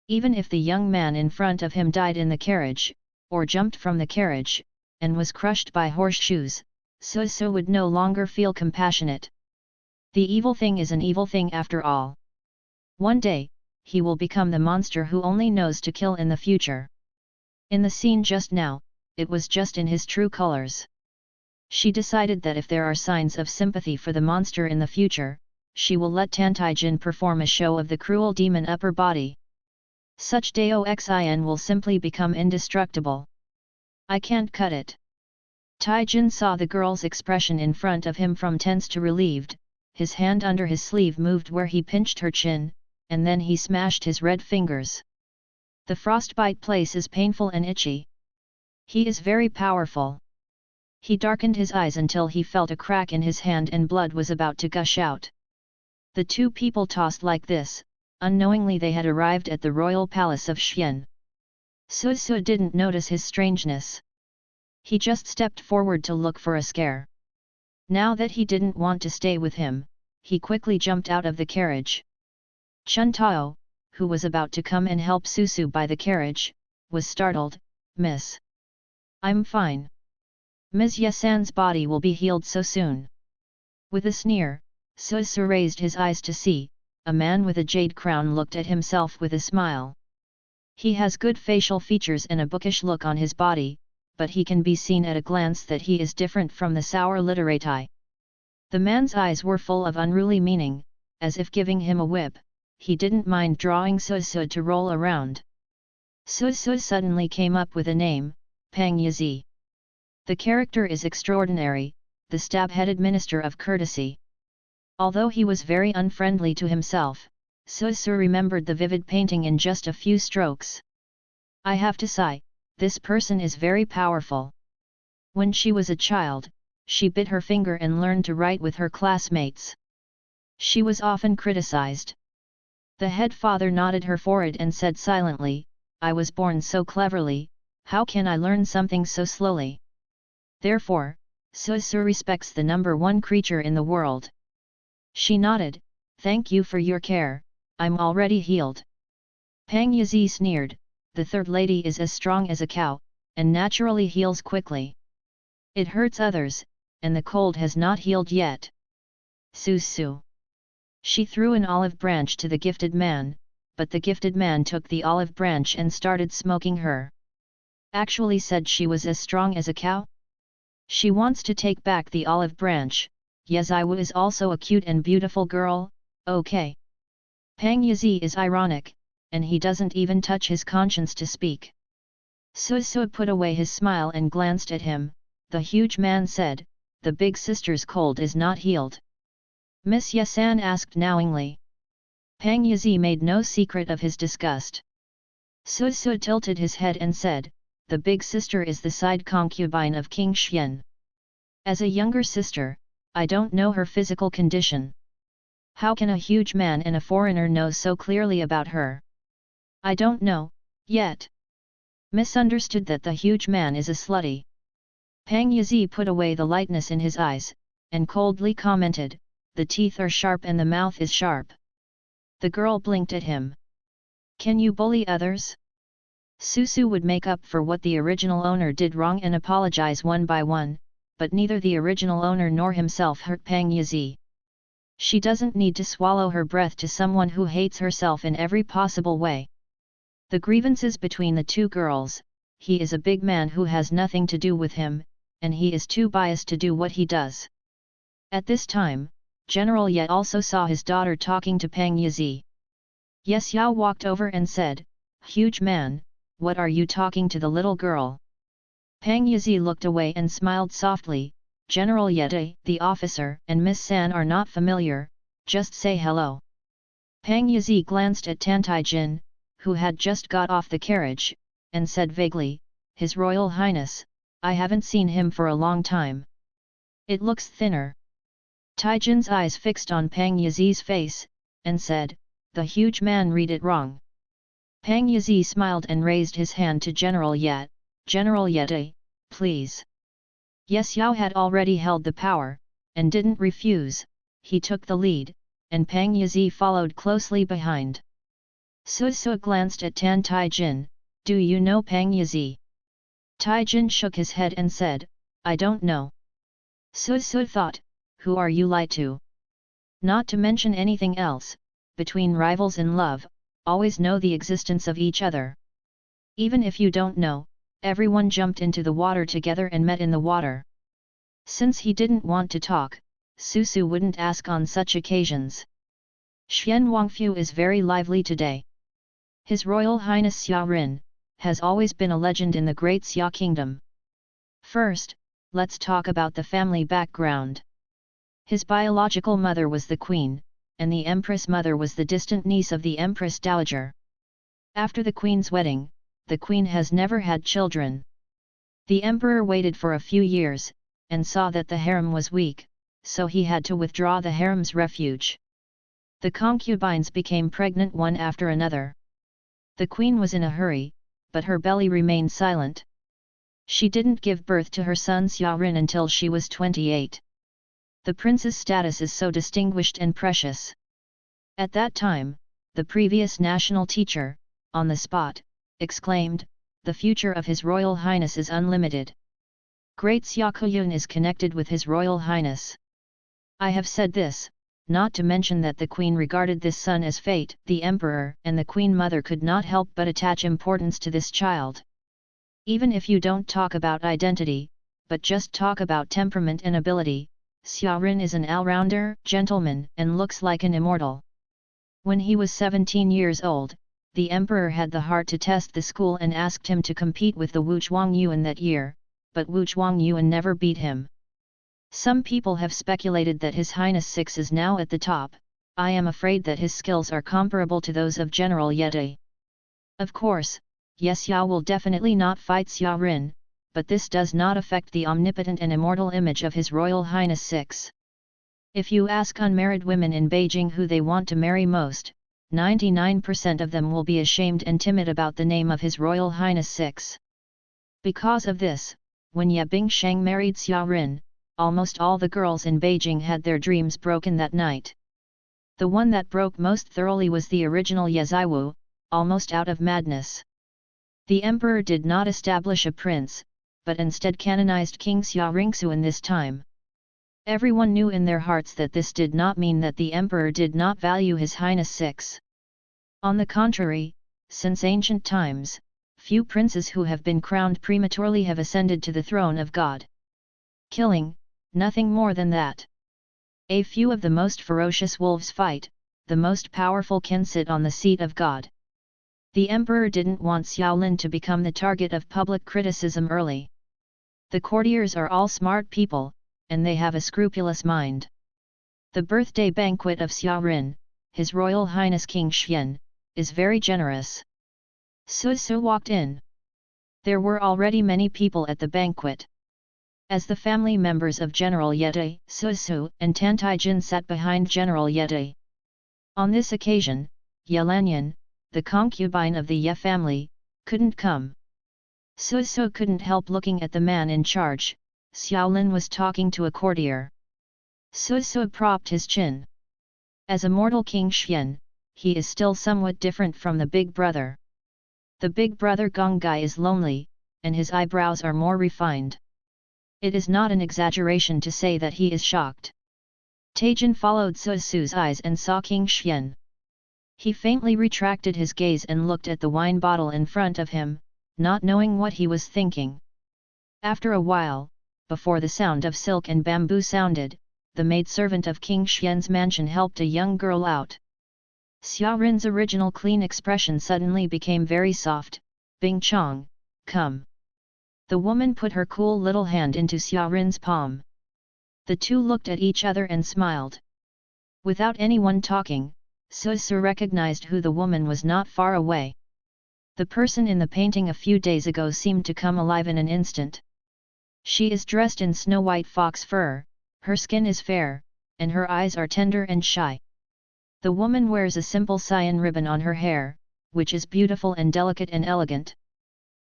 Even if the young man in front of him died in the carriage, or jumped from the carriage, and was crushed by horseshoes, Susu would no longer feel compassionate. The evil thing is an evil thing after all. One day, he will become the monster who only knows to kill in the future. In the scene just now, it was just in his true colors. She decided that if there are signs of sympathy for the monster in the future, she will let Tan Taijin perform a show of the cruel demon upper body. Such Daoxin will simply become indestructible. I can't cut it. Taijin saw the girl's expression in front of him from tense to relieved, his hand under his sleeve moved where he pinched her chin, and then he smashed his red fingers. The frostbite place is painful and itchy. He is very powerful. He darkened his eyes until he felt a crack in his hand and blood was about to gush out. The two people tossed like this, unknowingly they had arrived at the royal palace of Xian. Susu didn't notice his strangeness. He just stepped forward to look for a scare. Now that he didn't want to stay with him, he quickly jumped out of the carriage. Chun Tao, who was about to come and help Susu by the carriage, was startled. Miss. I'm fine. Ms. Yesan's body will be healed so soon. With a sneer, Susu raised his eyes to see, a man with a jade crown looked at himself with a smile. He has good facial features and a bookish look on his body, but he can be seen at a glance that he is different from the sour literati. The man's eyes were full of unruly meaning, as if giving him a whip. He didn't mind drawing Susu to roll around. Susu suddenly came up with a name, Pang Yazi. The character is extraordinary, the stab-headed minister of courtesy. Although he was very unfriendly to himself, Susu remembered the vivid painting in just a few strokes. I have to sigh, this person is very powerful. When she was a child, she bit her finger and learned to write with her classmates. She was often criticized. The head father nodded her forehead and said silently, I was born so cleverly, how can I learn something so slowly? Therefore, Susu respects the number one creature in the world. She nodded, thank you for your care, I'm already healed. Pang Yazi sneered, the third lady is as strong as a cow, and naturally heals quickly. It hurts others, and the cold has not healed yet. Susu. She threw an olive branch to the gifted man, but the gifted man took the olive branch and started smoking her. Actually said she was as strong as a cow? She wants to take back the olive branch. Yeziwu is also a cute and beautiful girl, okay. Pang Yizi is ironic, and he doesn't even touch his conscience to speak. Su put away his smile and glanced at him. The huge man said, the big sister's cold is not healed. Miss Yesan asked knowingly. Pang Yizi made no secret of his disgust. Su tilted his head and said, the big sister is the side concubine of King Xian. As a younger sister, I don't know her physical condition. How can a huge man and a foreigner know so clearly about her? I don't know, yet. Misunderstood that the huge man is a slutty. Pang Yizi put away the lightness in his eyes, and coldly commented, the teeth are sharp and the mouth is sharp. The girl blinked at him. Can you bully others? Susu would make up for what the original owner did wrong and apologize one by one, but neither the original owner nor himself hurt Pang Yizi. She doesn't need to swallow her breath to someone who hates herself in every possible way. The grievances between the two girls, he is a big man who has nothing to do with him, and he is too biased to do what he does. At this time, General Ye also saw his daughter talking to Pang Yizi. Yes Yao walked over and said, huge man, what are you talking to the little girl? Pang Yizi looked away and smiled softly, General Yeti, the officer, and Miss San are not familiar, just say hello. Pang Yizi glanced at Tan Taijin, who had just got off the carriage, and said vaguely, His Royal Highness, I haven't seen him for a long time. It looks thinner. Taijin's eyes fixed on Pang Yizi's face, and said, the huge man read it wrong. Pang Yizi smiled and raised his hand to General Yet, General Yeti, please. Yes Yao had already held the power, and didn't refuse, he took the lead, and Pang Yizi followed closely behind. Su glanced at Tan Taijin, do you know Pang Yizi? Taijin shook his head and said, I don't know. Su thought, who are you lie to? Not to mention anything else, between rivals in love, always know the existence of each other. Even if you don't know, everyone jumped into the water together and met in the water. Since he didn't want to talk, Susu wouldn't ask on such occasions. Xian Wangfu is very lively today. His Royal Highness Xia Rin has always been a legend in the Great Xia Kingdom. First, let's talk about the family background. His biological mother was the queen, and the empress mother was the distant niece of the empress dowager. After the queen's wedding, the queen has never had children. The emperor waited for a few years, and saw that the harem was weak, so he had to withdraw the harem's refuge. The concubines became pregnant one after another. The queen was in a hurry, but her belly remained silent. She didn't give birth to her son Xia Rin until she was 28. The prince's status is so distinguished and precious. At that time, the previous national teacher, on the spot, exclaimed, the future of His Royal Highness is unlimited. Great Xia Kuyun is connected with His Royal Highness. I have said this, not to mention that the queen regarded this son as fate. The emperor and the queen mother could not help but attach importance to this child. Even if you don't talk about identity, but just talk about temperament and ability, Xia Rin is an all-rounder, gentleman, and looks like an immortal. When he was 17 years old, the emperor had the heart to test the school and asked him to compete with the Wu Zhuangyuan that year, but Wu Zhuangyuan never beat him. Some people have speculated that His Highness 6 is now at the top. I am afraid that his skills are comparable to those of General Yeti. Of course, Yes Yao will definitely not fight Xia Rin, but this does not affect the omnipotent and immortal image of His Royal Highness 6. If you ask unmarried women in Beijing who they want to marry most, 99% of them will be ashamed and timid about the name of His Royal Highness 6. Because of this, when Ye Bingsheng married Xia Rin, almost all the girls in Beijing had their dreams broken that night. The one that broke most thoroughly was the original Ye Ziwu, almost out of madness. The emperor did not establish a prince, but instead canonized King Xia Rongxuan this time. Everyone knew in their hearts that this did not mean that the emperor did not value His Highness 6. On the contrary, since ancient times, few princes who have been crowned prematurely have ascended to the throne of God. Killing, nothing more than that. A few of the most ferocious wolves fight, the most powerful can sit on the seat of God. The emperor didn't want Xiaolin to become the target of public criticism early. The courtiers are all smart people, and they have a scrupulous mind. The birthday banquet of Xiaorin, His Royal Highness King Xian, is very generous. Su Su walked in. There were already many people at the banquet. As the family members of General Yeti, Su Su and Tantaijin sat behind General Yeti. On this occasion, Yelanyan, the concubine of the Ye family, couldn't come. Su Su couldn't help looking at the man in charge. Xiaolin was talking to a courtier. Su Su propped his chin. As a mortal King Xian, he is still somewhat different from the big brother. The big brother Gongai is lonely, and his eyebrows are more refined. It is not an exaggeration to say that he is shocked. Taijin followed Su Su's eyes and saw King Xian. He faintly retracted his gaze and looked at the wine bottle in front of him, not knowing what he was thinking. After a while, before the sound of silk and bamboo sounded, the maidservant of King Xian's mansion helped a young girl out. Xiaorin's original clean expression suddenly became very soft. Bing Chong, come. The woman put her cool little hand into Xiaorin's palm. The two looked at each other and smiled. Without anyone talking, Su Su recognized who the woman was not far away. The person in the painting a few days ago seemed to come alive in an instant. She is dressed in snow-white fox fur, her skin is fair, and her eyes are tender and shy. The woman wears a simple cyan ribbon on her hair, which is beautiful and delicate and elegant.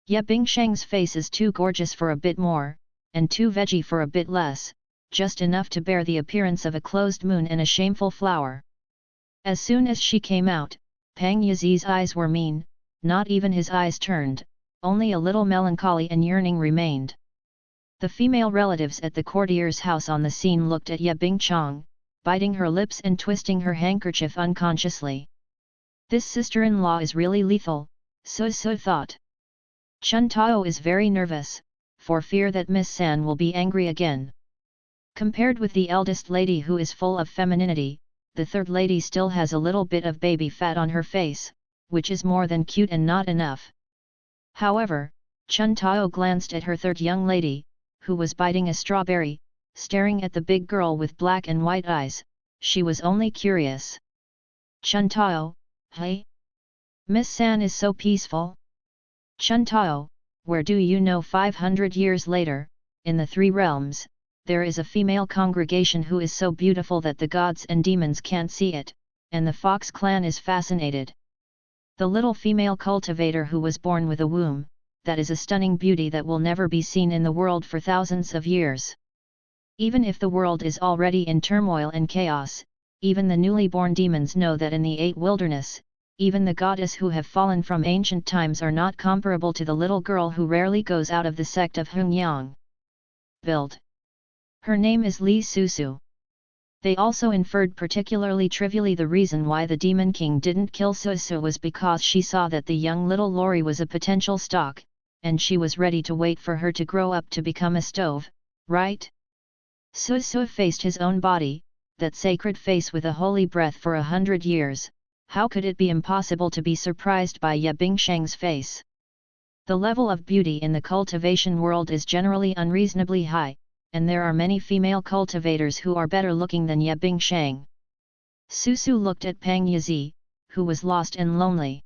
Ye Bingsheng's face is too gorgeous for a bit more, and too veggie for a bit less, just enough to bear the appearance of a closed moon and a shameful flower. As soon as she came out, Pang Yizi's eyes were mean, not even his eyes turned, only a little melancholy and yearning remained. The female relatives at the courtier's house on the scene looked at Ye Bingchong, biting her lips and twisting her handkerchief unconsciously. This sister-in-law is really lethal, Su Su thought. Chun Tao is very nervous, for fear that Miss San will be angry again. Compared with the eldest lady who is full of femininity, the third lady still has a little bit of baby fat on her face, which is more than cute and not enough. However, Chun Tao glanced at her third young lady, who was biting a strawberry, staring at the big girl with black and white eyes. She was only curious. Chun Tao, hey? Miss San is so peaceful. Chun Tao, where do you know 500 years later, in the three realms, there is a female congregation who is so beautiful that the gods and demons can't see it, and the Fox clan is fascinated. The little female cultivator who was born with a womb, that is a stunning beauty that will never be seen in the world for thousands of years. Even if the world is already in turmoil and chaos, even the newly born demons know that in the eight wilderness, even the goddess who have fallen from ancient times are not comparable to the little girl who rarely goes out of the sect of Hengyang. Build. Her name is Li Susu. They also inferred particularly trivially the reason why the Demon King didn't kill Susu was because she saw that the young little Lori was a potential stock, and she was ready to wait for her to grow up to become a stove, right? Susu faced his own body, that sacred face with a holy breath for 100 years. How could it be impossible to be surprised by Ye Bingsheng's face? The level of beauty in the cultivation world is generally unreasonably high, and there are many female cultivators who are better looking than Ye Bingsheng. Susu looked at Pang Yizi, who was lost and lonely.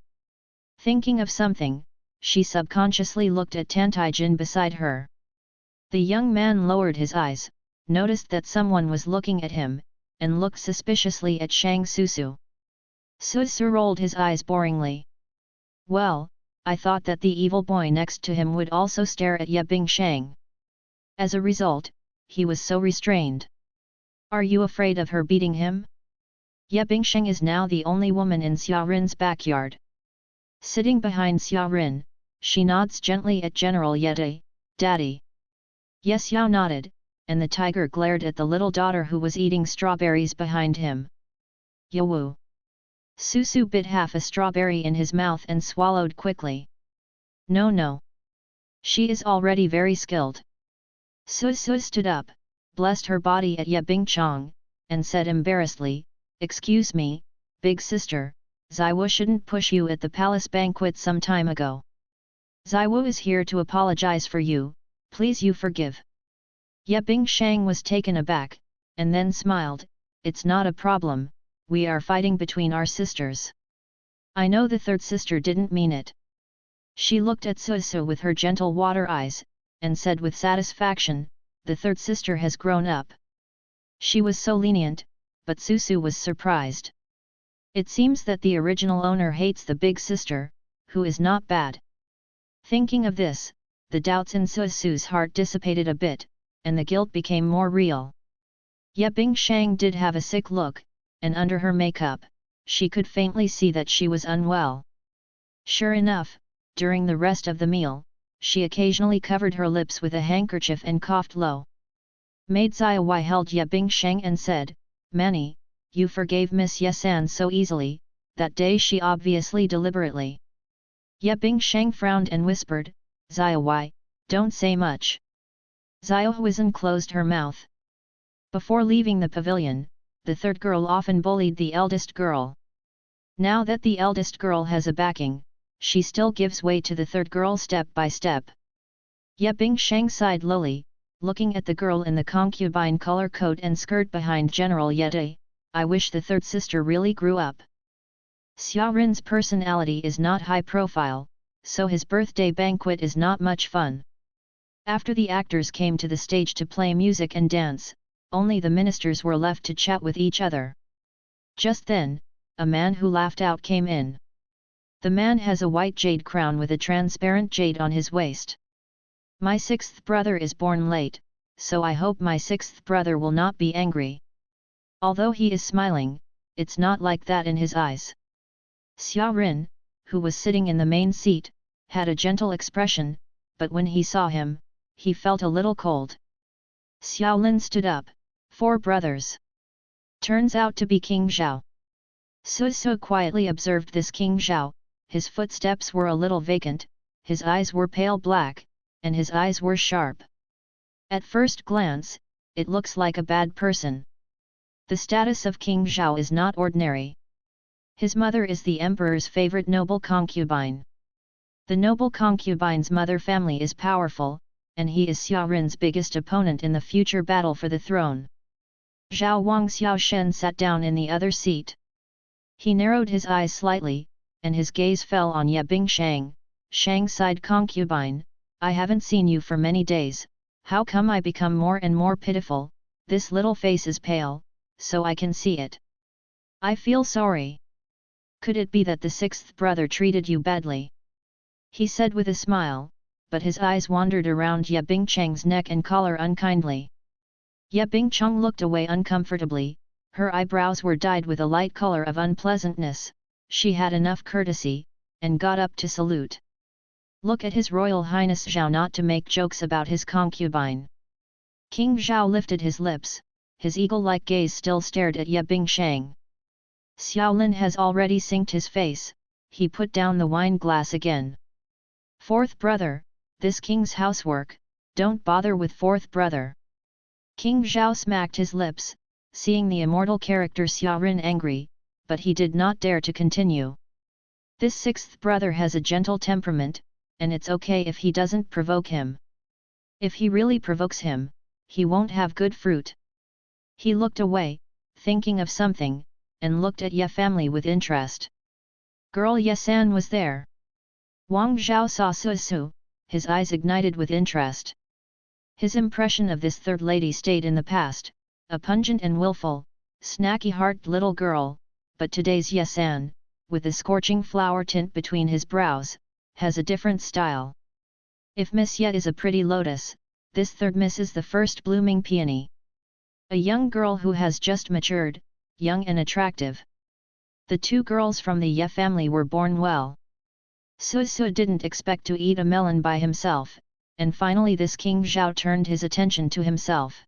Thinking of something, she subconsciously looked at Tantaijin beside her. The young man lowered his eyes, noticed that someone was looking at him, and looked suspiciously at Shang Susu. Susu rolled his eyes boringly. Well, I thought that the evil boy next to him would also stare at Ye Bingsheng. As a result, he was so restrained. Are you afraid of her beating him? Ye Bingsheng is now the only woman in Xiaorin's backyard. Sitting behind Xiaorin, she nods gently at General Yeti, Daddy. Yes, Xiao nodded, and the tiger glared at the little daughter who was eating strawberries behind him. Yawu. Susu bit half a strawberry in his mouth and swallowed quickly. No no. She is already very skilled. Su Su stood up, blessed her body at Ye Bingchong, and said embarrassedly, "Excuse me, big sister, Zaiwu shouldn't push you at the palace banquet some time ago. Zaiwu is here to apologize for you, please you forgive." Ye Bingshang was taken aback, and then smiled, "It's not a problem, we are fighting between our sisters. I know the third sister didn't mean it." She looked at Su Su with her gentle water eyes, and said with satisfaction, "The third sister has grown up." She was so lenient, but Su Su was surprised. It seems that the original owner hates the big sister, who is not bad. Thinking of this, the doubts in Su Su's heart dissipated a bit, and the guilt became more real. Ye Bingshang did have a sick look, and under her makeup, she could faintly see that she was unwell. Sure enough, during the rest of the meal, she occasionally covered her lips with a handkerchief and coughed low. Maid Ziawai held Ye Bingshang and said, "Manny, you forgave Miss Yesan so easily, that day she obviously deliberately." Ye Bingshang frowned and whispered, "Ziawai, don't say much." Ziahuizan closed her mouth. Before leaving the pavilion, the third girl often bullied the eldest girl. Now that the eldest girl has a backing, she still gives way to the third girl step by step. Ye Bingshang sighed lowly, looking at the girl in the concubine color coat and skirt behind General Yeti, "I wish the third sister really grew up." Xia Rin's personality is not high profile, so his birthday banquet is not much fun. After the actors came to the stage to play music and dance, only the ministers were left to chat with each other. Just then, a man who laughed out came in. The man has a white jade crown with a transparent jade on his waist. "My sixth brother is born late, so I hope my sixth brother will not be angry." Although he is smiling, it's not like that in his eyes. Xia Rin, who was sitting in the main seat, had a gentle expression, but when he saw him, he felt a little cold. Xiaolin stood up, "Four brothers. Turns out to be King Zhao." Su Su quietly observed this King Zhao, his footsteps were a little vacant, his eyes were pale black, and his eyes were sharp. At first glance, it looks like a bad person. The status of King Zhao is not ordinary. His mother is the emperor's favorite noble concubine. The noble concubine's mother family is powerful, and he is Xia Rin's biggest opponent in the future battle for the throne. Zhao Wang Xiaoshen sat down in the other seat. He narrowed his eyes slightly, and his gaze fell on Ye Bingshang, Shang-side concubine, "I haven't seen you for many days, how come I become more and more pitiful? This little face is pale, so I can see it. I feel sorry. Could it be that the sixth brother treated you badly?" He said with a smile, but his eyes wandered around Ye Bingchang's neck and collar unkindly. Ye Bingchang looked away uncomfortably, her eyebrows were dyed with a light color of unpleasantness. She had enough courtesy, and got up to salute. "Look at His Royal Highness Zhao not to make jokes about his concubine." King Zhao lifted his lips, his eagle-like gaze still stared at Ye Bingshang. Xiaolin has already synced his face, he put down the wine glass again. "Fourth brother, this king's housework, don't bother with fourth brother." King Zhao smacked his lips, seeing the immortal character Xia Rin angry, but he did not dare to continue. This sixth brother has a gentle temperament, and it's okay if he doesn't provoke him. If he really provokes him, he won't have good fruit. He looked away, thinking of something, and looked at Ye family with interest. Girl Yesan was there. Wang Zhao saw Su Su, his eyes ignited with interest. His impression of this third lady stayed in the past, a pungent and willful, snacky-hearted little girl, but today's Yesan, with the scorching flower tint between his brows, has a different style. If Miss Ye is a pretty lotus, this third miss is the first blooming peony. A young girl who has just matured, young and attractive. The two girls from the Ye family were born well. Su Su didn't expect to eat a melon by himself, and finally this King Zhao turned his attention to himself.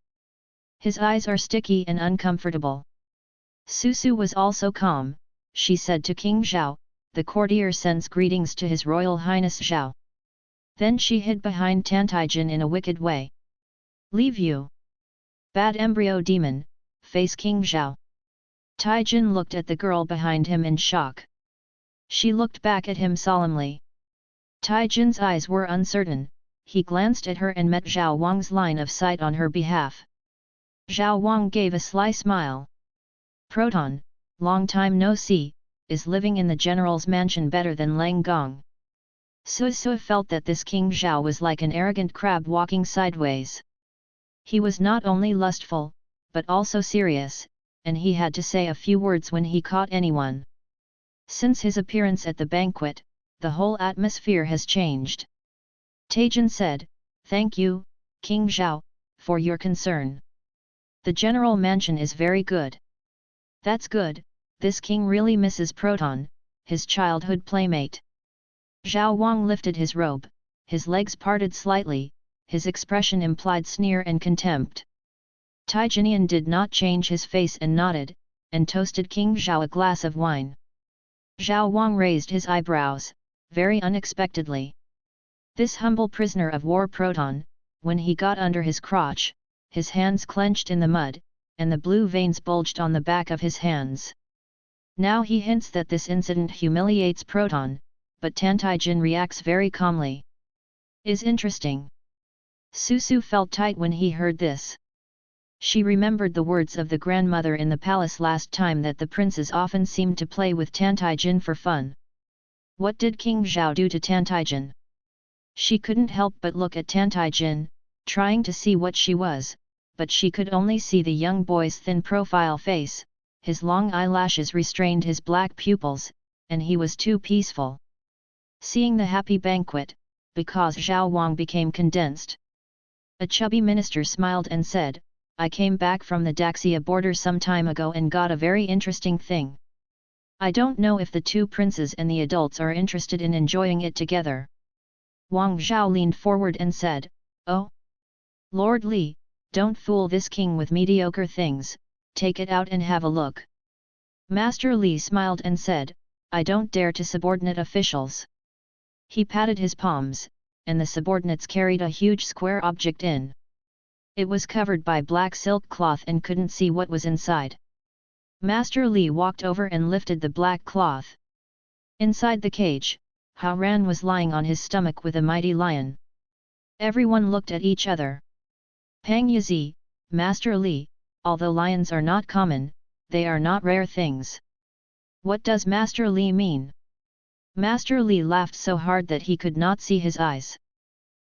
His eyes are sticky and uncomfortable. Su Su was also calm, she said to King Zhao, "The courtier sends greetings to His Royal Highness Zhao." Then she hid behind Tantaijin in a wicked way. Leave you! Bad embryo demon, face King Zhao. Taijin looked at the girl behind him in shock. She looked back at him solemnly. Taijin's eyes were uncertain, he glanced at her and met Zhao Wang's line of sight on her behalf. Zhao Wang gave a sly smile. Proton, long time no see, is living in the general's mansion better than Lang Gong. Su felt that this King Zhao was like an arrogant crab walking sideways. He was not only lustful, but also serious, and he had to say a few words when he caught anyone. Since his appearance at the banquet, the whole atmosphere has changed. Taijin said, "Thank you, King Zhao, for your concern. The general mansion is very good." "That's good, this king really misses Proton, his childhood playmate." Zhao Wang lifted his robe, his legs parted slightly, his expression implied sneer and contempt. Taijinian did not change his face and nodded, and toasted King Zhao a glass of wine. Zhao Wang raised his eyebrows, very unexpectedly. This humble prisoner of war Proton, when he got under his crotch, his hands clenched in the mud, and the blue veins bulged on the back of his hands. Now he hints that this incident humiliates Proton, but Tantaijin reacts very calmly. Is interesting. Susu felt tight when he heard this. She remembered the words of the grandmother in the palace last time that the princes often seemed to play with Tantaijin for fun. What did King Zhao do to Tantaijin? She couldn't help but look at Tantaijin, trying to see what she was, but she could only see the young boy's thin profile face, his long eyelashes restrained his black pupils, and he was too peaceful. Seeing the happy banquet, because Zhao Wang became condensed. A chubby minister smiled and said, "I came back from the Daxia border some time ago and got a very interesting thing. I don't know if the two princes and the adults are interested in enjoying it together." Wang Zhao leaned forward and said, "Oh? Lord Li, don't fool this king with mediocre things, take it out and have a look." Master Li smiled and said, "I don't dare to subordinate officials." He patted his palms, and the subordinates carried a huge square object in. It was covered by black silk cloth and couldn't see what was inside. Master Li walked over and lifted the black cloth. Inside the cage, Hao Ran was lying on his stomach with a mighty lion. Everyone looked at each other. Pang Yizi, Master Li, although lions are not common, they are not rare things. What does Master Li mean? Master Li laughed so hard that he could not see his eyes.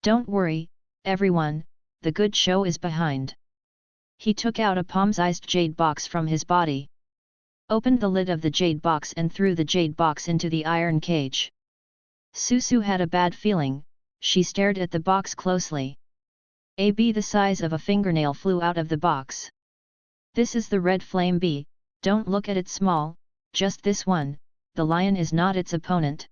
Don't worry, everyone, the good show is behind. He took out a palm-sized jade box from his body. Opened the lid of the jade box and threw the jade box into the iron cage. Susu had a bad feeling, she stared at the box closely. A bee the size of a fingernail flew out of the box. "This is the red flame bee, don't look at it small, just this one, the lion is not its opponent."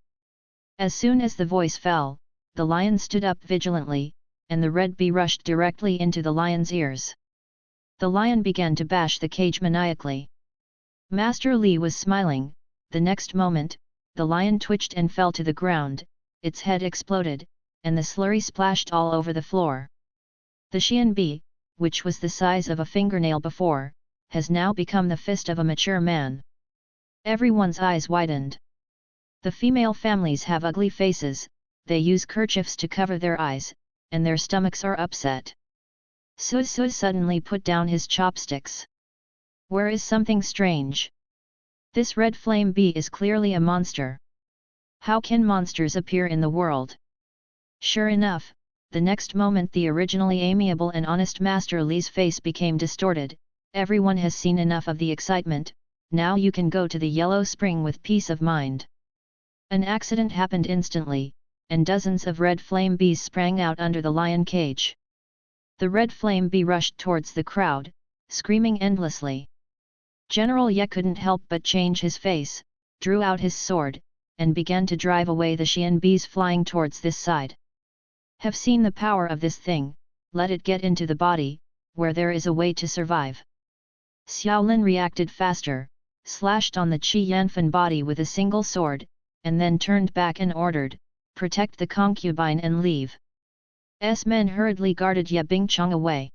As soon as the voice fell, the lion stood up vigilantly, and the red bee rushed directly into the lion's ears. The lion began to bash the cage maniacally. Master Li was smiling. The next moment, the lion twitched and fell to the ground, its head exploded, and the slurry splashed all over the floor. The Xian bee, which was the size of a fingernail before, has now become the fist of a mature man. Everyone's eyes widened. The female families have ugly faces, they use kerchiefs to cover their eyes, and their stomachs are upset. Suzu suddenly put down his chopsticks. Where is something strange? This red flame bee is clearly a monster. How can monsters appear in the world? Sure enough, the next moment the originally amiable and honest Master Li's face became distorted. Everyone has seen enough of the excitement, now you can go to the Yellow Spring with peace of mind. An accident happened instantly, and dozens of red flame bees sprang out under the lion cage. The red flame bee rushed towards the crowd, screaming endlessly. General Ye couldn't help but change his face, drew out his sword, and began to drive away the Xian bees flying towards this side. Have seen the power of this thing, let it get into the body, where there is a way to survive. Xiaolin reacted faster, slashed on the Qi Yanfan body with a single sword, and then turned back and ordered, protect the concubine and leave. Men hurriedly guarded Ye Bingcheng away.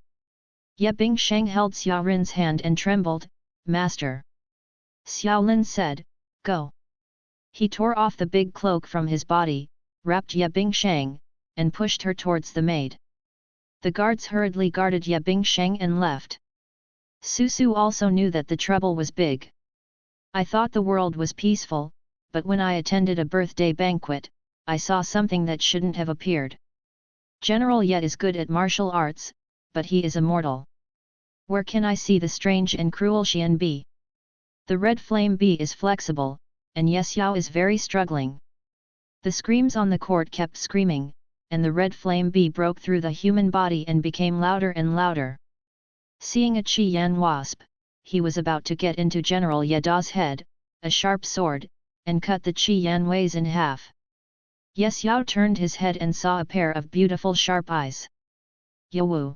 Ye Bingsheng held Xiao Rin's hand and trembled, "Master." Xiao Lin said, "Go." He tore off the big cloak from his body, wrapped Ye Bingsheng, and pushed her towards the maid. The guards hurriedly guarded Ye Bingsheng and left. Su also knew that the trouble was big. "I thought the world was peaceful, but when I attended a birthday banquet, I saw something that shouldn't have appeared. General Ye is good at martial arts, but he is immortal. Where can I see the strange and cruel Xian Bi? The red flame bee is flexible, and Ye Xiao is very struggling." The screams on the court kept screaming, and the red flame bee broke through the human body and became louder and louder. Seeing a Qi Yan wasp, he was about to get into General Ye Da's head, a sharp sword, and cut the Qi Yan ways in half. Ye Xiao turned his head and saw a pair of beautiful sharp eyes. "Ye Wu."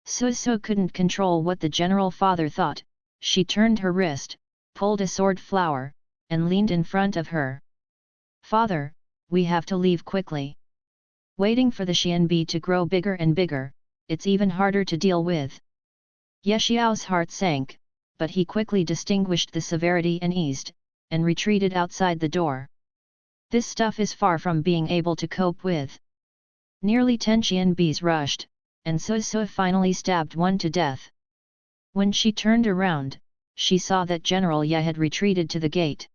Su couldn't control what the general father thought. She turned her wrist, pulled a sword flower, and leaned in front of her. "Father, we have to leave quickly. Waiting for the Xianbi to grow bigger and bigger, it's even harder to deal with." Ye Xiao's heart sank, but he quickly distinguished the severity and eased, and retreated outside the door. This stuff is far from being able to cope with. Nearly 10 Xianbis rushed, and Su finally stabbed one to death. When she turned around, she saw that General Ye had retreated to the gate.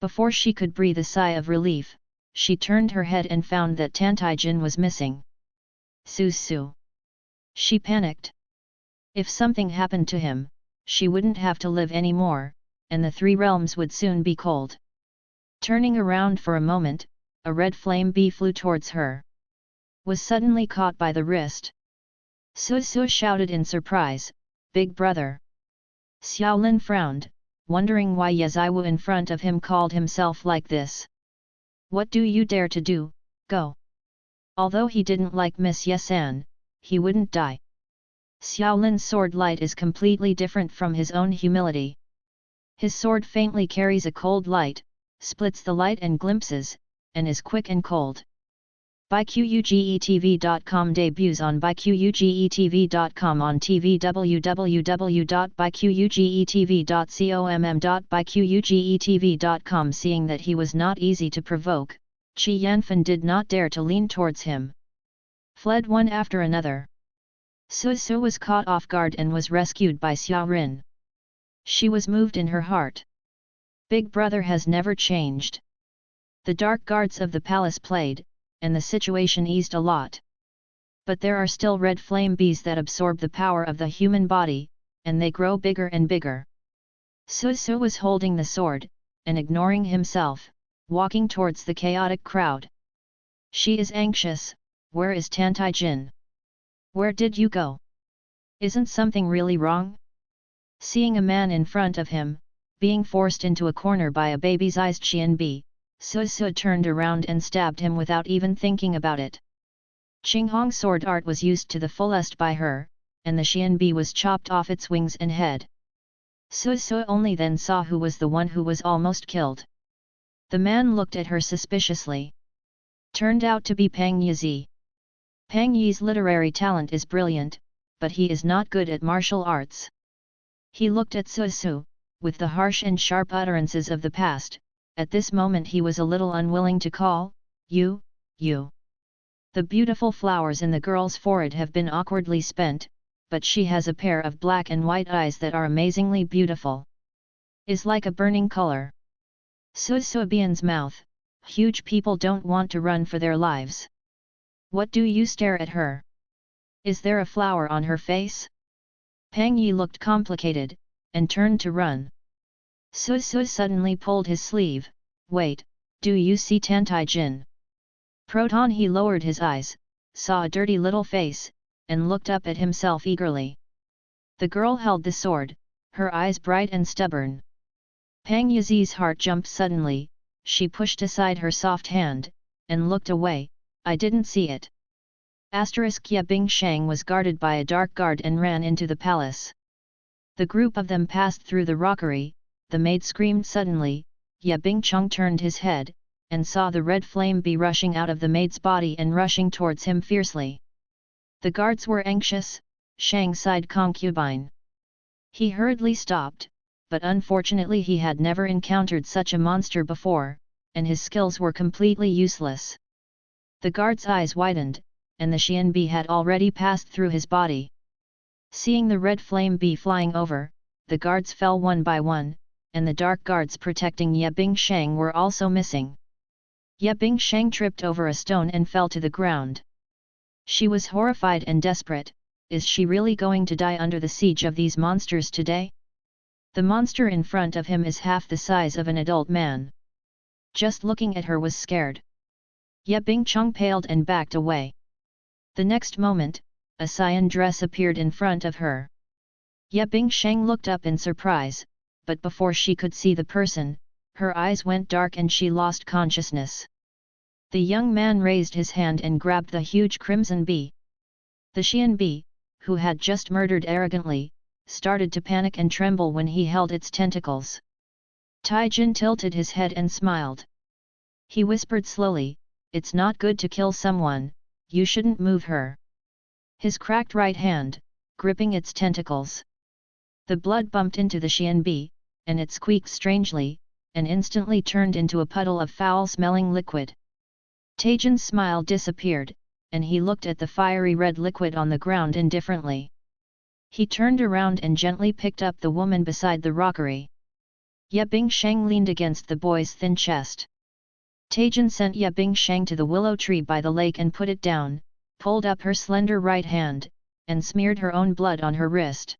Before she could breathe a sigh of relief, she turned her head and found that Tantaijin was missing. Su. She panicked. If something happened to him, she wouldn't have to live anymore, and the three realms would soon be cold. Turning around for a moment, a red flame bee flew towards her. Was suddenly caught by the wrist. Su shouted in surprise, "Big brother!" Xiao Lin frowned, wondering why Ye Ziwu in front of him called himself like this. "What do you dare to do? Go!" Although he didn't like Miss Ye San, he wouldn't die. Xiao Lin's sword light is completely different from his own humility. His sword faintly carries a cold light, splits the light and glimpses, and is quick and cold. ByQUGETV.com debuts on ByQUGETV.com on TV. www.byqgetv.com. Seeing that he was not easy to provoke, Qi Yanfan did not dare to lean towards him. Fled one after another. Su was caught off guard and was rescued by Xiao Rin. She was moved in her heart. Big brother has never changed. The dark guards of the palace played, and the situation eased a lot. But there are still red flame bees that absorb the power of the human body, and they grow bigger and bigger. Su was holding the sword, and ignoring himself, walking towards the chaotic crowd. She is anxious. Where is Tantaijin? Where did you go? Isn't something really wrong? Seeing a man in front of him, being forced into a corner by a baby-sized Xianbi, Su turned around and stabbed him without even thinking about it. Qinghong's sword art was used to the fullest by her, and the Xianbi was chopped off its wings and head. Su only then saw who was the one who was almost killed. The man looked at her suspiciously. Turned out to be Pang Yizi. Pang Yi's literary talent is brilliant, but he is not good at martial arts. He looked at Su, with the harsh and sharp utterances of the past. At this moment he was a little unwilling to call, you. The beautiful flowers in the girl's forehead have been awkwardly spent, but she has a pair of black and white eyes that are amazingly beautiful. Is like a burning color. Su Bian's mouth, huge people don't want to run for their lives. What do you stare at her? Is there a flower on her face? Pang Yi looked complicated, and turned to run. Su suddenly pulled his sleeve. Wait, do you see Tantaijin? Proton. He lowered his eyes, saw a dirty little face, and looked up at himself eagerly. The girl held the sword, her eyes bright and stubborn. Pang Yi's heart jumped suddenly. She pushed aside her soft hand, and looked away. I didn't see it. Ye Bingsheng was guarded by a dark guard and ran into the palace. The group of them passed through the rockery. The maid screamed suddenly. Ye Bingcheng turned his head, and saw the red flame bee rushing out of the maid's body and rushing towards him fiercely. The guards were anxious. Shang sighed concubine. He hurriedly stopped, but unfortunately he had never encountered such a monster before, and his skills were completely useless. The guard's eyes widened, and the Xian bee had already passed through his body. Seeing the red flame bee flying over, the guards fell one by one, and the dark guards protecting Ye Bingsheng were also missing. Ye Bingsheng tripped over a stone and fell to the ground. She was horrified and desperate. Is she really going to die under the siege of these monsters today? The monster in front of him is half the size of an adult man. Just looking at her was scared. Ye Bingcheng paled and backed away. The next moment, a cyan dress appeared in front of her. Ye Bingsheng looked up in surprise, but before she could see the person, her eyes went dark and she lost consciousness. The young man raised his hand and grabbed the huge crimson bee. The Xian bee, who had just murdered arrogantly, started to panic and tremble when he held its tentacles. Taijin tilted his head and smiled. He whispered slowly, "It's not good to kill someone, you shouldn't move her." His cracked right hand, gripping its tentacles. The blood bumped into the Xian bee, and it squeaked strangely, and instantly turned into a puddle of foul-smelling liquid. Taijin's smile disappeared, and he looked at the fiery red liquid on the ground indifferently. He turned around and gently picked up the woman beside the rockery. Ye Bingsheng leaned against the boy's thin chest. Taijin sent Ye Bingsheng to the willow tree by the lake and put it down, pulled up her slender right hand, and smeared her own blood on her wrist.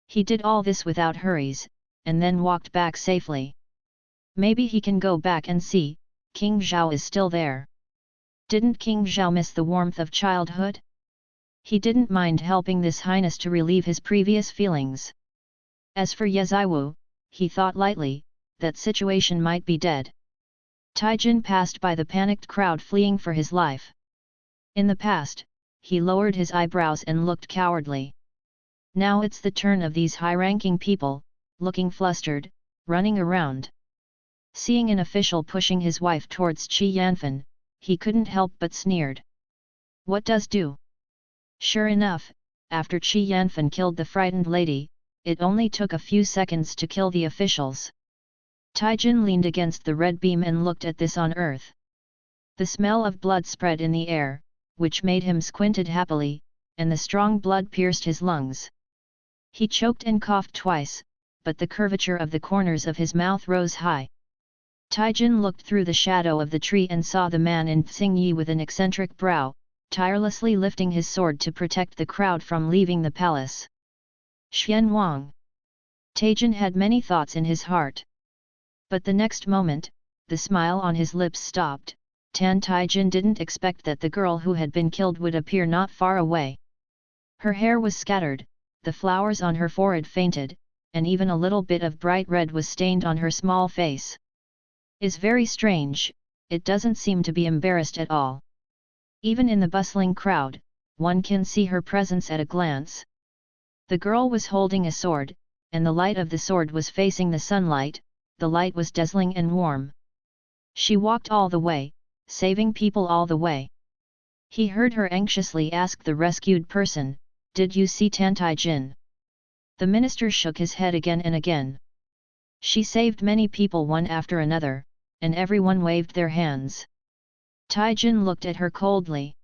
He did all this without hurries, and then walked back safely. Maybe he can go back and see, King Zhao is still there. Didn't King Zhao miss the warmth of childhood? He didn't mind helping this highness to relieve his previous feelings. As for Ye Ziwu, he thought lightly, that situation might be dead. Taijin passed by the panicked crowd fleeing for his life. In the past, he lowered his eyebrows and looked cowardly. Now it's the turn of these high-ranking people, looking flustered, running around. Seeing an official pushing his wife towards Qi Yanfan, he couldn't help but sneered. What does do? Sure enough, after Qi Yanfan killed the frightened lady, it only took a few seconds to kill the officials. Taijin leaned against the red beam and looked at this on earth. The smell of blood spread in the air, which made him squinted happily, and the strong blood pierced his lungs. He choked and coughed twice, but the curvature of the corners of his mouth rose high. Taijin looked through the shadow of the tree and saw the man in Xingyi with an eccentric brow, tirelessly lifting his sword to protect the crowd from leaving the palace. Xian Wang. Taijin had many thoughts in his heart. But the next moment, the smile on his lips stopped. Tan Taijin didn't expect that the girl who had been killed would appear not far away. Her hair was scattered, the flowers on her forehead fainted, and even a little bit of bright red was stained on her small face. Is very strange, it doesn't seem to be embarrassed at all. Even in the bustling crowd, one can see her presence at a glance. The girl was holding a sword, and the light of the sword was facing the sunlight. The light was dazzling and warm. She walked all the way, saving people all the way. He heard her anxiously ask the rescued person, "Did you see Tan Taijin?" The minister shook his head again and again. She saved many people one after another, and everyone waved their hands. Taijin looked at her coldly.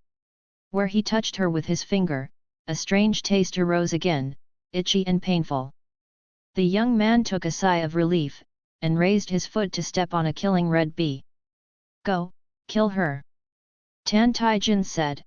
Where he touched her with his finger, a strange taste arose again, itchy and painful. The young man took a sigh of relief, and raised his foot to step on a killing red bee. "Go, kill her," Tan Taijin said.